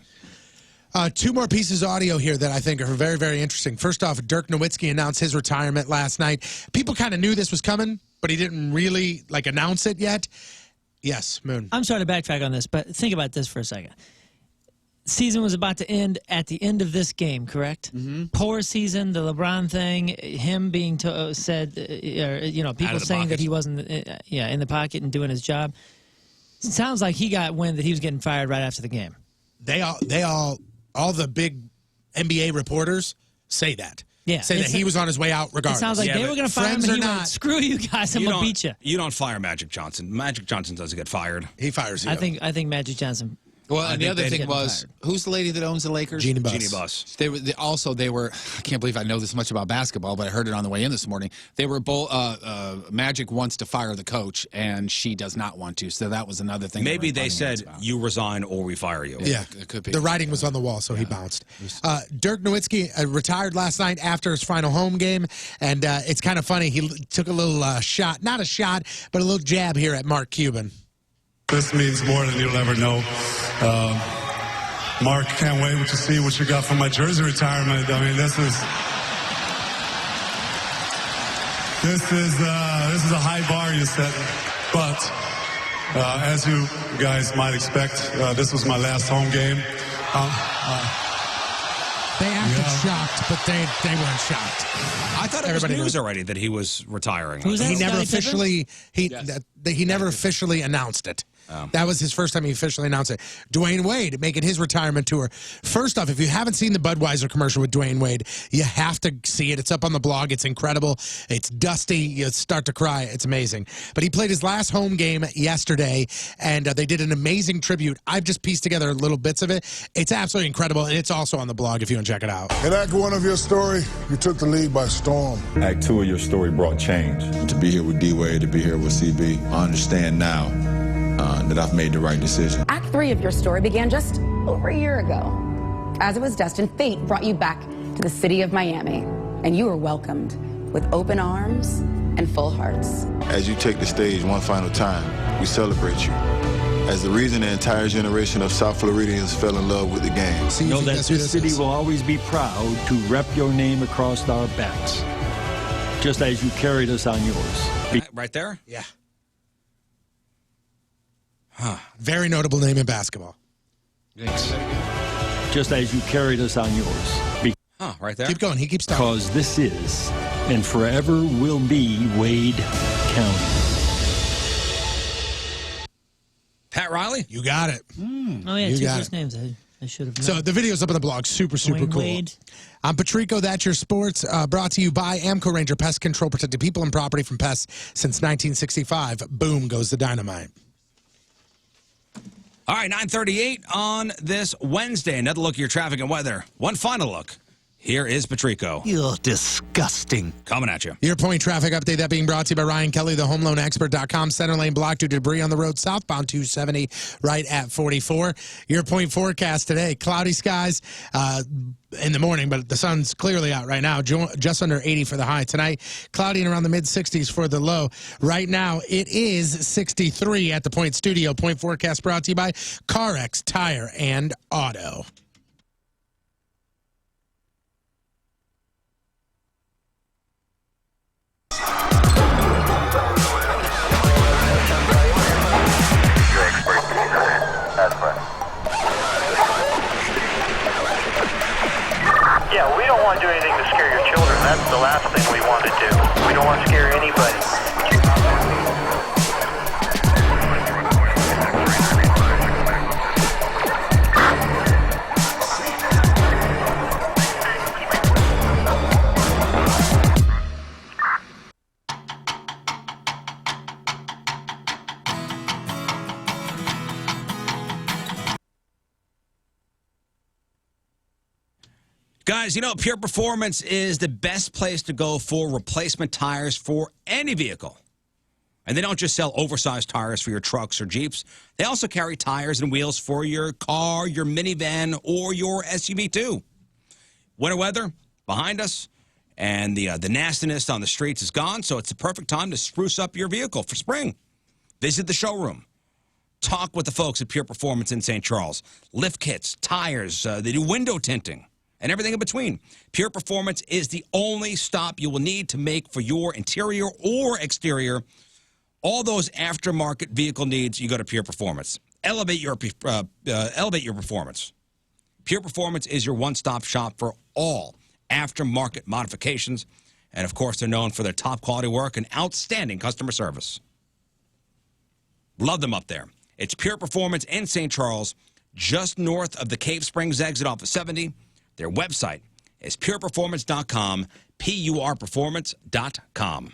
2 more pieces of audio here that I think are very, very interesting. First off, Dirk Nowitzki announced his retirement last night. People kind of knew this was coming, but he didn't really, like, announce it yet. Yes, Moon. I'm sorry to backtrack on this, but think about this for a second. Season was about to end at the end of this game, correct? Poor season, the LeBron thing, him being said, people saying that he wasn't, in the pocket and doing his job. It sounds like he got wind that he was getting fired right after the game. All the big NBA reporters say that. Yeah, Say that he was on his way out regardless. It sounds like they were going to fire him, friends and or he not, went, screw you guys, I'm going to beat you. You don't fire Magic Johnson. Magic Johnson doesn't get fired. He fires you. I think Magic Johnson. Well, I and the think other they'd thing get was, fired. who's the lady that owns the Lakers? Jeannie Buss. Jeannie Buss. They were, I can't believe I know this much about basketball, but I heard it on the way in this morning. They were both, Magic wants to fire the coach, and she does not want to. So that was another thing. Maybe they said, you resign or we fire you. Yeah, it could be. The writing was on the wall, so he bounced. Dirk Nowitzki retired last night after his final home game, and it's kind of funny. He took a little shot, not a shot, but a little jab here at Mark Cuban. This means more than you'll ever know. Mark, can't wait to see what you got for my jersey retirement. I mean, this is a high bar you set. But as you guys might expect, this was my last home game. They acted shocked, but they weren't shocked. I thought it was news already that he was retiring. He never officially he never officially announced it. That was his first time he officially announced it. Dwayne Wade making his retirement tour. First off, if you haven't seen the Budweiser commercial with Dwayne Wade, you have to see it. It's up on the blog. It's incredible. It's dusty. You start to cry. It's amazing. But he played his last home game yesterday, and they did an amazing tribute. I've just pieced together little bits of it. It's absolutely incredible, and it's also on the blog if you want to check it out. In Act 1 of your story, you took the league by storm. Act 2 of your story brought change. To be here with D-Wade, to be here with CB, I understand now that I've made the right decision. Act 3 of your story began just over a year ago. As it was destined, fate brought you back to the city of Miami, and you were welcomed with open arms and full hearts. As you take the stage one final time, we celebrate you. As the reason the entire generation of South Floridians fell in love with the game. Know that this city will always be proud to rep your name across our backs, just as you carried us on yours. Right there? Yeah. Very notable name in basketball. Thanks. Just as you carried us on yours. Right there? Keep going. He keeps talking. Because this is, and forever will be, Wade County. Pat Riley? You got it. Oh, yeah, You two got first names. I should have known. So the video's up on the blog. Super Dwayne cool. Wade. I'm Patrico. That's your sports. Brought to you by Amco Ranger Pest Control, protecting people and property from pests since 1965. Boom goes the dynamite. All right, 9:38 on this Wednesday. Another look at your traffic and weather. One final look. Here is Patrico. You're disgusting. Coming at you. Your point traffic update, that being brought to you by Ryan Kelly, thehomeloanexpert.com. Center lane blocked due to debris on the road southbound 270 right at 44. Your point forecast today, cloudy skies in the morning, but the sun's clearly out right now, just under 80 for the high. Tonight, cloudy and around the mid-60s for the low. Right now, it is 63 at the Point Studio. Point forecast brought to you by CarX Tire and Auto. Yeah, we don't want to do anything to scare your children. That's the last thing we want to do. We don't want to scare anybody. Guys, you know, Pure Performance is the best place to go for replacement tires for any vehicle. And they don't just sell oversized tires for your trucks or Jeeps. They also carry tires and wheels for your car, your minivan, or your SUV, too. Winter weather behind us, and the nastiness on the streets is gone, so it's the perfect time to spruce up your vehicle for spring. Visit the showroom. Talk with the folks at Pure Performance in St. Charles. Lift kits, tires, they do window tinting, and everything in between. Pure Performance is the only stop you will need to make for your interior or exterior. All those aftermarket vehicle needs, you go to Pure Performance. Elevate your performance. Pure Performance is your one-stop shop for all aftermarket modifications. And, of course, they're known for their top-quality work and outstanding customer service. Love them up there. It's Pure Performance in St. Charles, just north of the Cave Springs exit off of 70. Their website is pureperformance.com, PURperformance.com.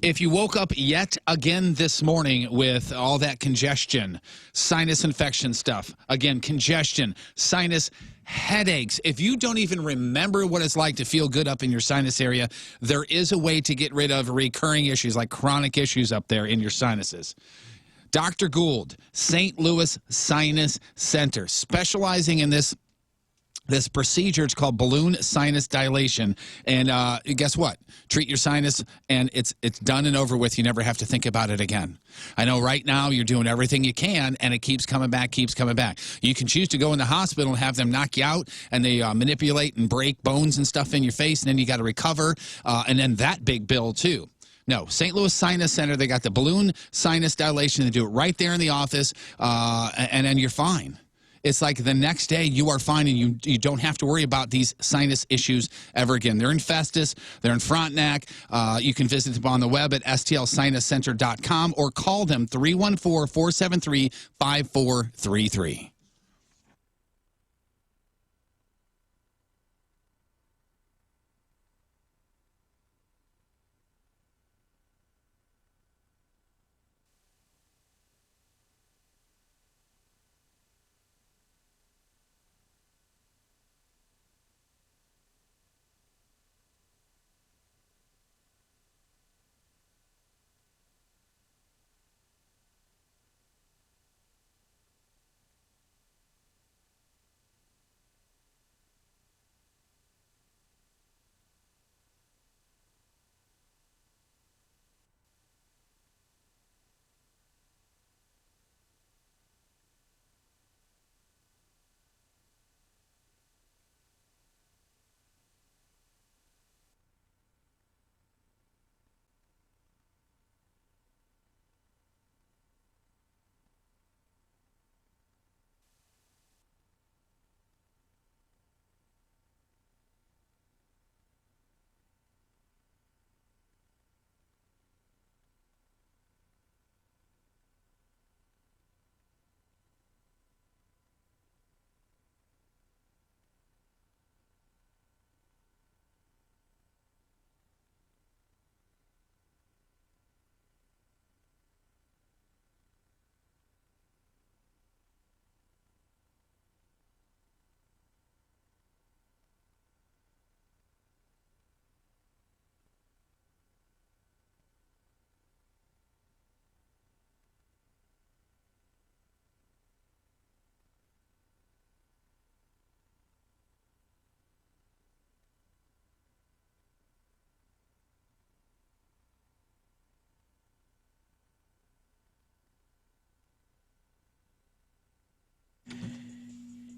If you woke up yet again this morning with all that congestion, sinus infection stuff, again, congestion, sinus headaches, if you don't even remember what it's like to feel good up in your sinus area, there is a way to get rid of recurring issues like chronic issues up there in your sinuses. Dr. Gould, St. Louis Sinus Center, specializing in this procedure. It's called balloon sinus dilation. And guess what? Treat your sinus, and it's done and over with. You never have to think about it again. I know right now you're doing everything you can, and it keeps coming back, keeps coming back. You can choose to go in the hospital and have them knock you out, and they manipulate and break bones and stuff in your face, and then you got to recover, and then that big bill too. No, St. Louis Sinus Center, they got the balloon sinus dilation. They do it right there in the office, and then you're fine. It's like the next day you are fine, and you don't have to worry about these sinus issues ever again. They're in Festus. They're in Frontenac. You can visit them on the web at stlsinuscenter.com or call them 314-473-5433.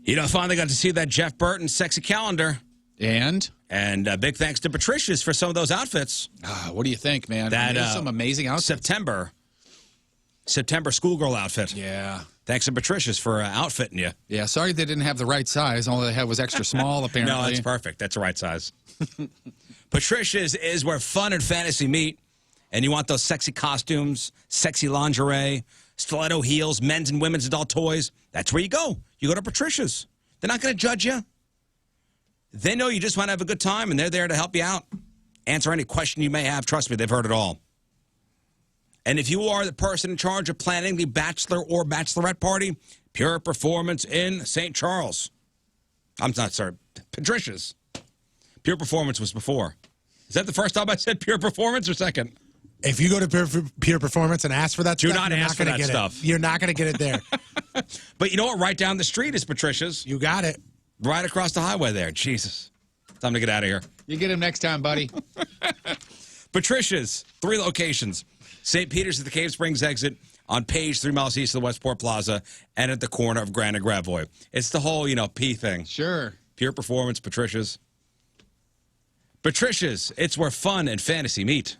You know, I finally got to see that Jeff Burton sexy calendar. And big thanks to Patricia's for some of those outfits. What do you think, man? That some amazing outfits. September schoolgirl outfit. Yeah. Thanks to Patricia's for outfitting you. Yeah, sorry they didn't have the right size. All they had was extra small, apparently. No, that's perfect. That's the right size. Patricia's is where fun and fantasy meet. And you want those sexy costumes, sexy lingerie, stiletto heels, men's and women's adult toys. That's where you go. You go to Patricia's. They're not going to judge you. They know you just want to have a good time, and they're there to help you out. Answer any question you may have. Trust me, they've heard it all. And if you are the person in charge of planning the bachelor or bachelorette party, Pure Performance in St. Charles. I'm not sorry, Patricia's. Pure Performance was before. Is that the first time I said Pure Performance or second? If you go to Pure Performance and ask for that Do stuff, not you're ask not for gonna that get stuff. it. You're not going to get it there. But you know what? Right down the street is Patricia's. You got it. Right across the highway there. Jesus. Time to get out of here. You get him next time, buddy. Patricia's, 3 locations. St. Peter's at the Cave Springs exit, on Page, 3 miles east of the Westport Plaza, and at the corner of Grand and Gravois. It's the whole, P thing. Sure. Pure Performance, Patricia's. Patricia's, it's where fun and fantasy meet.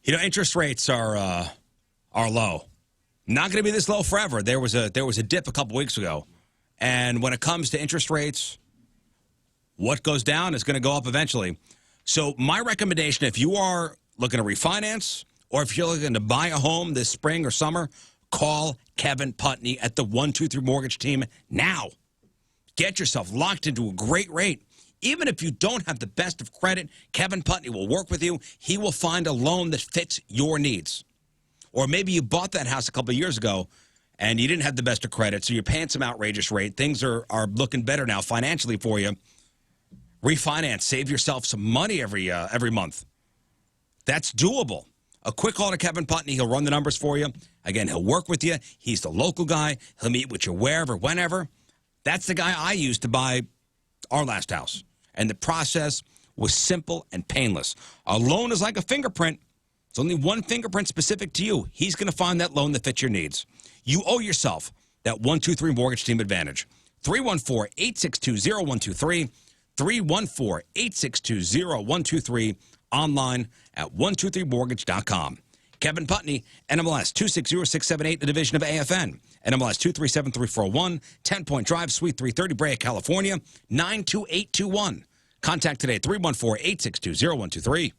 You know, interest rates are low. Not going to be this low forever. There was a dip a couple weeks ago, and when it comes to interest rates, what goes down is going to go up eventually. So my recommendation, if you are looking to refinance or if you're looking to buy a home this spring or summer, call Kevin Putney at the 123 Mortgage Team now. Get yourself locked into a great rate. Even if you don't have the best of credit, Kevin Putney will work with you. He will find a loan that fits your needs. Or maybe you bought that house a couple of years ago and you didn't have the best of credit, so you're paying some outrageous rate. Things are looking better now financially for you. Refinance, save yourself some money every month. That's doable. A quick call to Kevin Putney. He'll run the numbers for you. Again, he'll work with you. He's the local guy. He'll meet with you wherever, whenever. That's the guy I used to buy our last house. And the process was simple and painless. A loan is like a fingerprint. It's only one fingerprint specific to you. He's going to find that loan that fits your needs. You owe yourself that 123 Mortgage Team advantage. 314-862-0123. 314-862-0123. Online at 123mortgage.com. Kevin Putney, NMLS 260678, the division of AFN. NMLS 237341, 10-Point Drive, Suite 330, Brea, California, 92821. Contact today at 314-862-0123.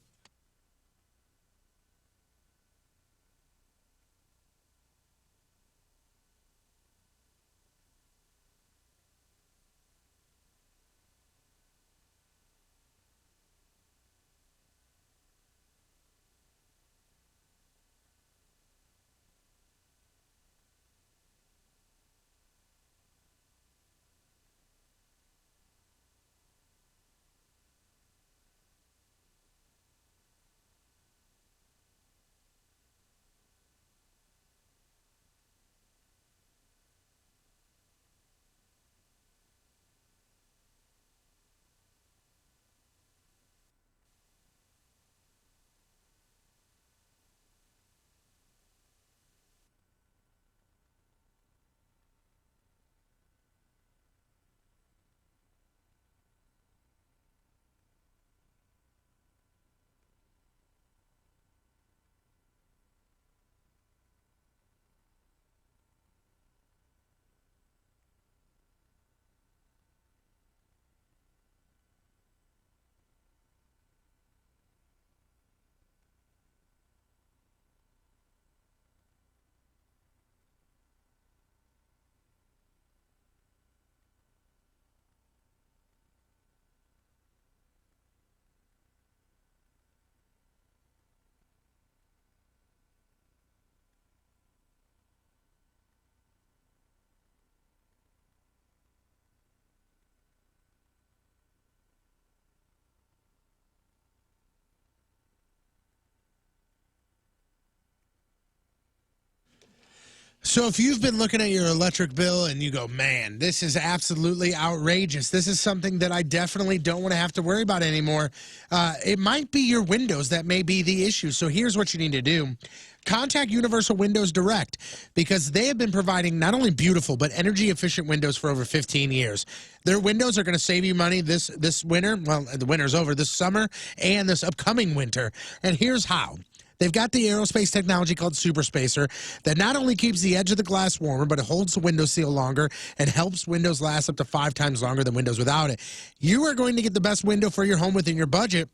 So if you've been looking at your electric bill and you go, man, this is absolutely outrageous. This is something that I definitely don't want to have to worry about anymore. It might be your windows that may be the issue. So here's what you need to do. Contact Universal Windows Direct because they have been providing not only beautiful but energy efficient windows for over 15 years. Their windows are going to save you money this winter. Well, the winter's over, this summer and this upcoming winter. And here's how. They've got the aerospace technology called Super Spacer that not only keeps the edge of the glass warmer, but it holds the window seal longer and helps windows last up to 5 times longer than windows without it. You are going to get the best window for your home within your budget.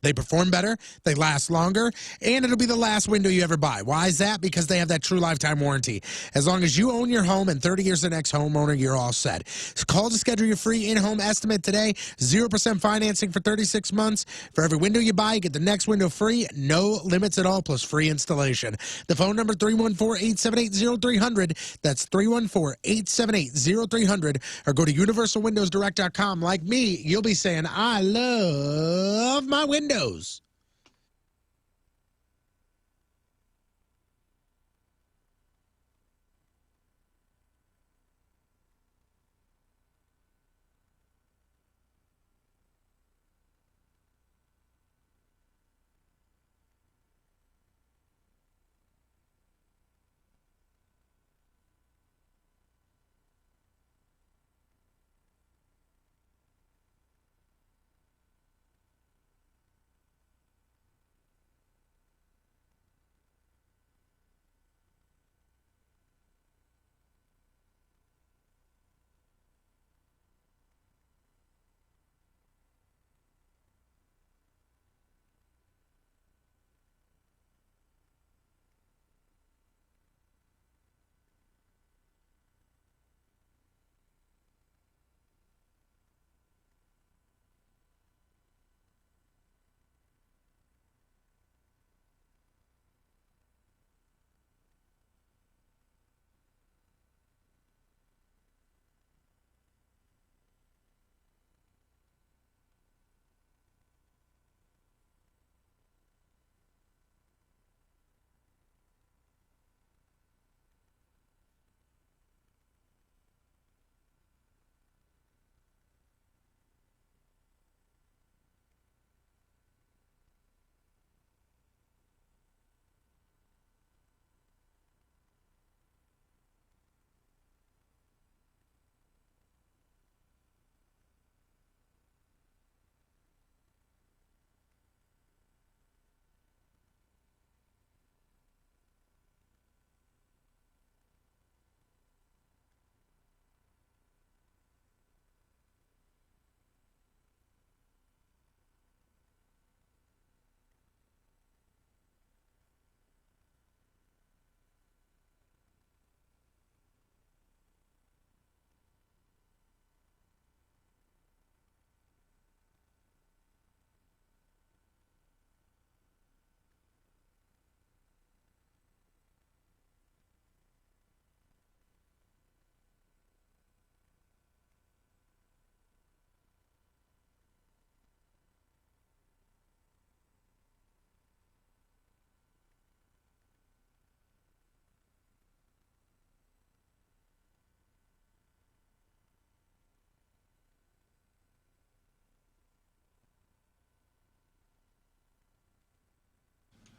They perform better, they last longer, and it'll be the last window you ever buy. Why is that? Because they have that true lifetime warranty. As long as you own your home and 30 years the next homeowner, you're all set. So call to schedule your free in-home estimate today. 0% financing for 36 months. For every window you buy, you get the next window free. No limits at all, plus free installation. The phone number 314-878-0300. That's 314-878-0300. Or go to universalwindowsdirect.com. Like me, you'll be saying, I love my windows.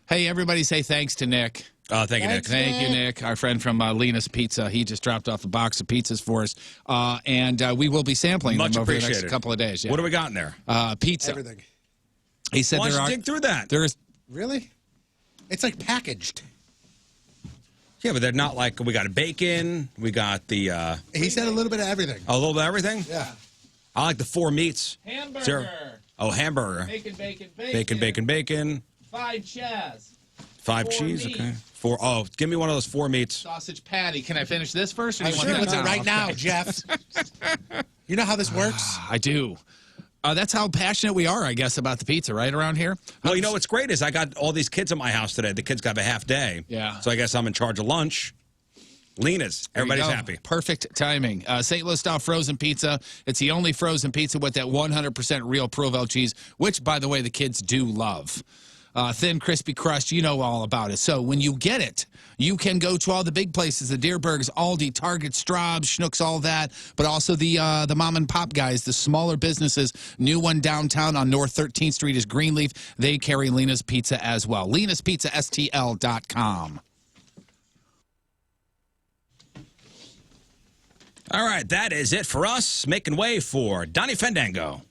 Hey, everybody say thanks to Nick. Thank you, Nick. Thank you, Nick. Our friend from Lena's Pizza. He just dropped off a box of pizzas for us. And we will be sampling Much them over the appreciated. next couple of days. Yeah. What do we got in there? Pizza. Everything. He said Why there don't are. you dig through that? There is. Really? It's like packaged. Yeah, but they're not like, we got bacon, we got the... He said a little bit of everything. A little bit of everything? Yeah. I like the 4 meats. Hamburger. Hamburger. Bacon, bacon, bacon. Bacon, bacon, bacon. 5 chaz. 5 4 cheese, meat. okay. 4. Oh, give me one of those 4 meats. Sausage patty. Can I finish this first? Or do you want Sure, to let's do it right now, Jeff. You know how this works? I do. That's how passionate we are, I guess, about the pizza, right around here. Well, you know what's great is I got all these kids at my house today. The kids got a half day. Yeah. So I guess I'm in charge of lunch. Lena's. Everybody's happy. Perfect timing. St. Louis style frozen pizza. It's the only frozen pizza with that 100% real Provel cheese, which, by the way, the kids do love. Thin, crispy crust, you know all about it. So when you get it, you can go to all the big places, the Deerbergs, Aldi, Target, Straub's, Schnucks, all that, but also the mom and pop guys, the smaller businesses. New one downtown on North 13th Street is Greenleaf. They carry Lena's Pizza as well. Lena'sPizzaSTL.com. All right, that is it for us. Making way for Donnie Fandango.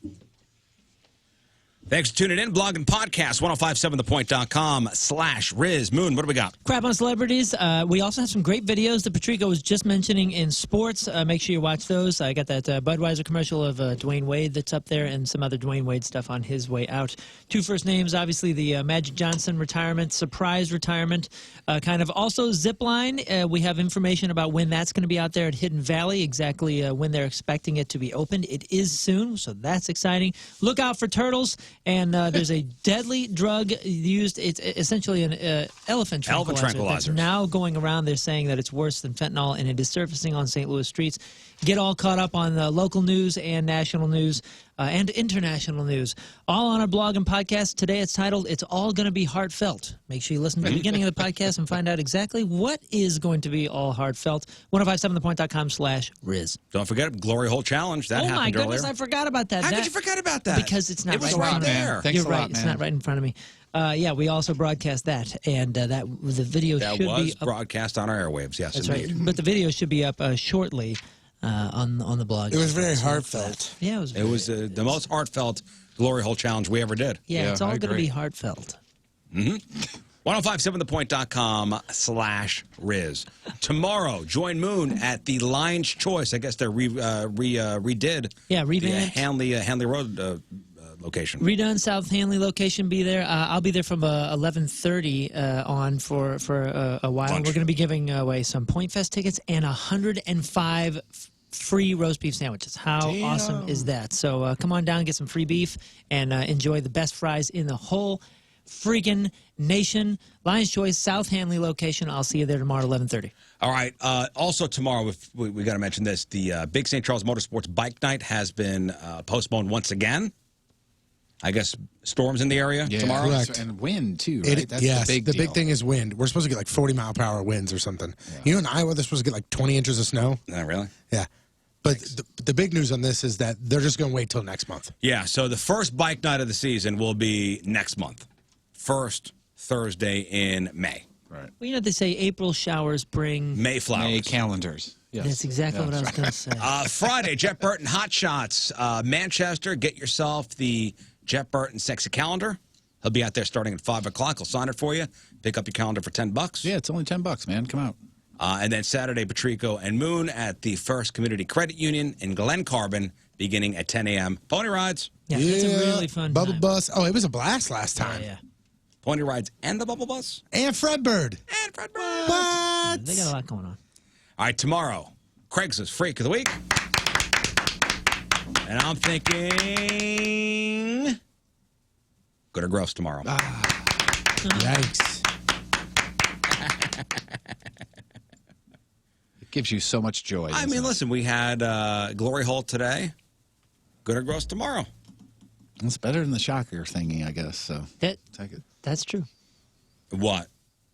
Thanks for tuning in. Blog and podcast, 1057thepoint.com/Riz. Moon, what do we got? Crap on celebrities. We also have some great videos that Patrico was just mentioning in sports. Make sure you watch those. I got that Budweiser commercial of Dwayne Wade that's up there and some other Dwayne Wade stuff on his way out. 2 first names, obviously the Magic Johnson retirement, surprise retirement, kind of. Also Zipline. We have information about when that's going to be out there at Hidden Valley, exactly when they're expecting it to be opened. It is soon, so that's exciting. Look out for turtles. And there's a deadly drug used. It's essentially an elephant tranquilizer. That's now going around. They're saying that it's worse than fentanyl, and it is surfacing on St. Louis streets. Get all caught up on local news and national news and international news. All on our blog and podcast. Today it's titled, It's All Gonna Be Heartfelt. Make sure you listen to the beginning of the podcast and find out exactly what is going to be all heartfelt. 1057thepoint.com/Riz. Don't forget Glory Hole Challenge. That happened earlier. Oh, my goodness, earlier. I forgot about that. How could you forget about that? Because it's not it was right in front there. of me. You're right. It's not right in front of me. Yeah, we also broadcast that, and the video should be was broadcast on our airwaves. Yes, that's indeed. right. But the video should be up shortly on the blog. It was very heartfelt. Yeah, it was. The most heartfelt Glory Hole Challenge we ever did. Yeah, it's all going to be heartfelt. 1057thepoint.com/Riz. Tomorrow, join Moon at the Lion's Choice. I guess they're redid. Yeah, the revamped. Hanley Road location. Redone South Hanley location. Be there. I'll be there from 11:30 on for a while. Lunch. We're going to be giving away some Point Fest tickets and 105 free roast beef sandwiches. How awesome is that? So come on down, get some free beef, and enjoy the best fries in the whole freaking nation. Lion's Choice, South Hanley location. I'll see you there tomorrow at 11:30. All right. Also tomorrow, we got to mention this. The Big St. Charles Motorsports Bike Night has been postponed once again. I guess storms in the area tomorrow. Correct. And wind, too, right? That's yes, the big deal. thing is wind. We're supposed to get like 40-mile-per-hour winds or something. Yeah. You know, in Iowa, they're supposed to get like 20 inches of snow. Really? Yeah. But the big news on this is that they're just going to wait till next month. Yeah, so the first bike night of the season will be next month. First Thursday in May. Right. Well, you know, they say April showers bring Mayflowers. May calendars. Yes. That's exactly what I was going to say. Friday, Jet Burton Hot Shots. Manchester, get yourself the Jet Burton Sexy Calendar. He'll be out there starting at 5 o'clock. He'll sign it for you. Pick up your calendar for $10. Yeah, it's only $10, man. Come out. And then Saturday, Patrico and Moon at the First Community Credit Union in Glen Carbon, beginning at 10 a.m. Pony rides. Yeah, it's a really fun Bubble time. Bus. Oh, it was a blast last time. Yeah. Pony rides and the Bubble Bus. And Fredbird. Yeah, they got a lot going on. All right, tomorrow, Craigslist Freak of the Week. And I'm thinking good or gross tomorrow. Yikes. It gives you so much joy. I mean, listen, we had Glory Hole today. Good or gross tomorrow. It's better than the shocker thingy, I guess. So take it. That's true. What?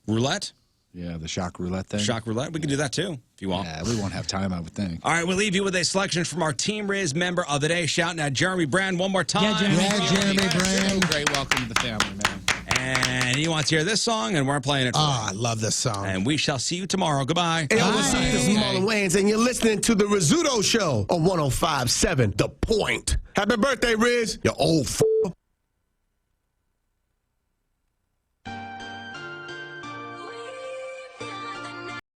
Roulette? Yeah, the shock roulette thing. Shock roulette? We can do that too, if you want. Yeah, we won't have time, I would think. All right, we'll leave you with a selection from our Team Riz member of the day, shouting at Jeremy Brand one more time. Yeah, Jeremy. Yeah, Jeremy Brand. So great welcome to the family, man. And he wants to hear this song, and we're playing it. Oh, I love this song. And we shall see you tomorrow. Goodbye. Hey, what's up? This is Marlon Wayans, and you're listening to the Rizzuto Show on 105.7 The Point. Happy birthday, Riz. You old